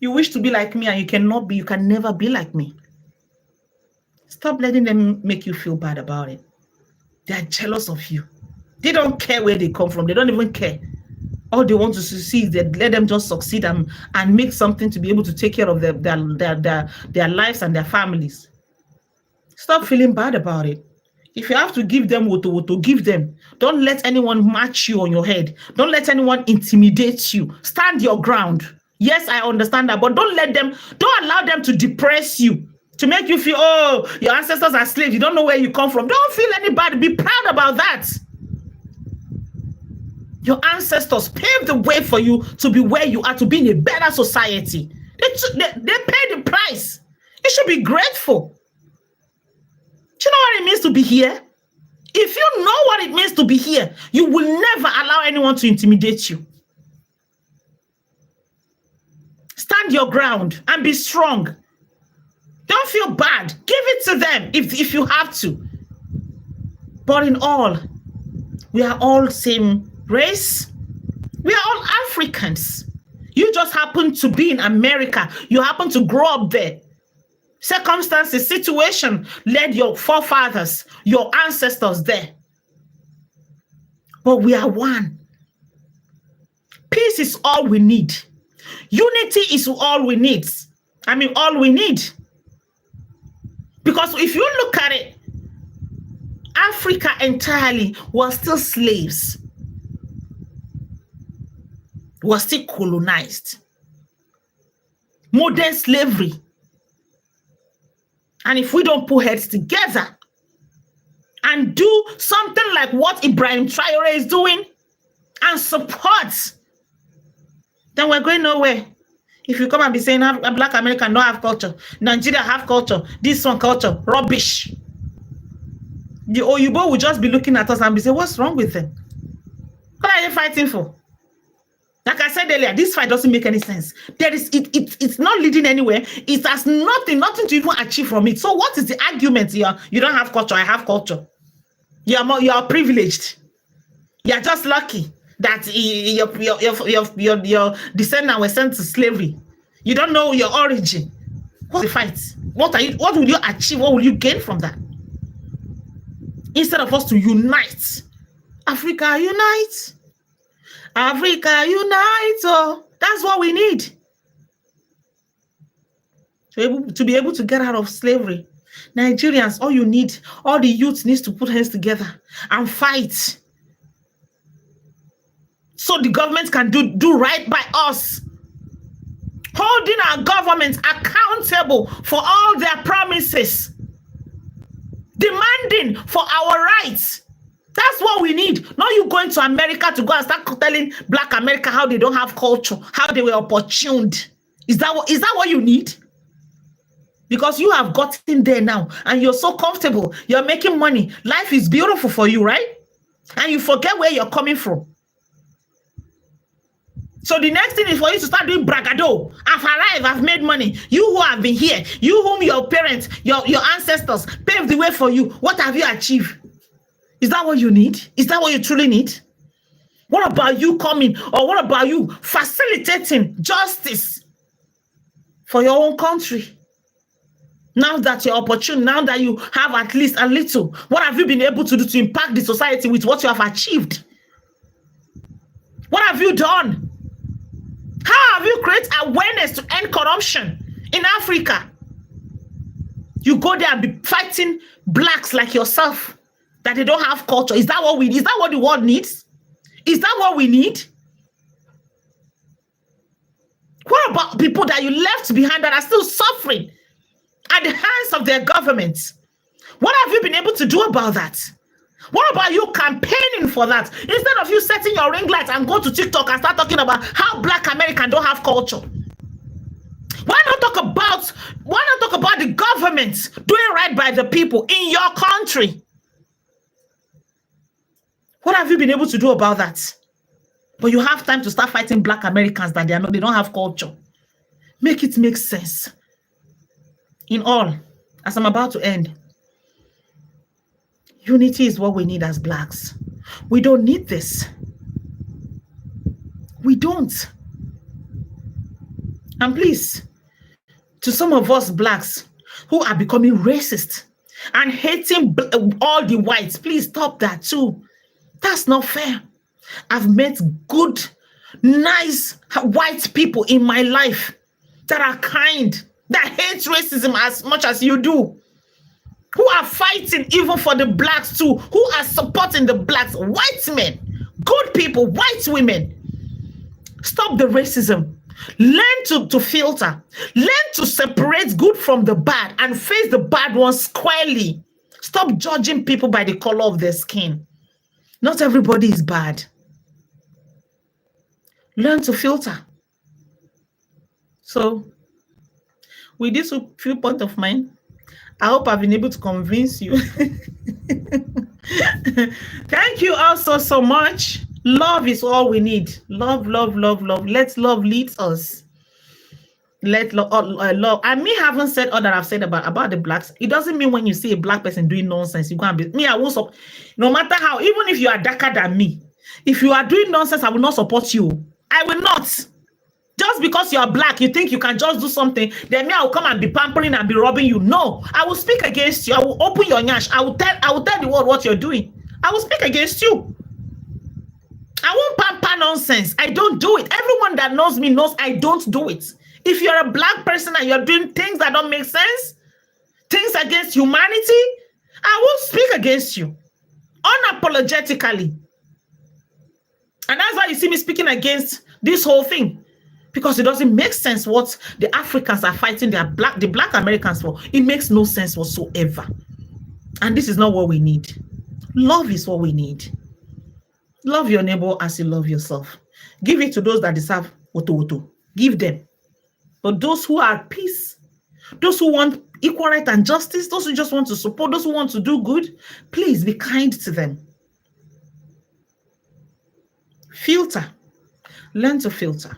You wish to be like me and you can never be like me. Stop letting them make you feel bad about it. They are jealous of you. They don't care where they come from. They don't even care. All they want to see is that let them just succeed and make something to be able to take care of their lives and their families. Stop feeling bad about it. If you have to give them woto, give them. Don't let anyone match you on your head. Don't let anyone intimidate you. Stand your ground. Yes, I understand that, but don't allow them to depress you, to make you feel, oh, your ancestors are slaves. You don't know where you come from. Don't feel any bad. Be proud about that. Your ancestors paved the way for you to be where you are, to be in a better society. They paid the price. You should be grateful. Do you know what it means to be here? If you know what it means to be here, you will never allow anyone to intimidate you. Stand your ground and be strong. Don't feel bad. Give it to them if you have to. But in all, we are all same race. We are all Africans. You just happen to be in America. You happen to grow up there. Circumstances, situation led your forefathers, your ancestors there. But we are one. Peace is all we need. Unity is all we need. All we need. Because if you look at it, Africa entirely was still slaves. Was still colonized. Modern slavery. And if we don't put heads together and do something like what Ibrahim Traore is doing and support, then we're going nowhere. If you come and be saying a Black American don't have culture, Nigeria have culture, this one culture, rubbish. The Oyibo will just be looking at us and be saying, what's wrong with them? What are you fighting for? Like I said earlier, this fight doesn't make any sense. It's not leading anywhere. It has nothing to even achieve from it. So what is the argument here? You don't have culture, I have culture. You are privileged. You are just lucky that your descendants were sent to slavery. You don't know your origin. What's the fight? What will you achieve? What will you gain from that? Instead of us to unite, Africa unite. Africa unite. Oh, that's what we need to be able to get out of slavery. Nigerians, all the youth needs to put hands together and fight, so the government can do right by us, holding our government accountable for all their promises, demanding for our rights. That's what we need. Not you going to America to go and start telling Black America how they don't have culture, how they were opportuned. Is that what you need? Because you have gotten there now and you're so comfortable. You're making money. Life is beautiful for you, right? And you forget where you're coming from. So the next thing is for you to start doing bragado. I've arrived, I've made money. You who have been here, you whom your parents, your ancestors paved the way for you, what have you achieved? Is that what you need? Is that what you truly need? What about you coming, or what about you facilitating justice for your own country? Now that you're opportune, now that you have at least a little, what have you been able to do to impact the society with what you have achieved? What have you done? How have you created awareness to end corruption in Africa? You go there and be fighting blacks like yourself that they don't have culture. Is that what we need? Is that what the world needs? Is that what we need? What about people that you left behind that are still suffering at the hands of their governments? What have you been able to do about that? What about you campaigning for that? Instead of you setting your ring light and go to TikTok and start talking about how Black Americans don't have culture. Why not talk about the government doing right by the people in your country? What have you been able to do about that? But you have time to start fighting Black Americans that they don't have culture. Make it make sense. In all, as I'm about to end, unity is what we need as Blacks. We don't need this. We don't. And please, to some of us Blacks who are becoming racist and hating all the whites, please stop that too. That's not fair. I've met good, nice white people in my life that are kind, that hate racism as much as you do, who are fighting even for the Blacks too, who are supporting the Blacks, white men, good people, white women. Stop the racism. Learn to filter. Learn to separate good from the bad and face the bad ones squarely. Stop judging people by the color of their skin. Not everybody is bad. Learn to filter. So, with this few points of mine, I hope I've been able to convince you. Thank you also so much. Love is all we need. Love, love, love, love. Let love lead us. Let love. And me haven't said all that I've said about the Blacks. It doesn't mean when you see a Black person doing nonsense, you can't be me. I won't support. No matter how, even if you are darker than me, if you are doing nonsense, I will not support you. I will not. Just because you are Black, you think you can just do something, then me, I will come and be pampering and be robbing you. No, I will speak against you. I will open your nyash. I will tell the world what you're doing. I will speak against you. I won't pamper nonsense. I don't do it. Everyone that knows me knows I don't do it. If you're a Black person and you're doing things that don't make sense, things against humanity, I will speak against you unapologetically. And that's why you see me speaking against this whole thing, because it doesn't make sense what the Africans are fighting the Black Americans for. It makes no sense whatsoever. And this is not what we need. Love is what we need. Love your neighbor as you love yourself. Give it to those that deserve woto. Give them. But those who are at peace, those who want equal right and justice, those who just want to support, those who want to do good, please be kind to them. Filter. Learn to filter.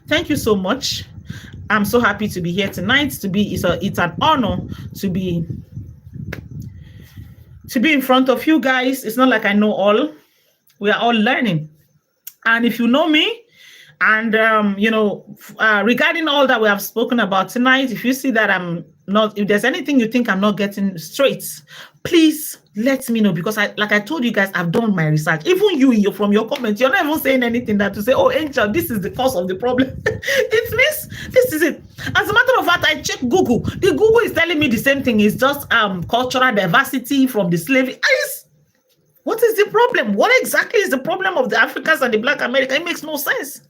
Thank you so much. I'm so happy to be here tonight. It's an honor to be in front of you guys. It's not like I know all. We are all learning. And if you know me, and regarding all that we have spoken about tonight, if you see that if there's anything you think I'm not getting straight, please let me know, because like I told you guys, I've done my research. Even you from your comments, you're not even saying anything that to say, oh, Angel, this is the cause of the problem. This is it. As a matter of fact, I checked Google. The Google is telling me the same thing. It's just cultural diversity from the slavery. What is the problem? What exactly is the problem of the Africans and the Black America? It makes no sense.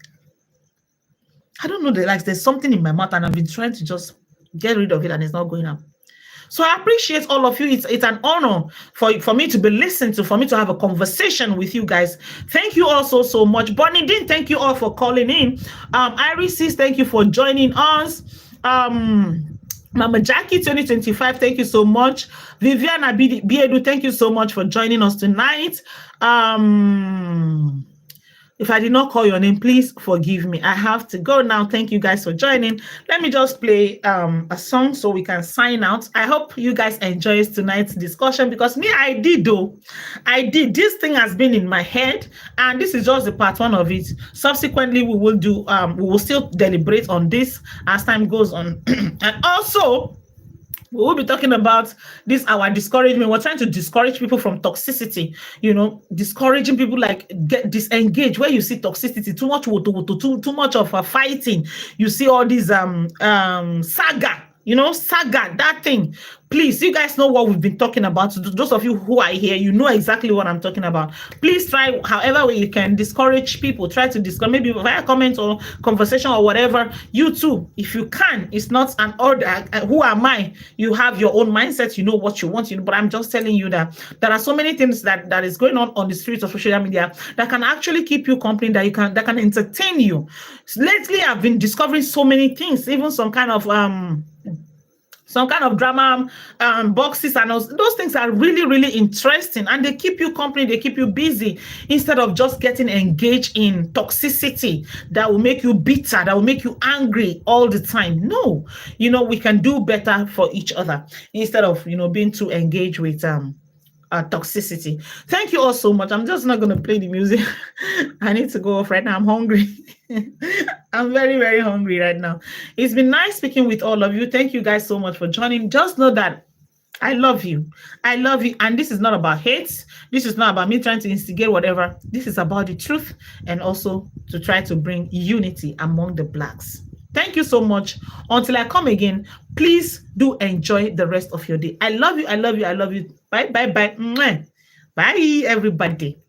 I don't know. There's something in my mouth, and I've been trying to just get rid of it, and it's not going up. So I appreciate all of you. It's an honor for me to be listened to, for me to have a conversation with you guys. Thank you all so much. Bonnie Dean, thank you all for calling in. Iris, thank you for joining us. Mama Jackie 2025, thank you so much. Viviana Biedu, thank you so much for joining us tonight. If I did not call your name, please forgive me. I have to go now. Thank you guys for joining. Let me just play a song so we can sign out. I hope you guys enjoyed tonight's discussion, because me, I did. This thing has been in my head, and this is just the part one of it. Subsequently, we will still deliberate on this as time goes on. And also, we will be talking about this, our discouragement. We're trying to discourage people from toxicity, discouraging people, like get disengaged where you see toxicity, too much, too much of a fighting. You see all these saga saga, that thing. Please, you guys know what we've been talking about. Those of you who are here, you know exactly what I'm talking about. Please try however way you can discourage people. Try to discourage, maybe via comment or conversation or whatever. You too, if you can. It's not an order. Who am I? You have your own mindset. You know what you want. But I'm just telling you that there are so many things that is going on the streets of social media that can actually keep you company, that can entertain you. Lately, I've been discovering so many things, even some kind of drama boxes, and those things are really, really interesting, and they keep you company, they keep you busy, instead of just getting engaged in toxicity that will make you bitter, that will make you angry all the time. No, we can do better for each other, instead of being too engaged with toxicity. Thank you all so much. I'm just not going to play the music. I need to go off right now. I'm hungry. I'm very, very hungry right now. It's been nice speaking with all of you. Thank you guys so much for joining. Just know that I love you. I love you. And this is not about hate. This is not about me trying to instigate whatever. This is about the truth, and also to try to bring unity among the Blacks. Thank you so much. Until I come again, please do enjoy the rest of your day. I love you. I love you. I love you. Bye, bye, bye. Mwah. Bye, everybody.